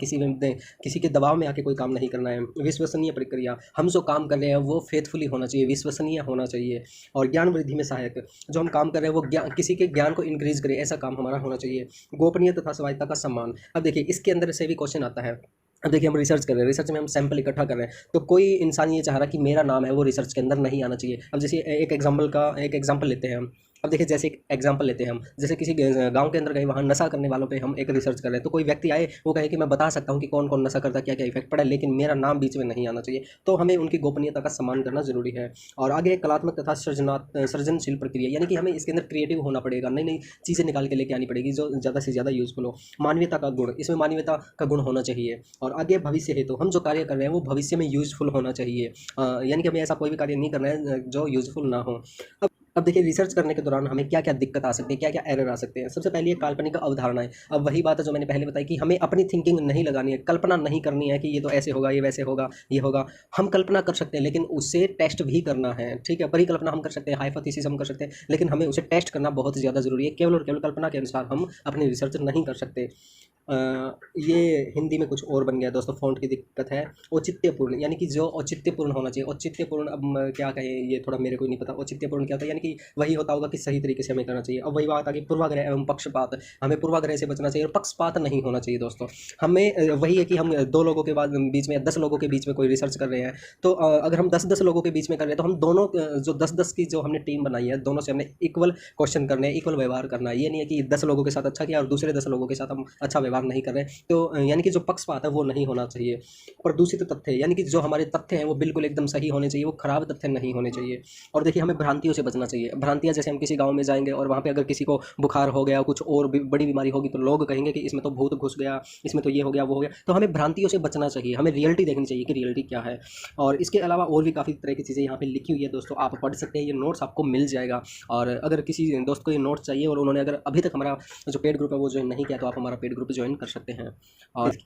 किसी के दबाव में आके कोई काम नहीं करना है। विश्वसनीय प्रक्रिया, हम जो काम कर रहे हैं वो फेथफुली होना चाहिए, विश्वसनीय होना चाहिए। और ज्ञान वृद्धि में सहायक, जो हम काम कर रहे हैं वो किसी के ज्ञान को इंक्रीज करे, ऐसा काम हमारा होना चाहिए। गोपनीय तथा स्वायत्ता का सम्मान। अब देखिए इसके अंदर से भी क्वेश्चन आता है। अब देखिए हम रिसर्च कर रहे हैं, रिसर्च में हम सैंपल इकट्ठा कर रहे हैं तो कोई इंसान ये चाह रहा है कि मेरा नाम है वो रिसर्च के अंदर नहीं आना चाहिए। अब जैसे एक एग्जांपल लेते हैं हम। अब देखिए जैसे एक एग्जांपल लेते हैं हम, जैसे किसी गांव के अंदर गए, वहाँ नशा करने वालों पे हम एक रिसर्च कर रहे हैं तो कोई व्यक्ति आए वो कहे कि मैं बता सकता हूँ कि कौन कौन नशा करता है, क्या क्या इफेक्ट पड़ा है, लेकिन मेरा नाम बीच में नहीं आना चाहिए। तो हमें उनकी गोपनीयता का सम्मान करना जरूरी है। और आगे कलात्मक तथा सृजनशील प्रक्रिया, यानी कि हमें इसके अंदर क्रिएटिव होना पड़ेगा, नई नई चीज़ें निकाल के लेके आनी पड़ेगी जो ज़्यादा से ज़्यादा यूजफुल हो। मानवीयता का गुण, इसमें मानवीयता का गुण होना चाहिए। और आगे भविष्य हेतु, हम जो कार्य कर रहे हैं वो भविष्य में यूजफुल होना चाहिए। यानी कि हमें ऐसा कोई भी कार्य नहीं करना है जो यूजफुल ना हो। अब देखिए रिसर्च करने के दौरान हमें क्या क्या दिक्कत आ सकती है, क्या क्या एरर आ सकते हैं। सबसे पहले ये काल्पनिक अवधारणाएं। अब वही बात है जो मैंने पहले बताई कि हमें अपनी थिंकिंग नहीं लगानी है, कल्पना नहीं करनी है कि ये तो ऐसे होगा, ये वैसे होगा, ये होगा। हम कल्पना कर सकते हैं लेकिन उसे टेस्ट भी करना है, ठीक है। परिकल्पना हम कर सकते हैं, हाइपोथेसिस हम कर सकते हैं, लेकिन हमें उसे टेस्ट करना बहुत ज़्यादा जरूरी है। केवल और केवल कल्पना के अनुसार हम अपनी रिसर्च नहीं कर सकते। ये हिंदी में कुछ और बन गया दोस्तों, फ़ॉन्ट की दिक्कत है। औचित्यपूर्ण, यानी कि जो औचित्यपूर्ण होना चाहिए। औचित्यपूर्ण अब क्या कहें, ये थोड़ा मेरे को नहीं पता औचित्यपूर्ण क्या होता है। यानी कि वही होता होगा कि सही तरीके से हमें करना चाहिए। अब वही बात आ गई पूर्वाग्रह एवं पक्षपात। हमें पूर्वाग्रह से बचना चाहिए और पक्षपात नहीं होना चाहिए दोस्तों। हमें वही है कि हम 2 लोगों के बीच में 10 लोगों के बीच में कोई रिसर्च कर रहे हैं तो अगर हम 10 लोगों के बीच में कर रहे हैं तो हम दोनों जो 10 की जो हमने टीम बनाई है, दोनों से हमने इक्वल क्वेश्चन करने हैं, इक्वल व्यवहार करना है। ये नहीं है कि 10 लोगों के साथ अच्छा किया और दूसरे 10 लोगों के साथ हम अच्छा व्यवहार नहीं कर रहे। तो यानी कि जो पक्षपात है वो नहीं होना चाहिए। प्रदूषित तथ्य, यानी कि जो हमारे तथ्य हैं वो बिल्कुल एकदम सही होने चाहिए, वो खराब तथ्य नहीं होने चाहिए। और देखिए हमें भ्रांतियों से बचना चाहिए। भ्रांतियां, जैसे हम किसी गांव में जाएंगे और वहाँ पे अगर किसी को बुखार हो गया, कुछ और बड़ी बीमारी होगी तो लोग कहेंगे कि इसमें तो भूत घुस गया, इसमें तो ये हो गया, वो हो गया। तो हमें भ्रांतियों से बचना चाहिए, हमें रियलिटी देखनी चाहिए कि रियलिटी क्या है। और इसके अलावा और भी काफ़ी तरह की चीज़ें यहाँ पे लिखी हुई है दोस्तों, आप पढ़ सकते हैं, ये नोट्स आपको मिल जाएगा। और अगर किसी दोस्त को ये नोट्स चाहिए और उन्होंने अगर अभी तक हमारा जो पेड ग्रुप है वो ज्वाइन नहीं किया तो आप हमारा पेड ग्रुप ज्वाइन कर सकते हैं। और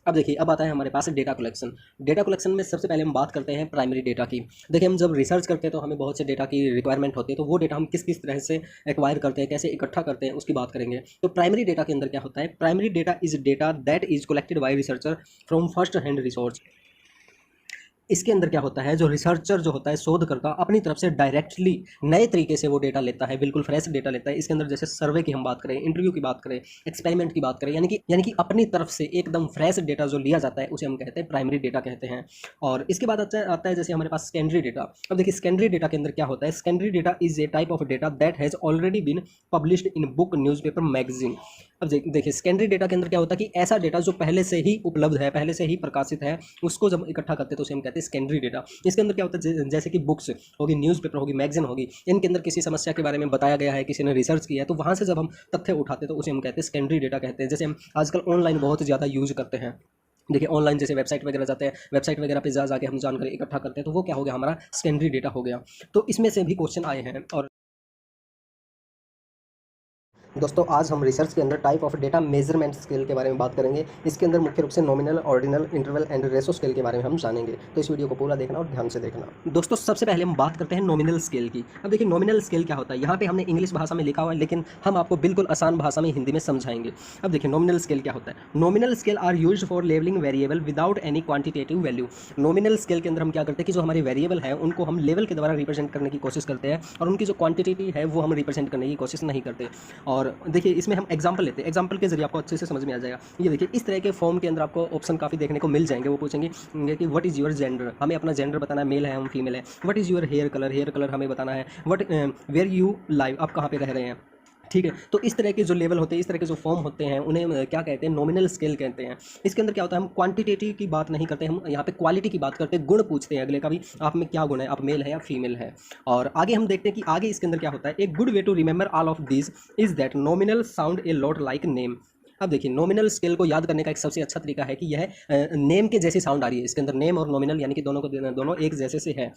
अब देखिए अब आता है हमारे पास डेटा कलेक्शन। डेटा कलेक्शन में सबसे पहले हम बात करते हैं प्राइमरी डेटा की। देखिए हम जब रिसर्च करते हैं तो हमें बहुत से डेटा की रिक्वायरमेंट होती है, तो वो डेटा हम किस किस तरह से एक्वायर करते हैं, कैसे इकट्ठा करते हैं, उसकी बात करेंगे। तो प्राइमरी डेटा के अंदर क्या होता है, primary data is data that is collected by researcher from first hand resource. इसके अंदर क्या होता है, जो रिसर्चर जो होता है, शोधकर्ता अपनी तरफ से डायरेक्टली नए तरीके से वो डेटा लेता है, बिल्कुल फ्रेश डेटा लेता है। इसके अंदर जैसे सर्वे की हम बात करें, इंटरव्यू की बात करें, एक्सपेरिमेंट की बात करें, यानी कि अपनी तरफ से एकदम फ्रेश डेटा जो लिया जाता है उसे हम कहते हैं प्राइमरी डेटा कहते हैं। और इसके बाद आता है जैसे हमारे पास सेकेंडरी डेटा। अब देखिए सेकेंडरी डेटा के अंदर क्या होता है, secondary data is a type of data that has already been published in book, newspaper, magazine. अब देखिए सेकेंडरी डेटा के अंदर क्या होता है कि ऐसा डेटा जो पहले से ही उपलब्ध है, पहले से ही प्रकाशित है, उसको जब इकट्ठा करते हैं तो उसे हम कहते हैं सेकेंडरी डेटा। इसके अंदर क्या होता है, जैसे कि बुक्स होगी, न्यूज़पेपर होगी, मैगजीन होगी, इनके अंदर किसी समस्या के बारे में बताया गया है, किसी ने रिसर्च किया है, तो वहाँ से जब हम तथ्य उठाते हैं तो उसे हम कहते हैं सेकेंडरी डेटा कहते हैं। जैसे हम आजकल ऑनलाइन बहुत ज़्यादा यूज करते हैं। देखिए ऑनलाइन जैसे वेबसाइट वगैरह जाते हैं, वेबसाइट वगैरह पे जाके हम जानकारी इकट्ठा करते हैं, तो वो क्या हो गया, हमारा सेकेंडरी डेटा हो गया। तो इसमें से भी क्वेश्चन आए हैं। और दोस्तों आज हम रिसर्च के अंदर type of data measurement scale के बारे में बात करेंगे। इसके अंदर मुख्य रूप से nominal, ordinal, interval and ratio scale के बारे में हम जानेंगे। तो इस वीडियो को पूरा देखना और ध्यान से देखना। दोस्तों सबसे पहले हम बात करते हैं नॉमिनल स्केल की। अब देखिए नॉमिनल स्केल क्या होता है, यहाँ पे हमने इंग्लिश भाषा में लिखा हुआ है, लेकिन हम आपको बिल्कुल आसान भाषा में हिंदी में समझाएंगे। अब देखिए नॉमिनल स्केल क्या होता है। Nominal scale are used for labelling variable without any quantitative value. Nominal scale के अंदर हम क्या करते हैं कि जो हमारे वेरिएबल है उनको हम लेवल के द्वारा रिप्रेजेंट करने की कोशिश करते हैं, और उनकी जो क्वांटिटी है वो हम रिप्रेजेंट करने की कोशिश नहीं करते। और देखिए इसमें हम एग्जांपल लेते हैं, एग्जांपल के जरिए आपको अच्छे से समझ में आ जाएगा। ये देखिए इस तरह के फॉर्म के अंदर आपको ऑप्शन काफ़ी देखने को मिल जाएंगे। वो पूछेंगे कि व्हाट इज़ योर जेंडर, हमें अपना जेंडर बताना है, मेल है हम फीमेल है। What is your hair colour हमें बताना है। व्हाट वेयर यू लाइव, आप कहाँ पे रह रहे हैं, ठीक है। तो इस तरह के जो लेवल होते हैं, इस तरह के जो फॉर्म होते हैं, उन्हें क्या कहते हैं, नॉमिनल स्केल कहते हैं। इसके अंदर क्या होता है, हम क्वांटिटेटिव की बात नहीं करते, हम यहाँ पे क्वालिटी की बात करते हैं, गुण पूछते हैं अगले का भी, आप में क्या गुण है, आप मेल है या फीमेल है। और आगे हम देखते हैं कि आगे इसके अंदर क्या होता है। एक good way to remember all of this is that nominal sound a lot like name. अब देखिए नॉमिनल स्केल को याद करने का एक सबसे अच्छा तरीका है कि यह नेम के जैसी साउंड आ रही है। इसके अंदर नेम और नॉमिनल यानी कि दोनों एक जैसे से है।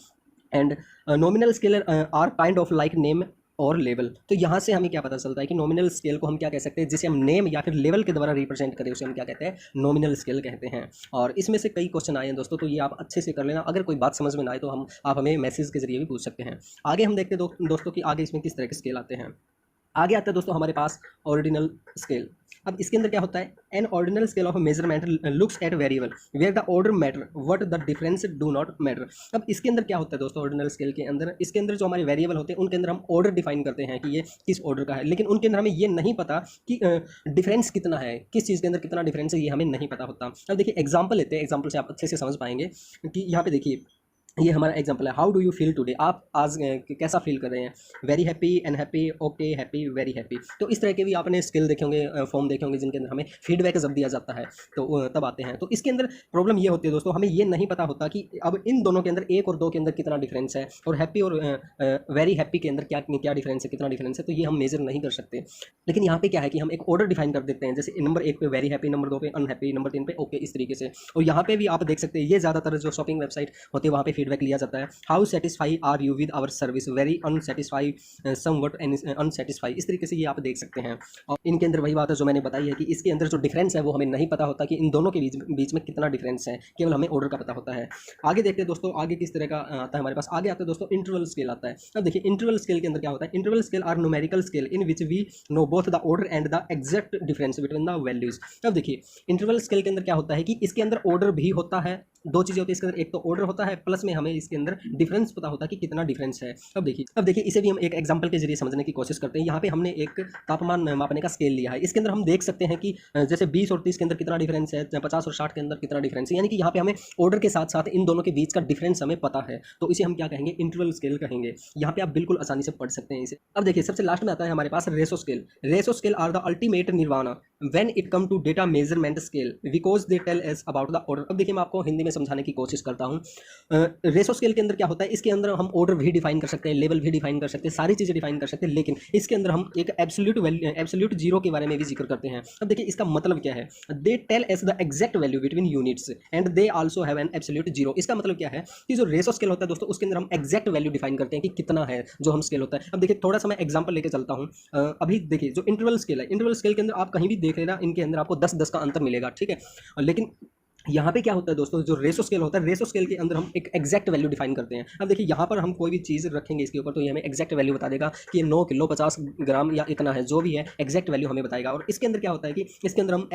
And nominal scale are kind of like name और लेवल। तो यहाँ से हमें क्या पता चलता है कि नॉमिनल स्केल को हम क्या कह सकते हैं, जिसे हम नेम या फिर लेवल के द्वारा रिप्रेजेंट करें उसे हम क्या कहते हैं, नॉमिनल स्केल कहते हैं। और इसमें से कई क्वेश्चन आए हैं दोस्तों, तो ये आप अच्छे से कर लेना। अगर कोई बात समझ में ना आए तो आप हमें मैसेज के जरिए भी पूछ सकते हैं। आगे हम देखते हैं दोस्तों कि आगे इसमें किस तरह के स्केल आते हैं। आगे आता है दोस्तों हमारे पास ऑर्डिनल स्केल। अब इसके अंदर क्या होता है, an ordinal scale of measurement looks at variable where the order matter what the difference do not matter. अब इसके अंदर क्या होता है दोस्तों, ऑर्डिनल स्केल के अंदर, इसके अंदर जो हमारे वेरिएबल होते हैं उनके अंदर हम ऑर्डर डिफाइन करते हैं कि ये किस ऑर्डर का है, लेकिन उनके अंदर हमें ये नहीं पता कि डिफरेंस कितना है, किस चीज़ के अंदर कितना डिफरेंस है, ये हमें नहीं पता होता। अब देखिए एग्जाम्पल लेते हैं, एग्जाम्पल से आप अच्छे से समझ पाएंगे कि यहाँ पे देखिए ये हमारा एग्जाम्पल है, how do you feel today, आप आज कैसा फील कर रहे हैं, very happy, unhappy, okay, happy, very happy. तो इस तरह के भी आपने स्किल देखे होंगे, फॉर्म देखे होंगे, जिनके अंदर हमें फीडबैक जब दिया जाता है तो तब आते हैं। तो इसके अंदर प्रॉब्लम ये होती है दोस्तों, हमें ये नहीं पता होता कि अब इन दोनों के अंदर, एक और दो के अंदर कितना डिफरेंस है, और हैप्पी और वेरी हैप्पी के अंदर क्या डिफरेंस है, कितना डिफरेंस है, तो ये हम मेजर नहीं कर सकते। लेकिन यहाँ पे क्या है कि हम एक ऑर्डर डिफाइन कर देते हैं, जैसे नंबर 1 पे वेरी हैप्पी, नंबर 2 पे अनहैप्पी, नंबर 3 पे ओके, इस तरीके से। और यहाँ पे भी आप देख सकते हैं, ये ज़्यादातर जो शॉपिंग वेबसाइट होती है वहाँ पे फीडबैक लिया जाता है। How satisfy are you with our service, very unsatisfy, somewhat unsatisfy, इस तरीके से ये आप देख सकते हैं। और इनके अंदर वही बात है जो मैंने बताई है कि इसके अंदर जो डिफरेंस है वो हमें नहीं पता होता कि इन दोनों के बीच में कितना डिफरेंस है, केवल हमें ऑर्डर का पता होता है। आगे देखते हैं दोस्तों, आगे किस तरह का आता है हमारे पास। आगे आता है दोस्तों इंटरवल स्केल आता है। अब देखिए इंटरवल स्केल के अंदर क्या होता है, interval scale are numerical scale in which we know both the order and the exact difference between the values. अब देखिए इंटरवल स्केल के अंदर क्या होता है कि इसके अंदर ऑर्डर भी होता है, दो चीज़ें होती है इसके अंदर, एक तो ऑर्डर होता है, प्लस में हमें इसके अंदर डिफरेंस पता होता है कि कितना डिफरेंस है। अब देखिए इसे भी हम एक एग्जांपल के जरिए समझने की कोशिश करते हैं। यहाँ पे हमने एक तापमान मापने का स्केल लिया है, इसके अंदर हम देख सकते हैं कि जैसे 20 और 30 के अंदर कितना डिफरेंस है, 50 और 60 के अंदर कितना डिफरेंस है, यानी कि यहाँ पे हमें ऑर्डर के साथ साथ इन दोनों के बीच का डिफरेंस हमें पता है, तो इसे हम क्या कहेंगे, इंटरवल स्केल कहेंगे। यहाँ पे आप बिल्कुल आसानी से पढ़ सकते हैं इसे। अब देखिए सबसे लास्ट में आता है हमारे पास ratio scale. Ratio scale are the ultimate nirvana when it come to data measurement scale because they tell us about the order. अब देखिए मैं आपको हिंदी में समझाने की कोशिश करता हूँ। रेशो स्केल के अंदर क्या होता है, इसके अंदर हम ऑर्डर भी डिफाइन कर सकते हैं, लेवल भी डिफाइन कर सकते हैं, सारी चीज़ें डिफाइन कर सकते हैं, लेकिन इसके अंदर हम एक एब्सोल्यूट जीरो के बारे में भी जिक्र करते हैं। अब देखिए इसका मतलब क्या है, they tell us the exact value between units and they also have an absolute zero. इसका मतलब क्या है कि जो रेशो स्केल होता है दोस्तों, उसके अंदर हम एग्जैक्ट वैल्यू डिफाइन करते हैं कि कितना है जो हम स्केल होता है। अब देखिए थोड़ा सा मैं एग्जाम्पल लेके चलता हूँ। अभी देखिए जो इंटरवल स्केल है, इंटरवल स्केल के अंदर आप कहीं भी देख लेना, इनके अंदर आपको 10-10 का अंतर मिलेगा, ठीक है। लेकिन यहाँ पे क्या होता है दोस्तों, जो रेशो स्केल होता है, रेशो स्केल के अंदर हम एक एग्जैक्ट वैल्यू डिफाइन करते हैं। अब देखिए यहाँ पर हम कोई भी चीज़ रखेंगे इसके ऊपर, तो ये हमें एग्जैक्ट वैल्यू बता देगा कि ये 9 किलो 50 ग्राम या इतना है, जो भी है एग्जैक्ट वैल्यू हमें बताएगा। और इसके अंदर क्या होता है कि इसके अंदर हम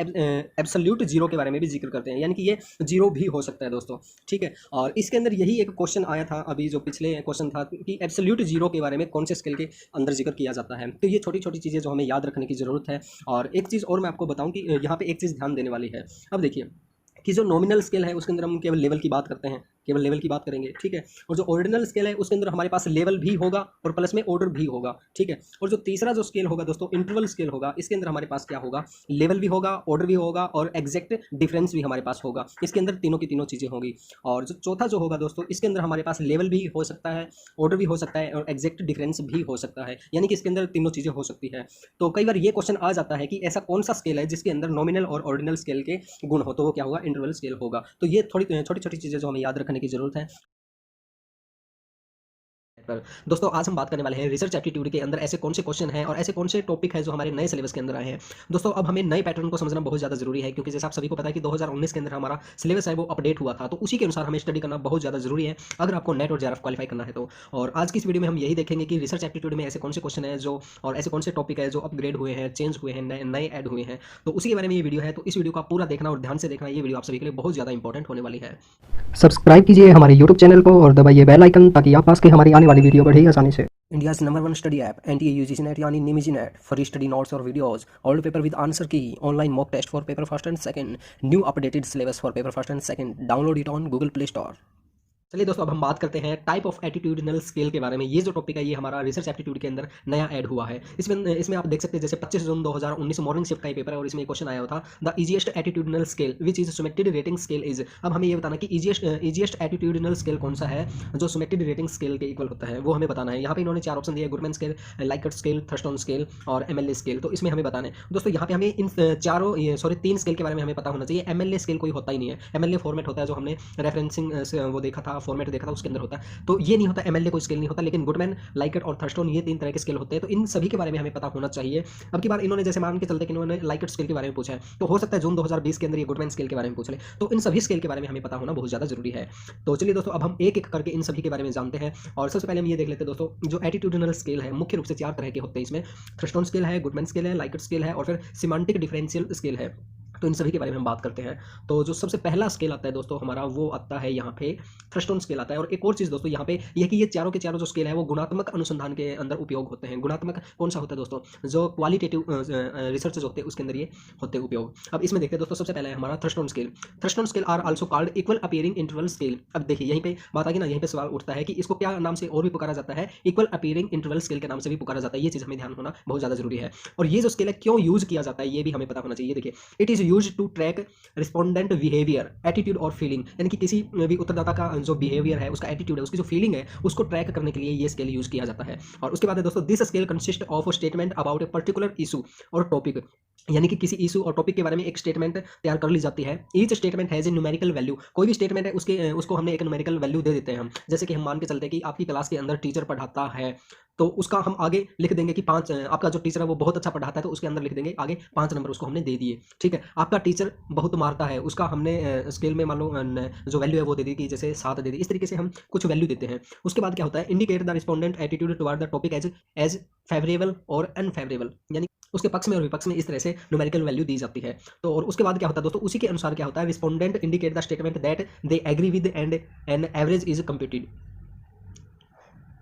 एब्सोल्यूट जीरो के बारे में भी जिक्र करते हैं, यानी कि ये जीरो भी हो सकता है दोस्तों, ठीक है। और इसके अंदर यही एक क्वेश्चन आया था अभी, जो पिछले क्वेश्चन था कि एब्सोल्यूट जीरो के बारे में कौन से स्केल के अंदर जिक्र किया जाता है। तो ये छोटी छोटी चीज़ें जो हमें याद रखने की ज़रूरत है। और एक चीज़ और मैं आपको बताऊँ कि यहाँ पे एक चीज़ ध्यान देने वाली है। अब देखिए कि जो नॉमिनल स्केल है उसके अंदर हम केवल लेवल की बात करते हैं, केवल लेवल की बात करेंगे, ठीक है। और जो ऑर्डिनल स्केल है उसके अंदर हमारे पास लेवल भी होगा और प्लस में ऑर्डर भी होगा, ठीक है। और जो तीसरा जो स्केल होगा दोस्तों, इंटरवल स्केल होगा, इसके अंदर हमारे पास क्या होगा, लेवल भी होगा, ऑर्डर भी होगा और एग्जैक्ट डिफरेंस भी हमारे पास होगा। इसके अंदर तीनों की तीनों चीज़ें होंगी। और जो चौथा जो होगा दोस्तों, इसके अंदर हमारे पास लेवल भी हो सकता है, ऑर्डर भी हो सकता है और एग्जैक्ट डिफरेंस भी हो सकता है, यानी कि इसके अंदर तीनों चीज़ें हो सकती है। तो कई बार ये क्वेश्चन आ जाता है कि ऐसा कौन सा स्केल है जिसके अंदर नॉमिनल और ऑर्डिनल स्केल के गुण हो, तो वो क्या होगा, इंटरवल स्केल होगा। तो ये थोड़ी छोटी छोटी चीज़ें जो हमें याद रखने की जरूरत है। पर दोस्तों आज हम बात करने वाले हैं रिसर्च एप्टीट्यूड के अंदर ऐसे कौन से क्वेश्चन हैं और ऐसे कौन से टॉपिक हैं जो हमारे नए सिलेबस के अंदर आए हैं। दोस्तों अब हमें नए पैटर्न को समझना बहुत ज़्यादा जरूरी है, क्योंकि जैसे आप सभी को पता है कि 2019 के अंदर हमारा सिलेबस है वो अपडेट हुआ था, तो उसी के अनुसार हमें स्टडी करना बहुत ज़्यादा जरूरी है अगर आपको नेट और जेआरएफ क्वालिफाई करना है तो। और आज की इस वीडियो में हम यही देखेंगे कि रिसर्च एप्टीट्यूड में ऐसे कौन से क्वेश्चन है जो, और ऐसे कौन से टॉपिक है जो अपग्रेड हुए हैं, चेंज हुए हैं, नए ऐड हुए हैं, तो उसी के बारे में ये वीडियो है। तो इस वीडियो को पूरा देखना और ध्यान से देखना, ये वीडियो आप सभी के लिए बहुत ज़्यादा इंपॉर्टेंट होने वाली है। सब्सक्राइब कीजिए हमारे यूट्यूब चैनल को और दबाइए बेल आइकन ताकि आप पास के हमारी आने वाली वीडियो बढ़े आसानी से। India's #1 study app NTA UGC NET यानी निमिजी नेट, free study notes और videos, old paper with answer key, online mock test for paper first and second, new updated syllabus for paper first and second. Download it on Google Play Store. चलिए दोस्तों अब हम बात करते हैं टाइप ऑफ एटीट्यूडिनल स्केल के बारे में। ये जो टॉपिक है ये हमारा रिसर्च एप्टीट्यूड के अंदर नया ऐड हुआ है। इसमें आप देख सकते हैं जैसे 25 जून 2019 मॉर्निंग शिफ्ट का ये पेपर है और इसमें क्वेश्चन आया था, the easiest attitudinal scale which is summated rating scale is. अब हमें ये बताना कि इजीएस्ट एटीट्यूडिनल स्केल कौन सा है जो सुमेटेड रेटिंग स्केल के इक्वल होता है, वो हमें बताना है। यहाँ पे इन्होंने 4 ऑप्शन दिए, Goodman scale, Likert scale, Thurstone scale और एमएलए स्केल। तो इसमें हमें बताना है दोस्तों, यहाँ पे हमें इन तीन स्केल के बारे में हमें पता होना चाहिए। एमएलए स्केल कोई होता ही नहीं है, एमएलए फॉर्मेट होता है जो हमने रेफरेंसिंग वो देखा था, फॉर्मेट देखा था, उसके अंदर होता है। तो ये नहीं होता, एमएलए कोई स्केल नहीं होता, लेकिन गुडमैन, लाइकर्ट और थर्स्टन ये 3 तरह के स्केल होते हैं। तो इन सभी के बारे में हमें पता होना चाहिए। अब की बार इन्होंने जैसे मान के चलते कि इन्होंने लाइकर्ट स्केल के बारे में पूछा है, तो हो सकता है जून 2020 के अंदर ये गुडमैन स्केल के बारे में पूछ ले। तो इन सभी स्केल के बारे में हमें पता होना बहुत ज़्यादा जरूरी है। तो चलिए दोस्तों अब हम एक एक करके इन सभी के बारे में जानते हैं। और सबसे पहले हम ये देख लेते हैं दोस्तों, जो एटीट्यूडिनल स्केल है मुख्य रूप से 4 तरह के होते हैं। इसमें थर्स्टन स्केल है, गुडमैन स्केल है, लाइकर्ट स्केल है और फिर सिमेंटिक डिफरेंशियल स्केल है। तो इन सभी के बारे में हम बात करते हैं। तो जो सबसे पहला स्केल आता है दोस्तों हमारा, वो आता है यहाँ पे थर्स्टन स्केल आता है। और एक और चीज़ दोस्तों यहाँ पे यह कि ये चारों के चारों जो स्केल है वो गुणात्मक अनुसंधान के अंदर उपयोग होते हैं। गुणात्मक कौन सा होता है दोस्तों, जो क्वालिटेटिव रिसर्च होते हैं उसके अंदर ये होते हैं उपयोग। अब इसमें देखते हैं दोस्तों, सबसे पहला है हमारा Thurstone scale. Thurstone scale are also called equal appearing interval scale. अब देखिए यहीं पे बात आ गई ना, यहीं पे सवाल उठता है कि इसको क्या नाम से और भी पुकारा जाता है, इक्वल अपीयरिंग इंटरवल स्केल के नाम से भी पुकारा जाता है। ये चीज़ हमें ध्यान होना बहुत ज़्यादा जरूरी है। और ये जो स्केल है क्यों यूज किया जाता है ये भी हमें पता होना चाहिए। देखिए, it is use to track respondent behaviour, attitude और फीलिंग, यानी कि किसी भी उत्तरदाता का जो बिहेवियर है, उसका एटीट्यूड है, उसकी जो फीलिंग है, उसको ट्रैक करने के लिए ये स्केल यूज किया जाता है। और उसके बाद है दोस्तों, this scale consist of statement about a particular issue और टॉपिक, यानी कि किसी इशू और टॉपिक के बारे में एक स्टेटमेंट तैयार कर ली जाती है। Each statement has a numerical value. कोई भी स्टेटमेंट है उसको हमने एक न्यूमेरिकल वैल्यू दे देते हैं हम। जैसे कि हम मान के चलते हैं कि आपकी क्लास के अंदर टीचर पढ़ाता है, तो उसका हम आगे लिख देंगे कि 5, आपका जो टीचर है वो बहुत अच्छा पढ़ाता है, तो उसके अंदर लिख देंगे आगे 5 नंबर उसको हमने दे दिए, ठीक है। आपका टीचर बहुत मारता है, उसका हमने स्केल में मान लो जो वैल्यू है वो दे दी कि जैसे 7 दे दी। इस तरीके से हम कुछ वैल्यू देते हैं। उसके बाद क्या होता है, indicate the respondent attitude toward the topic as favourable और अनफेवरेबल, यानी उसके पक्ष में और विपक्ष में इस तरह से न्यूमेरिकल वैल्यू दी जाती है। तो और उसके बाद क्या होता है दोस्तों, उसी के अनुसार क्या होता है, respondent indicate the statement that they agree with and an average is computed.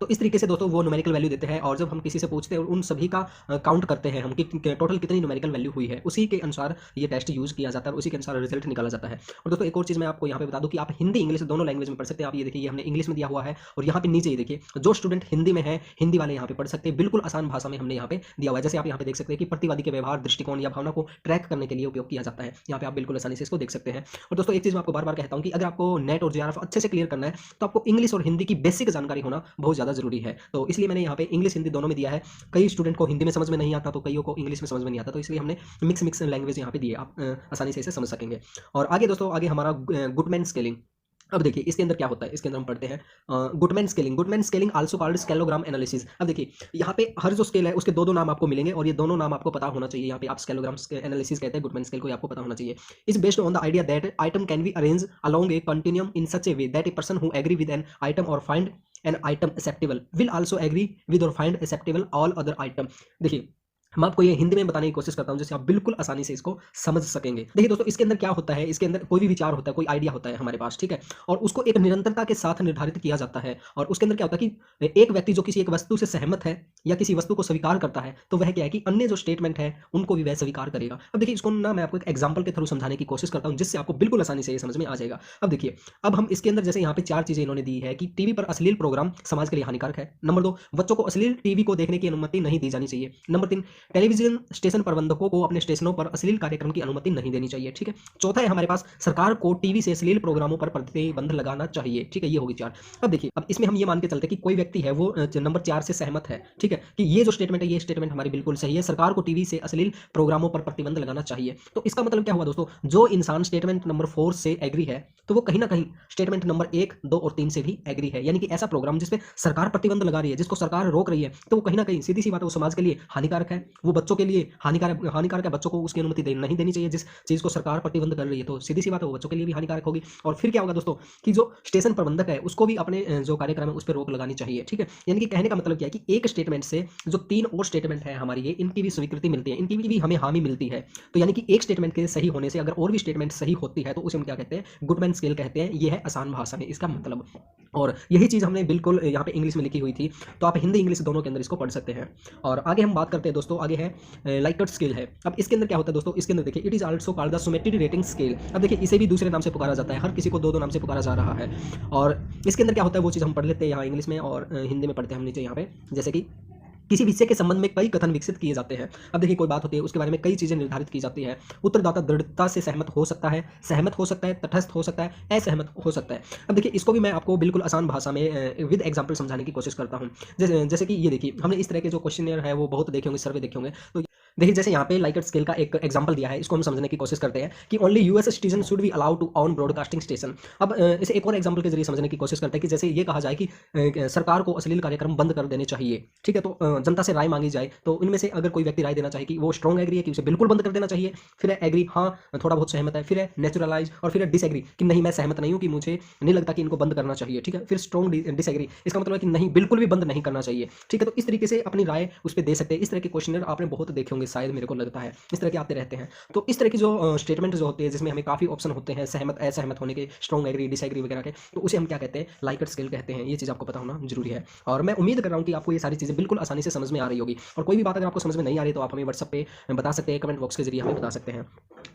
तो इस तरीके से दोस्तों वो न्यूमेरिकल वैल्यू देते हैं। और जब हम किसी से पूछते हैं उन सभी का काउंट करते हैं हम कि टोटल कितनी न्यूमेरिकल वैल्यू हुई है, उसी के अनुसार ये टेस्ट यूज किया जाता है और उसी के अनुसार रिजल्ट निकाला जाता है। और दोस्तों एक और चीज़ मैं आपको यहाँ पे बता दूँ कि आप हिंदी इंग्लिश दोनों लैंग्वेज में पढ़ सकते हैं। आप ये देखिए, ये हमने इंग्लिश में दिया हुआ है और यहाँ पे नीचे ये देखिए, जो स्टूडेंट हिंदी में है हिंदी वाले यहाँ पे पढ़ सकते हैं। बिल्कुल आसान भाषा में हमने यहाँ पे दिया हुआ है। जैसे आप यहाँ पे देख सकते हैं कि प्रतिवादी के व्यवहार, दृष्टिकोण या भावना को ट्रैक करने के लिए उपयोग किया जाता है। यहाँ पे आप बिल्कुल आसानी से इसको देख सकते हैं। और दोस्तों एक चीज़ मैं आपको बार बार कहता हूँ कि अगर आपको नेट और जेआरएफ अच्छे से क्लियर करना है तो आपको इंग्लिश और हिंदी की बेसिक जानकारी होना बहुत ज़्यादा जरूरी है। तो इसलिए मैंने यहाँ पे इंग्लिश हिंदी दोनों में दिया है। कई स्टूडेंट को हिंदी में समझ में नहीं आता, तो कईयों को इंग्लिश में समझ में नहीं आता, तो इसलिए हमने मिक्स लैंग्वेज यहाँ पे दी है, आप आसानी से इसे समझ सकेंगे। और आगे दोस्तों, आगे हमारा गुडमैन स्केलिंग। अब देखिए इसके अंदर क्या होता है, इसके अंदर हम पढ़ते हैं Guttman scaling also called scalogram analysis. अब देखिए यहाँ पे हर जो स्केल है उसके दो दो नाम आपको मिलेंगे और ये दोनों नाम आपको पता होना चाहिए। यहाँ पे आप स्केलोग्राम एनालिसिस कहते हैं, गुडमैन स्केल को आपको पता होना चाहिए। Is based on the idea that item can be arrange along a continuum in such a way that a person who agree with an item or find an item acceptable will also agree with or find acceptable all other item. देखिए मैं आपको ये हिंदी में बताने की कोशिश करता हूं जिससे आप बिल्कुल आसानी से इसको समझ सकेंगे। देखिए दोस्तों इसके अंदर क्या होता है, इसके अंदर कोई भी विचार होता है, कोई आइडिया होता है हमारे पास, ठीक है, और उसको एक निरंतरता के साथ निर्धारित किया जाता है। और उसके अंदर क्या होता है कि एक व्यक्ति जो किसी एक वस्तु से सहमत है या किसी वस्तु को स्वीकार करता है तो वह क्या है कि अन्य जो स्टेटमेंट है उनको भी वह स्वीकार करेगा। अब देखिए इसको ना मैं आपको एक एग्जाम्पल के थ्रू समझाने की कोशिश करता हूँ जिससे आपको बिल्कुल आसानी से ये समझ में आ जाएगा। अब देखिए अब हम इसके अंदर जैसे यहाँ पे 4 चीजें इन्होंने दी है कि टीवी पर अश्लील प्रोग्राम समाज के लिए हानिकारक है। नंबर 2, बच्चों को अश्लील टीवी को देखने की अनुमति नहीं दी जानी चाहिए। नंबर 3, टेलीविजन स्टेशन प्रबंधकों को अपने स्टेशनों पर अश्लील कार्यक्रम की अनुमति नहीं देनी चाहिए, ठीक है। चौथा है हमारे पास सरकार को टीवी से अश्लील प्रोग्रामों पर प्रतिबंध लगाना चाहिए, ठीक है, ये होगी 4। अब देखिए अब इसमें हम ये मान के चलते हैं कि कोई व्यक्ति है वो नंबर 4 से सहमत है, ठीक है, कि ये जो स्टेटमेंट है ये स्टेटमेंट हमारी बिल्कुल सही है, सरकार को टीवी से अश्लील प्रोग्रामों पर प्रतिबंध लगाना चाहिए। तो इसका मतलब क्या हुआ दोस्तों, जो इंसान स्टेटमेंट नंबर 4 से एग्री है तो वो कहीं ना कहीं स्टेटमेंट नंबर 1, 2 और 3 से भी एग्री है। यानी कि ऐसा प्रोग्राम जिसपे सरकार प्रतिबंध लगा रही है, जिसको सरकार रोक रही है, तो वो कहीं ना कहीं सीधी सी बात है वो समाज के लिए हानिकारक है, वो बच्चों के लिए हानिकारक है, बच्चों को उसकी अनुमति नहीं देनी चाहिए। जिस चीज को सरकार प्रतिबंध कर रही है तो सीधी सी बात है वो बच्चों के लिए भी हानिकारक होगी। और फिर क्या होगा दोस्तों कि जो स्टेशन प्रबंधक है उसको भी अपने जो कार्यक्रम है उस पर रोक लगानी चाहिए, ठीक है। यानी कि कहने का मतलब क्या है कि एक स्टेटमेंट से जो 3 और स्टेटमेंट है हमारी ये इनकी भी स्वीकृति मिलती है, इनकी भी हमें हामी मिलती है। तो यानी कि एक स्टेटमेंट के सही होने से अगर और भी स्टेटमेंट सही होती है तो उसे हम क्या कहते हैं, गुडमैन स्केल कहते हैं। ये है आसान भाषा में इसका मतलब। और यही चीज हमने बिल्कुल यहाँ पे इंग्लिश में लिखी हुई थी, तो आप हिंदी इंग्लिश दोनों के अंदर इसको पढ़ सकते हैं। और आगे हम बात करते हैं दोस्तों, आगे है लाइकर्ट स्केल है। अब इसके अंदर क्या होता है दोस्तों, इसके अंदर देखिए it is also called the summated rating scale. अब देखिए इसे भी दूसरे नाम से पुकारा जाता है, हर किसी को 2 नाम से पुकारा जा रहा है। और इसके अंदर क्या होता है वो चीज़ हम पढ़ लेते हैं यहाँ इंग्लिश में और हिंदी में पढ़ते हैं हम नीचे यहाँ पे। जैसे कि किसी विषय के संबंध में कई कथन विकसित किए जाते हैं। अब देखिए कोई बात होती है उसके बारे में कई चीजें निर्धारित की जाती है। उत्तरदाता दृढ़ता से सहमत हो सकता है, तटस्थ हो सकता है, असहमत हो सकता है। अब देखिए इसको भी मैं आपको बिल्कुल आसान भाषा में विद एग्जांपल समझाने की कोशिश करता हूँ। जैसे कि ये देखिए हमने इस तरह के जो क्वेश्चन है वो बहुत देखे होंगे, सर्वे देखे होंगे। तो देखिए जैसे यहाँ पे लाइकर्ट स्केल का एक एग्जांपल दिया है, इसको हम समझने की कोशिश करते हैं कि only US citizen should be allowed to own broadcasting station. अब इसे एक और एग्जांपल के जरिए समझने की कोशिश करते हैं कि जैसे ये कहा जाए कि सरकार को अश्लील कार्यक्रम बंद कर देने चाहिए, ठीक है। तो जनता से राय मांगी जाए तो इनमें से अगर कोई व्यक्ति राय देना चाहे कि वो स्ट्रॉन्ग एग्री है कि उसे बिल्कुल बंद कर देना चाहिए, फिर है एग्री हाँ थोड़ा बहुत सहमत है, फिर है नेचुरलाइज और फिर है डिसएग्री कि नहीं मैं सहमत नहीं हूँ, कि मुझे नहीं लगता कि इनको बंद करना चाहिए, ठीक है। फिर स्ट्रॉन्ग डिसएग्री, इसका मतलब है कि नहीं बिल्कुल भी बंद नहीं करना चाहिए, ठीक है। तो इस तरीके से अपनी राय उस पर दे सकते हैं। इस तरह के क्वेश्चन आपने बहुत देखे होंगे शायद, मेरे को लगता है इस तरह के आते रहते हैं। तो इस तरह की जो स्टेटमेंट जो होते हैं जिसमें हमें काफी ऑप्शन होते हैं सहमत असहमत होने के, स्ट्रॉन्ग एग्री डिसएग्री वगैरह के, तो उसे हम क्या कहते हैं, लाइकर्ट स्केल कहते हैं। ये चीज आपको पता होना जरूरी है और मैं उम्मीद कर रहा हूं कि आपको ये सारी चीजें बिल्कुल आसानी से समझ में आ रही होगी। और कोई भी बात अगर आपको समझ में नहीं आ रही तो आप हमें व्हाट्सएप पे बता सकते हैं, कमेंट बॉक्स के जरिए हमें बता सकते हैं।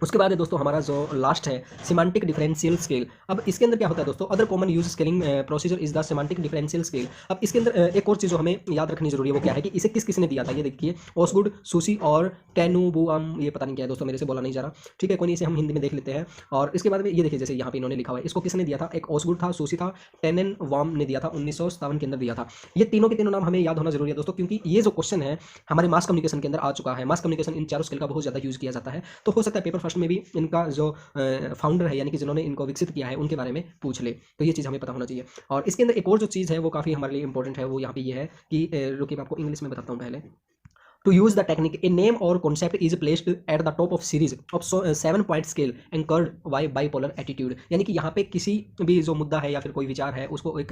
उसके बाद है दोस्तों हमारा जो लास्ट है सिमेंटिक डिफरेंशियल स्केल। अब इसके अंदर क्या होता है दोस्तों, other common use scaling procedure is the semantic differential scale. अब इसके अंदर एक और चीज जो हमें याद रखनी जरूरी है वो क्या है कि इसे किसने दिया था, ये देखिए ओसगुड, सुसी और टेनुबुआम, ये पता नहीं क्या है दोस्तों, मेरे से बोला नहीं जा रहा, ठीक है, कोई नहीं, इसे हम हिंदी में देख लेते हैं। और इसके बाद में ये देखिए जैसे यहाँ पे इन्होंने लिखा हुआ है, इसको किसने दिया था, एक ओसगुड था, सुसी था, टेनेनवाम ने दिया था, 1957 के अंदर दिया था। ये तीनों के तीनों नाम हमें याद होना जरूरी है दोस्तों, क्योंकि ये जो क्वेश्चन है हमारे मास कम्युनिकेशन के अंदर आ चुका है। मास कम्युनिकेशन इन चारों स्किल का बहुत ज्यादा यूज किया जाता है, तो हो सकता है पेपर फर्स्ट में भी इनका जो फाउंडर है यानी कि जिन्होंने इनको विकसित किया है उनके बारे में पूछ ले, तो ये चीज़ हमें पता होना चाहिए। और इसके अंदर एक और जो चीज़ है वो काफ़ी हमारे लिए इंपॉर्टेंट है, वो यहाँ पे ये है कि रुकिए मैं आपको इंग्लिश में बताता हूँ पहले। To use the technique, a name or concept is placed at the top of series of 7-point scale anchored by bipolar attitude। यानी कि यहाँ पे किसी भी जो मुद्दा है या फिर कोई विचार है उसको एक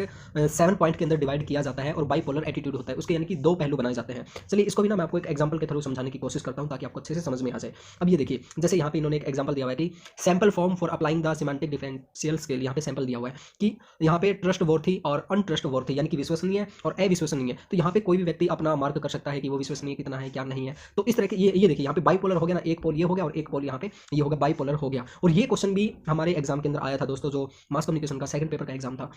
7 पॉइंट के अंदर डिवाइड किया जाता है और बाइपोलर एटीट्यूड होता है उसके, यानी कि 2 पहलू बनाए जाते हैं। चलिए इसको भी ना मैं आपको एक एग्जांपल के थ्रू समझाने की कोशिश करता हूँ ताकि आपको अच्छे से समझ में आ जाए। अब ये देखिए जैसे यहाँ पे इन्होंने एक एग्जाम्पल दिया हुआ है कि sample form for applying the semantic differential scale. यहाँ पे सैंपल दिया हुआ है कि यहाँ पे ट्रस्ट वर्थी और अनट्रस्ट वर्थी यानी कि विश्वसनीय और अविश्वसनीय। तो यहाँ पे कोई भी व्यक्ति अपना मार्क कर सकता है कि वो विश्वसनीय कितना है क्या नहीं है। तो इस तरह के ये देखिए यहाँ पे बाइपोलर हो गया ना, एक पोल ये हो गया और एक पोल यहाँ पे ये हो गया, बाइपोलर हो गया। और ये क्वेश्चन भी हमारे एग्जाम के अंदर आया था दोस्तों, जो मास कम्युनिकेशन का सेकंड पेपर का एग्जाम था,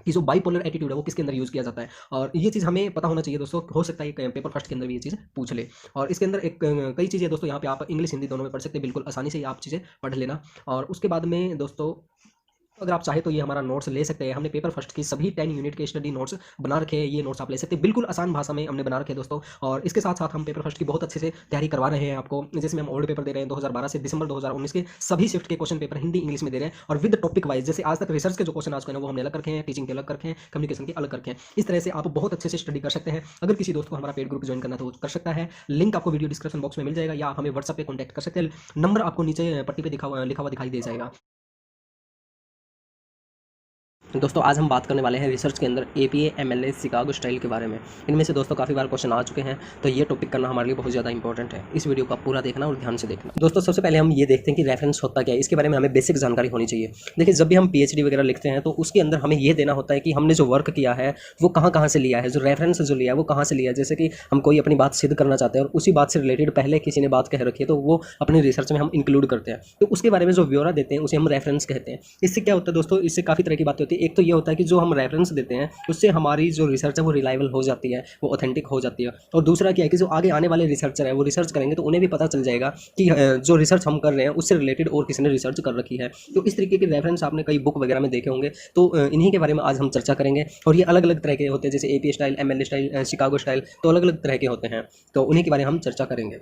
कि जो बाइपोलर एटीट्यूड है वो किसके अंदर यूज किया जाता है। और ये चीज़ हमें पता होना चाहिए दोस्तों, हो सकता है पेपर फर्स्ट के अंदर भी ये चीज़ पूछ ले। और इसके अंदर एक कई चीज़ें दोस्तों यहाँ पे आप इंग्लिश हिंदी दोनों में पढ़ सकते हैं, बिल्कुल आसानी से आप चीज़ें पढ़ लेना। और उसके बाद में दोस्तों अगर आप चाहे तो ये हमारा नोट्स ले सकते हैं। हमने पेपर फर्स्ट की सभी 10 यूनिट के स्टडी नोट्स बना रखे हैं। ये नोट्स आप ले सकते हैं, बिल्कुल आसान भाषा में हमने बना रखे हैं दोस्तों। और इसके साथ साथ हम पेपर फर्स्ट की बहुत अच्छे से तैयारी करवा रहे हैं आपको, जिसमें हम ओल्ड पेपर दे रहे हैं 2012 से दिसंबर 2019 के सभी शिफ्ट के क्वेश्चन पेपर हिंदी इंग्लिश में दे रहे हैं, और विद टॉपिक वाइज। जैसे आज तक रिसर्च के जो क्वेश्चन आज के वो हमने अलग रखे हैं, टीचिंग के अलग रखे हैं, कम्युनिकेशन के अलग रखे हैं। इस तरह से आप बहुत अच्छे से स्टडी कर सकते हैं। अगर किसी दोस्त को हमारा पेड ग्रुप ज्वाइन करना तो कर सकता है, लिंक आपको वीडियो डिस्क्रिप्शन बॉक्स में मिल जाएगा, या आप हमें व्हाट्सएप पे कॉन्टैक्ट कर सकते हैं। नंबर आपको नीचे पट्टी पे लिखा हुआ दिखाई दे जाएगा। दोस्तों आज हम बात करने वाले हैं रिसर्च के अंदर APA MLA शिकागो स्टाइल के बारे में। इनमें से दोस्तों काफ़ी बार क्वेश्चन आ चुके हैं, तो ये टॉपिक करना हमारे लिए बहुत ज़्यादा इंपॉर्टेंट है। इस वीडियो को आप पूरा देखना और ध्यान से देखना। दोस्तों सबसे पहले हम ये देखते हैं कि रेफरेंस होता क्या है, इसके बारे में हमें बेसिक जानकारी होनी चाहिए। देखिए जब भी हम PhD वगैरह लिखते हैं तो उसके अंदर हमें ये देना होता है कि हमने जो वर्क किया है वो कहाँ से लिया है, जो रेफरेंस जो लिया है वो कहाँ से लिया है। जैसे कि हम कोई अपनी बात सिद्ध करना चाहते हैं और उसी बात से रिलेटेड पहले किसी ने बात कह रखी है, तो वो अपनी रिसर्च में हम इंक्लूड करते हैं, तो उसके बारे में जो ब्यौरा देते हैं उसे हम रेफरेंस कहते हैं। इससे क्या होता है दोस्तों, इससे काफ़ी तरह की बातें होती है। एक तो ये होता है कि जो हम रेफरेंस देते हैं उससे हमारी जो रिसर्च है वो रिलायबल हो जाती है, वो ऑथेंटिक हो जाती है। और दूसरा क्या है कि जो आगे आने वाले रिसर्चर है वो रिसर्च करेंगे तो उन्हें भी पता चल जाएगा कि जो रिसर्च हम कर रहे हैं उससे रिलेटेड और किसी ने रिसर्च कर रखी है। तो इस तरीके के रेफरेंस आपने कई बुक वगैरह में देखे होंगे, तो इन्हीं के बारे में आज हम चर्चा करेंगे। और ये अलग अलग तरह के होते हैं, जैसे APA style, MLA style, Chicago style, तो अलग अलग तरह के होते हैं, तो उन्हीं के बारे में हम चर्चा करेंगे।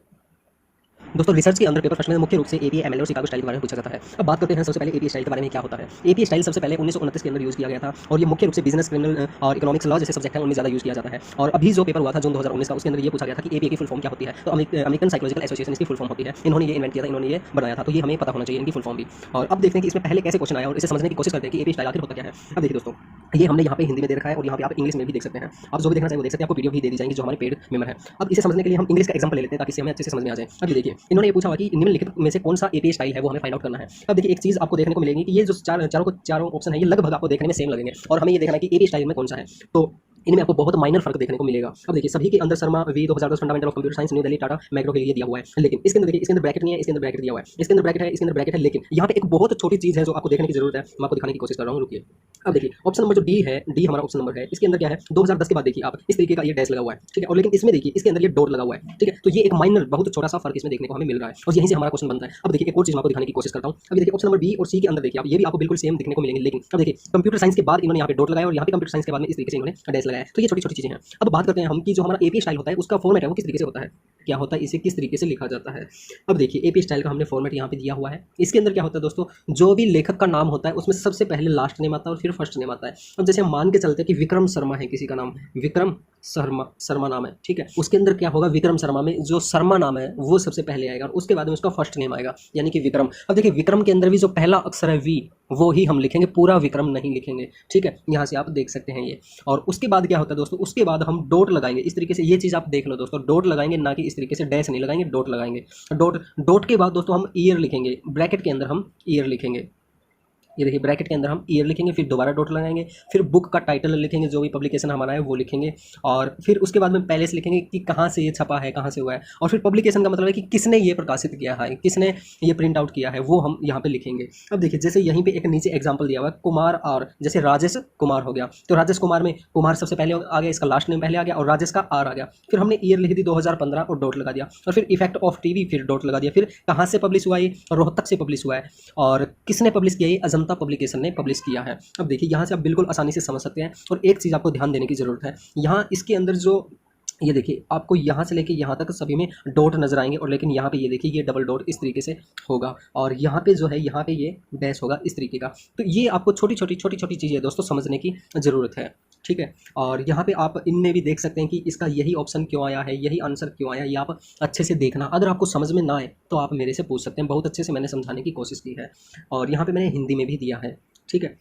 दोस्तों रिसर्च के अंदर पेपर फर्स्ट में मुख्य रूप से APA MLA और शिकागो स्टाइल के बारे में पूछा जाता है। अब बात करते हैं सबसे पहले APA स्टाइल के बारे में क्या होता है। APA स्टाइल सबसे पहले 1929 के अंदर यूज़ किया गया था, और ये मुख्य रूप से बिजनेस, क्रिमिनल और इकोनॉमिक्स लॉ जैसे सब्जेक्ट हैं उनमें ज़्यादा यूज़ किया जाता है। और अभी जो पेपर हुआ था जून 2019 का, उसके अंदर ये पूछा गया था कि APA की फुल फॉर्म क्या होती है। तो अमेरिकन साइकोलॉजिकल एसोसिएशन इसकी फुल फॉर्म होती है। इन्होंने ये इन्वेंट किया था, इन्होंने ये बनाया था, तो ये हमें पता होना चाहिए इनकी फुल फॉर्म भी। और अब देखते हैं कि इसमें पहले कैसे क्वेश्चन आया और इसे समझने की कोशिश करते हैं कि APA स्टाइल आखिर होता क्या है। अब देखिए दोस्तों, ये हमने यहाँ पे हिंदी में दे रखा है और यहाँ पे आप इंग्लिश में भी देख सकते हैं। आप जो भी देखना चाहिए वो देख सकते हैं, आपको वीडियो भी दे दी जाएगी जो हमारे पेड मेंबर है। अब इसे समझने के लिए हम इंग्लिश का एग्जांपल ले लेते हैं ताकि इसे हमें अच्छे से समझ में आ जाए। अब देखिए इन्होंने ये पूछा हुआ कि निम्नलिखित में से कौन सा APA स्टाइल है वो हमें फाइंड आउट करना है। अब देखिए एक चीज़ आपको देखने को मिलेगी कि ये जो चारों ऑप्शन है ये लगभग आपको देखने में सेम लगेंगे, और हमें ये देखना है कि APA स्टाइल में कौन सा है। तो इनमें आपको बहुत माइनर फर्क देखने को मिलेगा। अब देखिए सभी के अंदर Sharma V 2010 fundamental of computer science new Delhi Tata macro के लिए दिया हुआ है, लेकिन इसके अंदर देखिए इसके अंदर ब्रैकेट नहीं है, इसके अंदर ब्रैकेट दिया हुआ है, इसके अंदर ब्रैकेट है, इसके अंदर ब्रैकेट है, लेकिन यहाँ पे एक बहुत छोटी चीज़ है जो आपको देखने की जरूरत है, मैं आपको दिखाने की कोशिश कर रहा हूँ, रुकिए। अब देखिए ऑप्शन नंबर जो D है, D हमारा ऑप्शन नंबर है, इसके अंदर क्या है 2010 के बाद देखिए आप इस तरीके का ये डैश लगा हुआ है, ठीक है। और लेकिन इसमें देखिए इसके अंदर ये डॉट लगा हुआ है, ठीक है। तो ये एक माइनर बहुत छोटा सा फर्क इसमें देखने को हमें मिल रहा है, और यहीं से हमारा क्वेश्चन बनता है। अब देखिए एक और चीज़ मैं आपको दिखाने की कोशिश करता हूँ। अब देखिए ऑप्शन नंबर B और C के अंदर देखिए आप ये भी आपको बिल्कुल सेम देखने को मिलेंगे, लेकिन अब देखिए कंप्यूटर साइंस के बाद इन्होंने यहाँ पे डॉट लगाया और यहाँ पे कंप्यूटर साइंस के बाद में इस तरीके से इन्होंने डैश लगाया है। तो ये छोटी छोटी चीज़ें हैं। अब बात करते हैं हम कि जो हमारा APA स्टाइल होता है उसका फॉर्मेट है वो किस तरीके से होता है, क्या होता है, इसे किस तरीके से लिखा जाता है। अब देखिए APA स्टाइल का हमने फॉर्मेट यहाँ पे दिया हुआ है। इसके अंदर क्या होता है दोस्तों, जो भी लेखक का नाम होता है उसमें सबसे पहले लास्ट नेम आता है और फिर फर्स्ट नेम आता है। अब जैसे हम मान के चलते हैं कि विक्रम शर्मा है, किसी का नाम विक्रम शर्मा नाम है, ठीक है। उसके अंदर क्या होगा, विक्रम शर्मा में जो शर्मा नाम है वो सबसे पहले आएगा और उसके बाद में उसका फर्स्ट नेम आएगा, यानी कि विक्रम। अब देखिए विक्रम के अंदर भी जो पहला अक्षर है V वो ही हम लिखेंगे, पूरा विक्रम नहीं लिखेंगे, ठीक है। यहाँ से आप देख सकते हैं ये। और उसके बाद क्या होता है दोस्तों, उसके बाद हम डॉट लगाएंगे इस तरीके से, ये चीज़ आप देख लो दोस्तों, डॉट लगाएंगे, ना कि इस तरीके से डैश नहीं लगाएंगे, डॉट लगाएंगे। डॉट के बाद दोस्तों हम ईयर लिखेंगे, ब्रैकेट के अंदर हम ईयर लिखेंगे, ये देखिए ब्रैकेट के अंदर हम ईयर लिखेंगे, फिर दोबारा डॉट लगाएंगे, फिर बुक का टाइटल लिखेंगे, जो भी पब्लिकेशन हमारा है वो लिखेंगे, और फिर उसके बाद में पहले से लिखेंगे कि कहाँ से ये छपा है, कहाँ से हुआ है, और फिर पब्लिकेशन का मतलब है कि किसने ये प्रकाशित किया है, किसने ये प्रिंट आउट किया है, वो हम यहाँ पे लिखेंगे। अब देखिए जैसे यहीं पे एक नीचे एग्जाम्पल दिया हुआ है कुमार, और जैसे राजेश कुमार हो गया, तो राजेश कुमार में कुमार सबसे पहले आ गया, इसका लास्ट नेम पहले आ गया और राजेश का आर आ गया, फिर हमने ईयर लिख दी 2015 और डॉट लगा दिया, और फिर इफेक्ट ऑफ टीवी, फिर डॉट लगा दिया, फिर कहाँ से पब्लिश हुआ ये, रोहतक से पब्लिश हुआ है, और किसने पब्लिश किया, ये अजंता पब्लिकेशन ने पब्लिश किया है। अब देखिए यहाँ से आप बिल्कुल आसानी से समझ सकते हैं। और एक चीज़ आपको ध्यान देने की जरूरत है, यहाँ इसके अंदर जो ये देखिए आपको यहाँ से लेके यहाँ तक सभी में डॉट नजर आएंगे, और लेकिन यहाँ पे ये देखिए ये डबल डॉट इस तरीके से होगा, और यहाँ पे जो है यहाँ पे ये डैश होगा इस तरीके का। तो ये आपको छोटी छोटी चीज़ें दोस्तों समझने की ज़रूरत है, ठीक है। और यहाँ पे आप इनमें भी देख सकते हैं कि इसका यही ऑप्शन क्यों आया है, यही आंसर क्यों आया, ये आप अच्छे से देखना। अगर आपको समझ में ना आए तो आप मेरे से पूछ सकते हैं, बहुत अच्छे से मैंने समझाने की कोशिश की है, और यहाँ पर मैंने हिंदी में भी दिया है, ठीक है।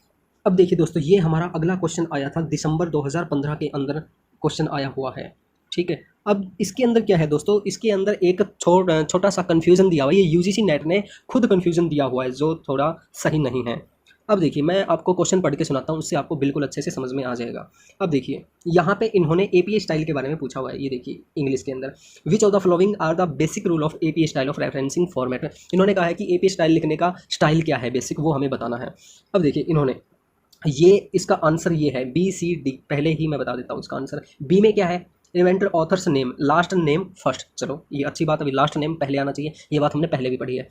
अब देखिए दोस्तों, ये हमारा अगला क्वेश्चन आया था दिसंबर 2015 के अंदर क्वेश्चन आया हुआ है, ठीक है। अब इसके अंदर क्या है दोस्तों, इसके अंदर एक छोटा सा कन्फ्यूज़न दिया हुआ है, ये UGC नेट ने खुद कन्फ्यूज़न दिया हुआ है जो थोड़ा सही नहीं है। अब देखिए मैं आपको क्वेश्चन पढ़ के सुनाता हूँ, उससे आपको बिल्कुल अच्छे से समझ में आ जाएगा। अब देखिए यहाँ पे इन्होंने APA स्टाइल के बारे में पूछा हुआ है, ये देखिए इंग्लिश के अंदर, which of the following are the basic rule of APA style of referencing format. इन्होंने कहा है कि APA स्टाइल लिखने का स्टाइल क्या है बेसिक, वो हमें बताना है। अब देखिए इन्होंने ये इसका आंसर ये है BCD, पहले ही मैं बता देता हूँ इसका आंसर। बी में क्या है, inventor author's name, last name first, चलो ये अच्छी बात, अभी लास्ट नेम पहले आना चाहिए, ये बात हमने पहले भी पढ़ी है।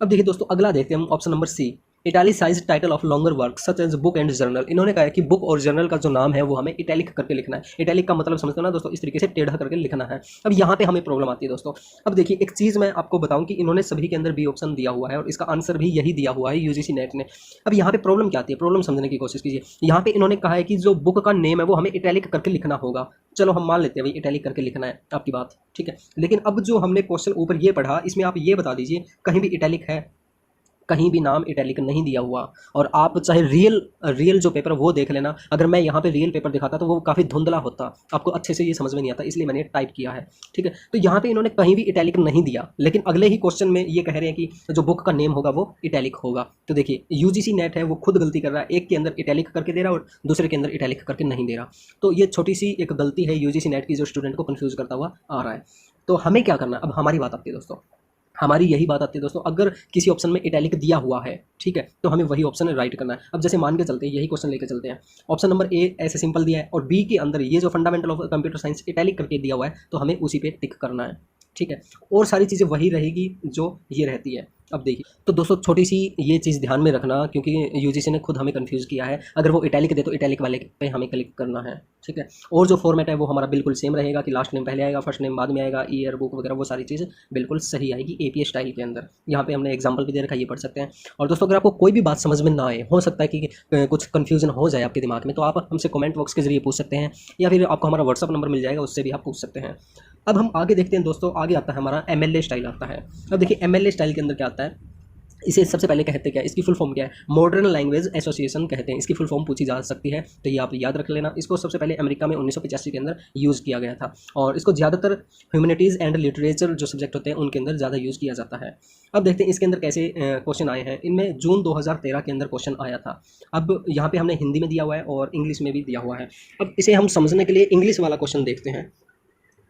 अब देखिए दोस्तों अगला देखते हैं हम option number C, italicised title of longer work such as book and journal. इन्होंने कहा है कि बुक और जर्नल का जो नाम है वो हमें इटैलिक करके लिखना है। इटैलिक का मतलब समझते हो ना दोस्तों, इस तरीके से टेढ़ा करके लिखना है। अब यहाँ पे हमें प्रॉब्लम आती है दोस्तों। अब देखिए एक चीज़ मैं आपको बताऊं कि इन्होंने सभी के अंदर बी ऑप्शन दिया हुआ है और इसका आंसर भी यही दिया हुआ है यूजीसी नेट ने। अब यहाँ पे प्रॉब्लम क्या आती है, प्रॉब्लम समझने की कोशिश कीजिए। यहाँ पे इन्होंने कहा है कि जो बुक का नेम है वो हमें इटैलिक करके लिखना होगा। चलो हम मान लेते हैं भाई इटैलिक करके लिखना है, आपकी बात ठीक है। लेकिन अब जो हमने क्वेश्चन ऊपर ये पढ़ा, इसमें आप ये बता दीजिए कहीं भी इटैलिक है, कहीं भी नाम इटैलिक नहीं दिया हुआ। और आप चाहे रियल जो पेपर वो देख लेना, अगर मैं यहाँ पे रियल पेपर दिखाता तो वो काफ़ी धुंधला होता, आपको अच्छे से ये समझ में नहीं आता, इसलिए मैंने टाइप किया है ठीक है। तो यहाँ पे इन्होंने कहीं भी इटैलिक नहीं दिया, लेकिन अगले ही क्वेश्चन में ये कह रहे हैं कि जो बुक का नेम होगा वो इटैलिक होगा। तो देखिए यूजीसी नेट है वो खुद गलती कर रहा है, एक के अंदर इटैलिक करके दे रहा है और दूसरे के अंदर इटैलिक करके नहीं दे रहा। तो ये छोटी सी एक गलती है यूजीसी नेट की जो स्टूडेंट को कन्फ्यूज करता हुआ आ रहा है। तो हमें क्या करना है, अब हमारी बात आती है दोस्तों, हमारी यही बात आती है दोस्तों। अगर किसी ऑप्शन में इटैलिक दिया हुआ है ठीक है, तो हमें वही ऑप्शन राइट करना है। अब जैसे मान के चलते हैं, यही क्वेश्चन लेकर चलते हैं, ऑप्शन नंबर ए ऐसे सिंपल दिया है और बी के अंदर ये जो fundamental of computer science italic करके दिया हुआ है, तो हमें उसी पे टिक करना है ठीक है। और सारी चीज़ें वही रहेगी जो ये रहती है। अब देखिए तो दोस्तों छोटी सी ये चीज़ ध्यान में रखना, क्योंकि यूजीसी ने खुद हमें कंफ्यूज किया है। अगर वो इटैलिक दे तो इटैलिक वाले पे हमें क्लिक करना है ठीक है। और जो फॉर्मेट है वो हमारा बिल्कुल सेम रहेगा कि लास्ट नेम पहले आएगा, फर्स्ट नेम बाद में आएगा, ईयर, बुक वगैरह वो सारी चीज़ बिल्कुल सही आएगी एपीए स्टाइल के अंदर। यहाँ पे हमने एग्जाम्पल भी दे रखा है, ये पढ़ सकते हैं। और दोस्तों अगर आपको कोई भी बात समझ में ना आए, हो सकता है कि कुछ कन्फ्यूजन हो जाए आपके दिमाग में, तो आप हमसे कमेंट बॉक्स के जरिए पूछ सकते हैं या फिर आपको हमारा व्हाट्सअप नंबर मिल जाएगा, उससे भी आप पूछ सकते हैं। अब हम आगे देखते हैं दोस्तों, आगे आता है हमारा एमएलए स्टाइल आता है। अब देखिए एमएलए स्टाइल के अंदर क्या आता है, इसे सबसे पहले कहते क्या है, इसकी फुल फॉर्म क्या है, मॉडर्न लैंग्वेज एसोसिएशन कहते हैं। इसकी फुल फॉर्म पूछी जा सकती है, तो ये आप याद रख लेना। इसको सबसे पहले अमेरिका में 1985 के अंदर यूज़ किया गया था और इसको ज़्यादातर ह्यूमैनिटीज़ एंड लिटरेचर जो सब्जेक्ट होते हैं उनके अंदर ज़्यादा यूज़ किया जाता है। अब देखते हैं इसके अंदर कैसे क्वेश्चन आए हैं। इनमें जून 2013 के अंदर क्वेश्चन आया था। अब यहाँ पे हमने हिंदी में दिया हुआ है और इंग्लिश में भी दिया हुआ है। अब इसे हम समझने के लिए इंग्लिश वाला क्वेश्चन देखते हैं।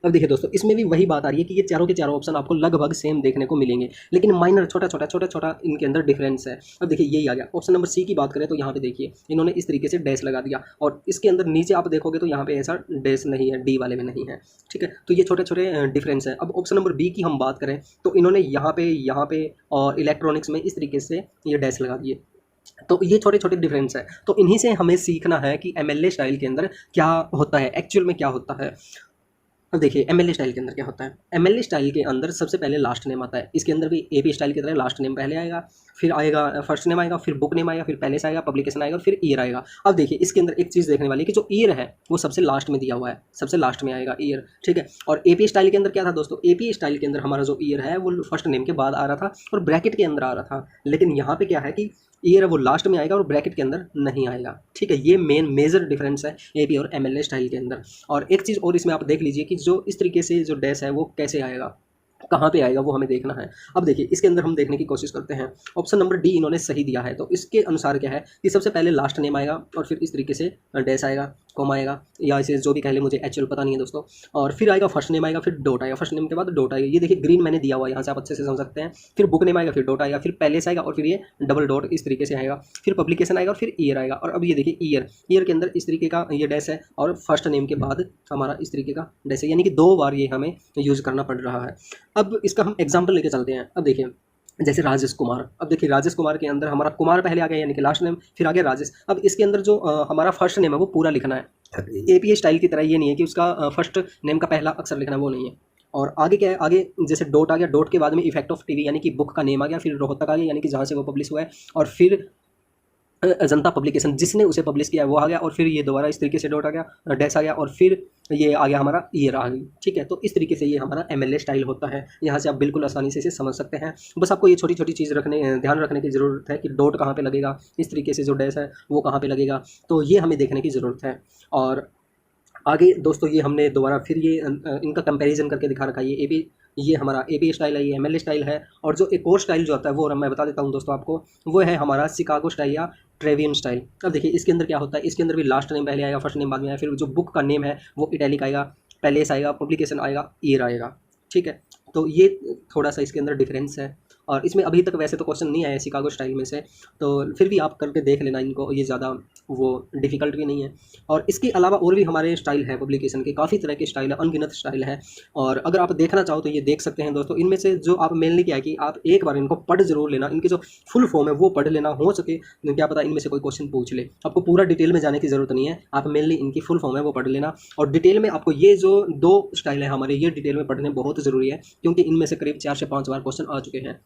अब देखिए दोस्तों इसमें भी वही बात आ रही है कि ये चारों के चारों ऑप्शन आपको लगभग सेम देखने को मिलेंगे, लेकिन माइनर छोटा छोटा इनके अंदर डिफरेंस है। अब देखिए यही आ गया। ऑप्शन नंबर सी की बात करें तो यहाँ पे देखिए इन्होंने इस तरीके से डैश लगा दिया और इसके अंदर नीचे आप देखोगे तो यहाँ पे ऐसा डैश नहीं है, डी वाले में नहीं है ठीक है। तो ये छोटे छोटे डिफरेंस है। अब ऑप्शन नंबर बी की हम बात करें तो इन्होंने यहाँ पे और इलेक्ट्रॉनिक्स में इस तरीके से ये डैश लगा दिए। तो ये छोटे छोटे डिफरेंस है। तो इन्हीं से हमें सीखना है कि एमएलए स्टाइल के अंदर क्या होता है, एक्चुअल में क्या होता है। अब देखिए एमएलए स्टाइल के अंदर क्या होता है। एमएलए स्टाइल के अंदर सबसे पहले लास्ट नेम आता है। इसके अंदर भी एपी स्टाइल की तरह लास्ट नेम पहले आएगा, फिर आएगा फर्स्ट नेम आएगा, फिर बुक नेम आएगा, फिर पैलेस आएगा, पब्लिकेशन आएगा, फिर ईयर आएगा। अब देखिए इसके अंदर एक चीज़ देखने वाली है कि जो ईयर है वो सबसे लास्ट में दिया हुआ है, सबसे लास्ट में आएगा ईयर ठीक है। और एपी स्टाइल के अंदर क्या था दोस्तों, एपी स्टाइल के अंदर हमारा जो ईयर है वो फर्स्ट नेम के बाद आ रहा था और ब्रैकेट के अंदर आ रहा था। लेकिन यहाँ पे क्या है कि ईयर है वो लास्ट में आएगा और ब्रैकेट के अंदर नहीं आएगा ठीक है। ये मेजर डिफरेंस है एपी और एमएलए स्टाइल के अंदर। और एक चीज़ और इसमें आप देख लीजिए कि जो इस तरीके से जो डैश है वो कैसे आएगा, कहाँ पे आएगा, वो हमें देखना है। अब देखिए इसके अंदर हम देखने की कोशिश करते हैं। ऑप्शन नंबर डी इन्होंने सही दिया है, तो इसके अनुसार क्या है कि सबसे पहले लास्ट नेम आएगा और फिर इस तरीके से डैश आएगा, कॉमा आएगा, या इसे जो भी कह ले, मुझे एक्चुअल पता नहीं है दोस्तों। और फिर आएगा फर्स्ट नेम आएगा, फिर डॉट आएगा, फर्स्ट नेम के बाद डॉट आएगा। ये देखिए ग्रीन मैंने दिया हुआ है, यहाँ से आप अच्छे से समझ सकते हैं। फिर बुक नेम आएगा, फिर डॉट आएगा, फिर पैलेस आएगा और फिर ये डबल डॉट इस तरीके से आएगा, फिर पब्लिकेशन आएगा और फिर ईयर आएगा। और अब ये देखिए ईयर के अंदर इस तरीके का ये डैश है और फर्स्ट नेम के बाद हमारा इस तरीके का डैश है, यानी कि 2 बार ये हमें यूज़ करना पड़ रहा है। अब इसका हम एग्जाम्पल लेके चलते हैं। अब देखिए जैसे राजेश कुमार। अब देखिए राजेश कुमार के अंदर हमारा कुमार पहले आ गया यानी कि लास्ट नेम, फिर आ गया राजेश। अब इसके अंदर जो हमारा फर्स्ट नेम है वो पूरा लिखना है। एपीए स्टाइल की तरह ये नहीं है कि उसका फर्स्ट नेम का पहला अक्षर लिखना, वो नहीं है। और आगे क्या है, आगे जैसे डॉट आ गया, डॉट के बाद में इफेक्ट ऑफ टीवी यानी कि बुक का नेम आ गया, फिर रोहतक आ गया यानी कि जहाँ से वो पब्लिश हुआ है, और फिर जनता पब्लिकेशन जिसने उसे पब्लिश किया है वो आ गया, और फिर ये दोबारा इस तरीके से डॉट आ गया, डैश आ गया, और फिर ये आ गया हमारा ईयर आ गई ठीक है। तो इस तरीके से ये हमारा एमएलए स्टाइल होता है। यहाँ से आप बिल्कुल आसानी से इसे समझ सकते हैं। बस आपको ये छोटी छोटी चीज़ ध्यान रखने की ज़रूरत है कि डॉट कहाँ पे लगेगा, इस तरीके से जो डैश है वो कहाँ पे लगेगा, तो ये हमें देखने की ज़रूरत है। और आगे दोस्तों ये हमने दोबारा फिर ये इनका कंपैरिजन करके दिखा रखा है। ये हमारा एपी स्टाइल है, ये एमएलए स्टाइल है। और जो एक और स्टाइल जो आता है वो मैं बता देता हूँ दोस्तों आपको, वो है हमारा शिकागो स्टाइल या ट्रेवियन स्टाइल। अब देखिए इसके अंदर क्या होता है, इसके अंदर भी लास्ट नेम पहले आएगा, फर्स्ट नेम बाद में आएगा, फिर जो बुक का नेम है वो इटैलिक आएगा, पैलेस आएगा, पब्लिकेशन आएगा, ईयर आएगा ठीक है। तो ये थोड़ा सा इसके अंदर डिफरेंस है। और इसमें अभी तक वैसे तो क्वेश्चन नहीं आया शिकागो स्टाइल में से, तो फिर भी आप करके देख लेना इनको, ये ज़्यादा वो डिफ़िकल्ट भी नहीं है। और इसके अलावा और भी हमारे स्टाइल है पब्लिकेशन के, काफ़ी तरह के स्टाइल है, अनगिनत स्टाइल है। और अगर आप देखना चाहो तो ये देख सकते हैं दोस्तों। इनमें से जो आप मेनली क्या है कि आप एक बार इनको पढ़ ज़रूर लेना, इनकी जो फुल फॉर्म है वो पढ़ लेना, हो सके क्या पता इनमें से कोई क्वेश्चन पूछ ले। आपको पूरा डिटेल में जाने की ज़रूरत नहीं है, आप मेनली इनकी फुल फॉर्म है वो पढ़ लेना। और डिटेल में आपको ये जो 2 स्टाइल है हमारे, ये डिटेल में पढ़ने बहुत ज़रूरी है, क्योंकि इनमें से करीब 4 से 5 बार क्वेश्चन आ चुके हैं।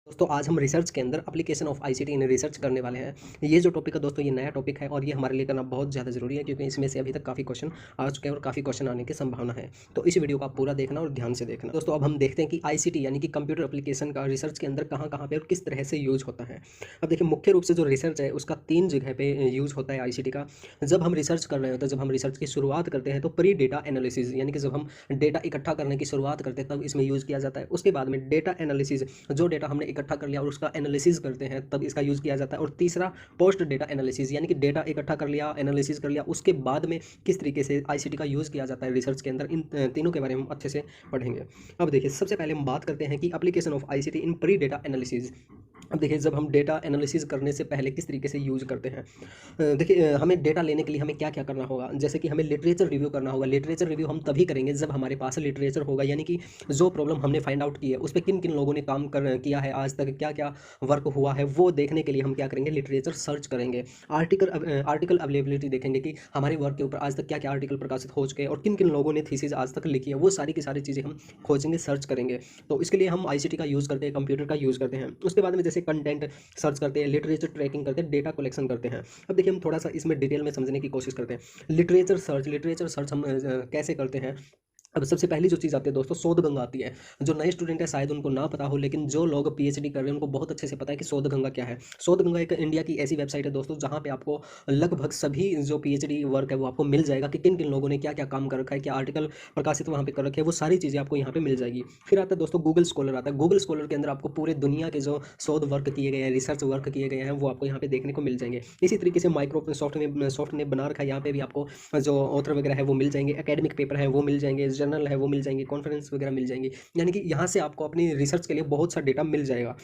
दोस्तों आज हम रिसर्च के अंदर application of ICT in research करने वाले हैं। ये जो टॉपिक है दोस्तों, ये नया टॉपिक है और ये हमारे लिए करना बहुत ज़्यादा ज़रूरी है, क्योंकि इसमें से अभी तक काफ़ी क्वेश्चन आ चुके हैं और काफ़ी क्वेश्चन आने की संभावना है। तो इस वीडियो को आप पूरा देखना और ध्यान से देखना। दोस्तों अब हम देखते हैं कि आईसीटी यानी कि कंप्यूटर एप्लीकेशन का रिसर्च के अंदर कहाँ कहाँ पे और किस तरह से यूज होता है। अब देखिए मुख्य रूप से जो रिसर्च है उसका 3 जगह पे यूज़ होता है आईसीटी का। जब हम रिसर्च कर रहे होते हैं, जब हम रिसर्च की शुरुआत करते हैं तो प्री डेटा एनालिसिस, यानी कि जब हम डेटा इकट्ठा करने की शुरुआत करते हैं तब इसमें यूज़ किया जाता है। उसके बाद में डेटा एनालिसिस, जो डेटा हमने इकट्ठा कर लिया और उसका एनालिसिस करते हैं तब इसका यूज़ किया जाता है। और तीसरा पोस्ट डेटा एनालिसिस, यानी कि डेटा इकट्ठा कर लिया, एनालिसिस कर लिया, उसके बाद में किस तरीके से आईसीटी का यूज़ किया जाता है रिसर्च के अंदर। इन तीनों के बारे में हम अच्छे से पढ़ेंगे। अब देखिए सबसे पहले हम बात करते हैं कि application of ICT in pre data analysis. अब देखिए जब हम डेटा एनालिसिस करने से पहले किस तरीके से यूज़ करते हैं। देखिए हमें डेटा लेने के लिए हमें क्या क्या करना होगा, जैसे कि हमें लिटरेचर रिव्यू करना होगा। लिटरेचर रिव्यू हम तभी करेंगे जब हमारे पास लिटरेचर होगा, यानी कि जो प्रॉब्लम हमने फाइंड आउट की है उस पर किन किन लोगों ने काम किया है, आज तक क्या क्या वर्क हुआ है, वो देखने के लिए हम क्या करेंगे, लिटरेचर सर्च करेंगे। आर्टिकल अवेलेबिलिटी देखेंगे कि हमारे वर्क के ऊपर आज तक क्या क्या आर्टिकल प्रकाशित हो चुके हैं और किन किन लोगों ने थीसिस आज तक लिखी है, वो सारी की सारी चीज़ें हम खोजेंगे, सर्च करेंगे। तो इसके लिए हम आईसीटी का यूज़ करते हैं, कंप्यूटर का यूज़ करते हैं। उसके बाद में जैसे कंटेंट सर्च करते हैं, लिटरेचर ट्रैकिंग करते हैं, डेटा कलेक्शन करते हैं। अब देखिए हम थोड़ा सा इसमें डिटेल में समझने की कोशिश करते हैं। लिटरेचर सर्च हम कैसे करते हैं। अब सबसे पहली जो चीज़ आती है दोस्तों, शोध गंगा आती है। जो नए स्टूडेंट है शायद उनको ना पता हो, लेकिन जो लोग पीएचडी कर रहे हैं उनको बहुत अच्छे से पता है कि शोध गंगा क्या है। शोध गंगा एक इंडिया की ऐसी वेबसाइट है दोस्तों जहाँ पे आपको लगभग सभी जो पीएचडी वर्क है वो आपको मिल जाएगा कि किन किन लोगों ने क्या क्या काम कर रखा है, क्या आर्टिकल प्रकाशित वहाँ पे कर रखे हैं, वो सारी चीज़ें आपको यहाँ पे मिल जाएगी। फिर आता है दोस्तों गूगल स्कॉलर आता है। गूगल स्कॉलर के अंदर आपको पूरे दुनिया के जो शोध वर्क किए गए हैं, रिसर्च वर्क किए गए हैं, वो आपको यहाँ पे देखने को मिल जाएंगे। इसी तरीके से माइक्रोसॉफ्ट ने बना रखा है, यहाँ पे भी आपको जो ऑथर वगैरह है वो मिल जाएंगे, एकेडमिक पेपर है वो मिल जाएंगे, जर्नल है वो मिल जाएंगे, कॉन्फ्रेंस वगैरह मिल जाएंगी। यानी कि यहाँ से आपको अपनी रिसर्च के लिए बहुत सा डेटा मिल जाएगा।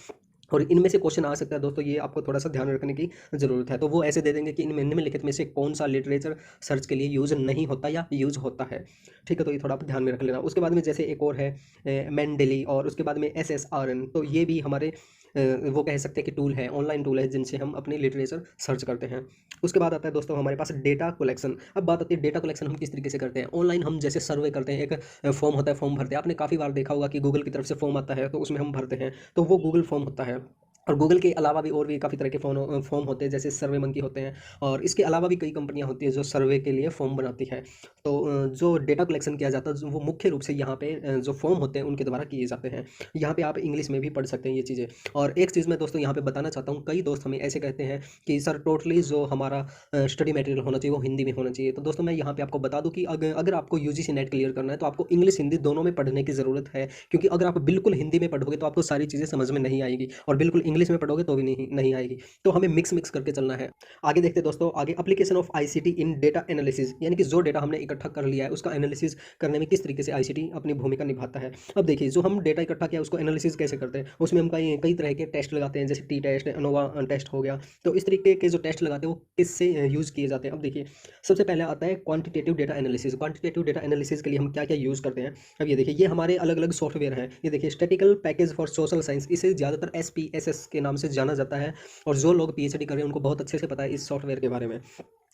और इनमें से क्वेश्चन आ सकता है दोस्तों, ये आपको थोड़ा सा ध्यान रखने की ज़रूरत है। तो वो ऐसे दे देंगे कि इनमें निम्नलिखित में से कौन सा लिटरेचर सर्च के लिए यूज़ नहीं होता या यूज़ होता है। ठीक है, तो ये थोड़ा आप ध्यान में रख लेना। उसके बाद में जैसे एक और है मेंडेली, और उसके बाद में SSRN। तो ये भी हमारे वो कह सकते हैं कि टूल है, ऑनलाइन टूल है, जिनसे हम अपनी लिटरेचर सर्च करते हैं। उसके बाद आता है दोस्तों हमारे पास डेटा कलेक्शन। अब बात आती है डेटा कलेक्शन हम किस तरीके से करते हैं। ऑनलाइन हम जैसे सर्वे करते हैं, एक फॉर्म होता है, फॉर्म भरते हैं। आपने काफ़ी बार देखा होगा कि गूगल की तरफ से फॉर्म आता है तो उसमें हम भरते हैं, तो वो गूगल फॉर्म होता है। और गूगल के अलावा भी और भी काफ़ी तरह के फॉर्म होते हैं, जैसे सर्वे मंकी होते हैं, और इसके अलावा भी कई कंपनियां होती हैं जो सर्वे के लिए फॉर्म बनाती है। तो जो डेटा कलेक्शन किया जाता है वो मुख्य रूप से यहाँ पे जो फॉर्म होते हैं उनके द्वारा किए जाते हैं। यहाँ पे आप इंग्लिश में भी पढ़ सकते हैं ये चीज़ें। और एक चीज़ मैं दोस्तों यहाँ पे बताना चाहता हूँ, कई दोस्त हमें ऐसे कहते हैं कि सर टोटली जो हमारा स्टडी मटेरियल होना चाहिए वो हिंदी में होना चाहिए। तो दोस्तों मैं यहाँ पे आपको बता दूँ कि अगर आपको यूजीसी नेट क्लियर करना है तो आपको इंग्लिश हिंदी दोनों में पढ़ने की ज़रूरत है, क्योंकि अगर आप बिल्कुल हिंदी में पढ़ोगे तो आपको सारी चीज़ें समझ में नहीं आएगी, और बिल्कुल इंग्लिश में पढ़ोगे तो भी नहीं आएगी। तो हमें मिक्स करके चलना है। आगे देखते हैं दोस्तों, आगे application of ICT in data analysis, यानी कि जो डेटा हमने इकट्ठा कर लिया है उसका एनालिसिस करने में किस तरीके से आईसीटी अपनी भूमिका निभाता है। अब देखिए जो हम डेटा इकट्ठा किया उसको एनालिसिस कैसे करते हैं, उसमें हम कई तरह के टेस्ट लगाते हैं, जैसे टी टेस्ट, अनोवा टेस्ट हो गया। तो इस तरीके के जो टेस्ट लगाते हैं वो किससे यूज़ किए जाते हैं। अब देखिए सबसे पहले आता है quantitative data analysis. Quantitative data analysis के लिए हम क्या क्या यूज़ करते हैं। अब ये देखिए ये हमारे अलग अलग सॉफ्टवेयर हैं। ये देखिए statistical package for social science, इसे ज़्यादातर SPSS के नाम से जाना जाता है, और जो लोग पीएचडी कर रहे हैं उनको बहुत अच्छे से पता है इस सॉफ्टवेयर के बारे में।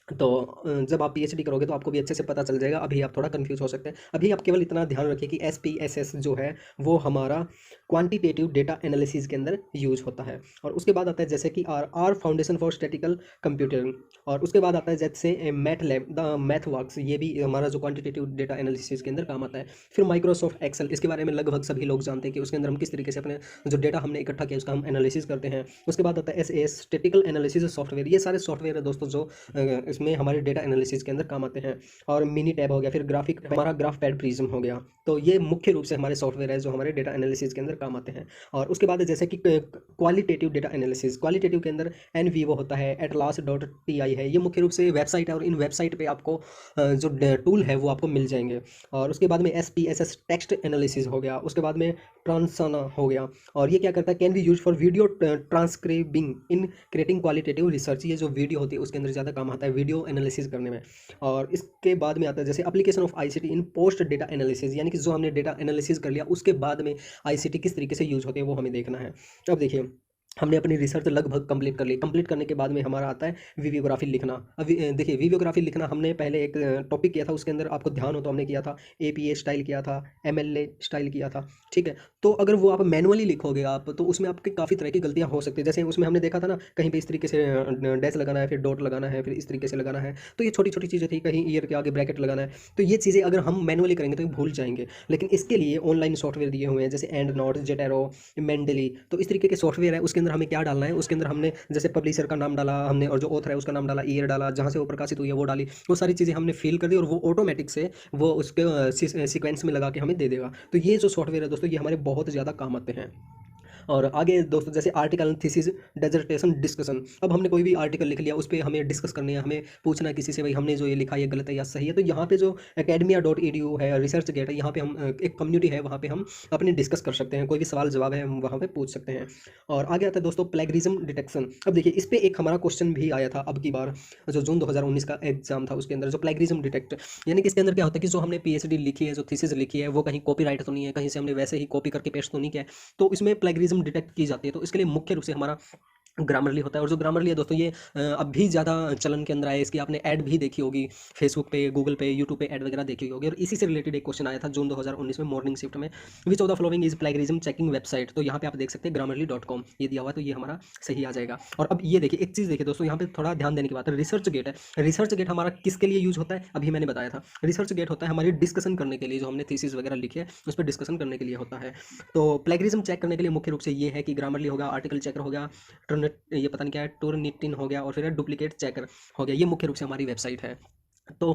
तो जब आप पीएचडी करोगे तो आपको भी अच्छे से पता चल जाएगा। अभी आप थोड़ा कंफ्यूज हो सकते हैं। अभी आप केवल इतना ध्यान रखिए कि SPSS जो है वो हमारा क्वांटिटेटिव डेटा एनालिसिस के अंदर यूज होता है। और उसके बाद आता है जैसे कि R foundation for statistical computing, और उसके बाद आता है जैसे मैथलैब, द मैथवर्क्स, ये भी हमारा जो क्वांटिटेटिव डेटा एनालिसिस के अंदर काम आता है। फिर माइक्रोसॉफ्ट एक्सेल, इसके बारे में लगभग सभी लोग जानते हैं कि उसके अंदर हम किस तरीके से अपने जो डेटा हमने इकट्ठा किया उसका हम एनालिसिस करते हैं। उसके बाद आता है SAS स्टैटिकल एनालिसिस सॉफ्टवेयर। ये सारे सॉफ्टवेयर है दोस्तों जो इसमें हमारे डेटा एनालिसिस के अंदर काम आते हैं। और मिनी टैब हो गया, फिर ग्राफिक हमारा ग्राफ पैड प्रिज्म हो गया। तो ये मुख्य रूप से हमारे सॉफ्टवेयर है जो हमारे डेटा एनालिसिस के अंदर काम आते हैं। और उसके बाद जैसे कि क्वालिटेटिव डेटा एनालिसिस, क्वालिटेटिव के अंदर एनवीवो होता है, atlas.ti है, ये मुख्य रूप से वेबसाइट है और इन वेबसाइट पे आपको जो टूल है वो आपको मिल जाएंगे। और उसके बाद में SPSS टेक्स्ट एनालिसिस हो गया, उसके बाद में ट्रांसना हो गया। और ये क्या करता है, can be use for video transcribing in creating qualitative research, ये जो वीडियो होती है उसके अंदर ज़्यादा काम आता है वीडियो एनालिसिस करने में। और इसके बाद में आता है जैसे application of ICT in post data analysis, यानी कि जो हमने डेटा एनालिसिस कर लिया उसके बाद में ICT किस तरीके से यूज होती है वो हमें देखना है। अब देखिए हमने अपनी रिसर्च लगभग कंप्लीट कर ली, कंप्लीट करने के बाद में हमारा आता है वीडियोग्राफी लिखना। अब देखिए वीडियोग्राफी लिखना हमने पहले एक टॉपिक किया था, उसके अंदर आपको ध्यान हो तो हमने किया था APA स्टाइल किया था, MLA स्टाइल किया था, ठीक है। तो अगर वो आप मैनुअली लिखोगे आप तो उसमें आपकी काफ़ी तरह की गलतियाँ हो सकती है। जैसे उसमें हमने देखा था ना, कहीं पे इस तरीके से डैश लगाना है, फिर डॉट लगाना है, फिर इस तरीके से लगाना है, तो ये छोटी छोटी चीज़ें थी, कहीं ईयर के आगे ब्रैकेट लगाना है, तो ये चीज़ें अगर हम मैनुअली करेंगे तो भूल जाएंगे। लेकिन इसके लिए ऑनलाइन सॉफ्टवेयर दिए हुए हैं जैसे एंड नोट, जेटेरो, मेंडली, तो इस तरीके के सॉफ्टवेयर है। उसके अंदर हमें क्या डालना है, उसके अंदर हमने जैसे पब्लिशर का नाम डाला हमने, और जो ऑथर है उसका नाम डाला, ईयर डाला, जहाँ से वो प्रकाशित हुई है वो डाली, वो सारी चीज़ें हमने फिल कर दी और वो ऑटोमेटिक से वो उसके सीक्वेंस में लगा के हमें दे देगा। तो ये जो सॉफ्टवेयर है दोस्तों ये हमारे बहुत ज़्यादा काम आते हैं। और आगे दोस्तों जैसे आर्टिकल, थीसिस, डिसर्टेशन, डिस्कशन, अब हमने कोई भी आर्टिकल लिख लिया, उस पर हमें डिस्कस करनी है, हमें पूछना है किसी से भाई हमने जो ये लिखा ये गलत है या सही है। तो यहाँ पे जो academia.edu है, रिसर्च गेट है, यहाँ पे हम एक कम्युनिटी है, वहाँ पे हम अपने डिस्कस कर सकते हैं, कोई भी सवाल जवाब है हम वहाँ पे पूछ सकते हैं। और आगे आता है दोस्तों प्लेगरिज्म डिटेक्शन। अब देखिए इस पर एक हमारा क्वेश्चन भी आया था अब की बार, जो जून 2019 का एग्जाम था उसके अंदर, जो प्लेगरिज्म डिटेक्ट, यानी कि इसके अंदर क्या होता है कि जो हमने PhD लिखी है, जो थीसिस लिखी है, वो कहीं कॉपीराइट तो नहीं है, कहीं से हमने वैसे ही कॉपी करके पेस्ट तो नहीं किया है, तो इसमें प्लेगरिज्म डिटेक्ट की जाती है। तो इसके लिए मुख्य रूप से हमारा ग्रामरली होता है। और जो ग्रामरली है दोस्तों ये अब भी ज़्यादा चलन के अंदर आया है, इसकी आपने ऐड भी देखी होगी फेसबुक पे, गूगल पे, यूट्यूब पे ऐड वगैरह देखी होगी। और इसी से रिलेटेड एक क्वेश्चन आया था जून 2019 में मॉर्निंग शिफ्ट में, विच of the following is plagiarism checking website. तो यहाँ पे आप देख सकते हैं grammarly.com ये दिया हुआ है, तो ये हमारा सही आ जाएगा। और अब ये देखिए एक चीज़ देखिए दोस्तों, यहाँ पे थोड़ा ध्यान देने की बात है, रिसर्च गेट है। रिसर्च गेट हमारा किसके लिए यूज होता है, अभी मैंने बताया था। रिसर्च गेट होता है हमारी डिस्कशन करने के लिए, जो हमने थीसिस वगैरह लिखी है उस पर डिस्कशन करने के लिए होता है। तो प्लेगरिज्म चेक करने के लिए मुख्य रूप से ये है कि ग्रामरली होगा, आर्टिकल चेकर हो गया, ये पता नहीं क्या है, टूर्निटिन हो गया, और फिर डुप्लीकेट चेकर हो गया। ये मुख्य रूप से हमारी वेबसाइट है। तो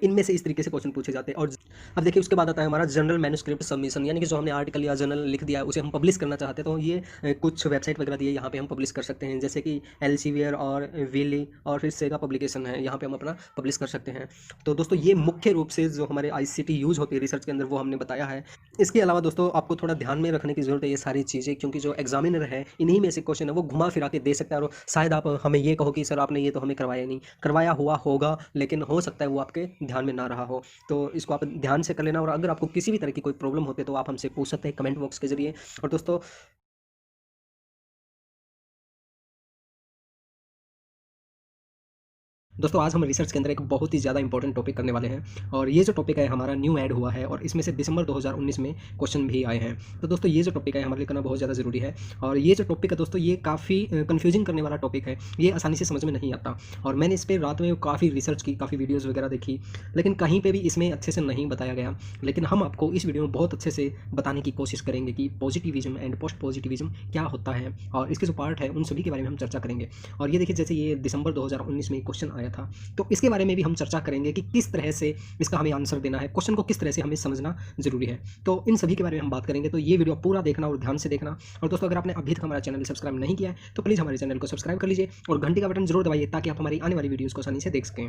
इनमें से इस तरीके से क्वेश्चन पूछे जाते हैं। और अब देखिए उसके बाद आता है हमारा जनरल मैन्युस्क्रिप्ट सबमिशन, यानी कि जो हमने आर्टिकल या जर्नल लिख दिया है उसे हम पब्लिश करना चाहते हैं, तो ये कुछ वेबसाइट वगैरह दी है, यहाँ पे हम पब्लिश कर सकते हैं, जैसे कि एल्सेवियर और विली और फिर सेगा पब्लिकेशन है, यहाँ पे हम अपना पब्लिश कर सकते हैं। तो दोस्तों ये मुख्य रूप से जो हमारे ICT यूज होती है रिसर्च के अंदर वो हमने बताया है। इसके अलावा दोस्तों आपको थोड़ा ध्यान में रखने की जरूरत है ये सारी चीज़ें, क्योंकि जो एग्जामिनर है इन्हीं में से क्वेश्चन है वो घुमा फिरा के दे सकता है। और शायद आप हमें ये कहो कि सर आपने ये तो हमें करवाया नहीं, करवाया हुआ होगा लेकिन हो सकता है वो आपके ध्यान में ना रहा हो, तो इसको आप ध्यान से कर लेना। और अगर आपको किसी भी तरह की कोई प्रॉब्लम होती है तो आप हमसे पूछ सकते हैं कमेंट बॉक्स के जरिए। और दोस्तों आज हम रिसर्च के अंदर एक बहुत ही ज़्यादा इंपॉर्टेंट टॉपिक करने वाले हैं, और ये जो टॉपिक है हमारा न्यू ऐड हुआ है और इसमें से दिसंबर 2019 में क्वेश्चन भी आए हैं। तो दोस्तों ये जो टॉपिक है हमारे लिए करना बहुत ज़्यादा ज़रूरी है। और ये जो टॉपिक है दोस्तों ये काफ़ी कन्फ्यूजिंग करने वाला टॉपिक है, ये आसानी से समझ में नहीं आता। और मैंने इस पर रात में काफ़ी रिसर्च की, काफ़ी वीडियोज़ वगैरह देखी, लेकिन कहीं पर भी इसमें अच्छे से नहीं बताया गया। लेकिन हम आपको इस वीडियो में बहुत अच्छे से बताने की कोशिश करेंगे कि पॉजिटिविज्म एंड पोस्ट पॉजिटिविज्म क्या होता है, और इसके जो पार्ट है उन सभी के बारे में हम चर्चा करेंगे। और ये देखिए जैसे ये दिसंबर 2019 में क्वेश्चन आया था, तो इसके बारे में भी हम चर्चा करेंगे कि किस तरह से इसका हमें आंसर देना है, क्वेश्चन को किस तरह से हमें समझना जरूरी है। तो इन सभी के बारे में हम बात करेंगे, तो ये वीडियो पूरा देखना और ध्यान से देखना। और दोस्तों अगर आपने अभी तक हमारा चैनल सब्सक्राइब नहीं किया है तो प्लीज़ हमारे चैनल को सब्सक्राइब कर लीजिए और घंटी का बटन जरूर दबाइए ताकि आप हमारी आने वाली वीडियोज़ को आसानी से देख सकें।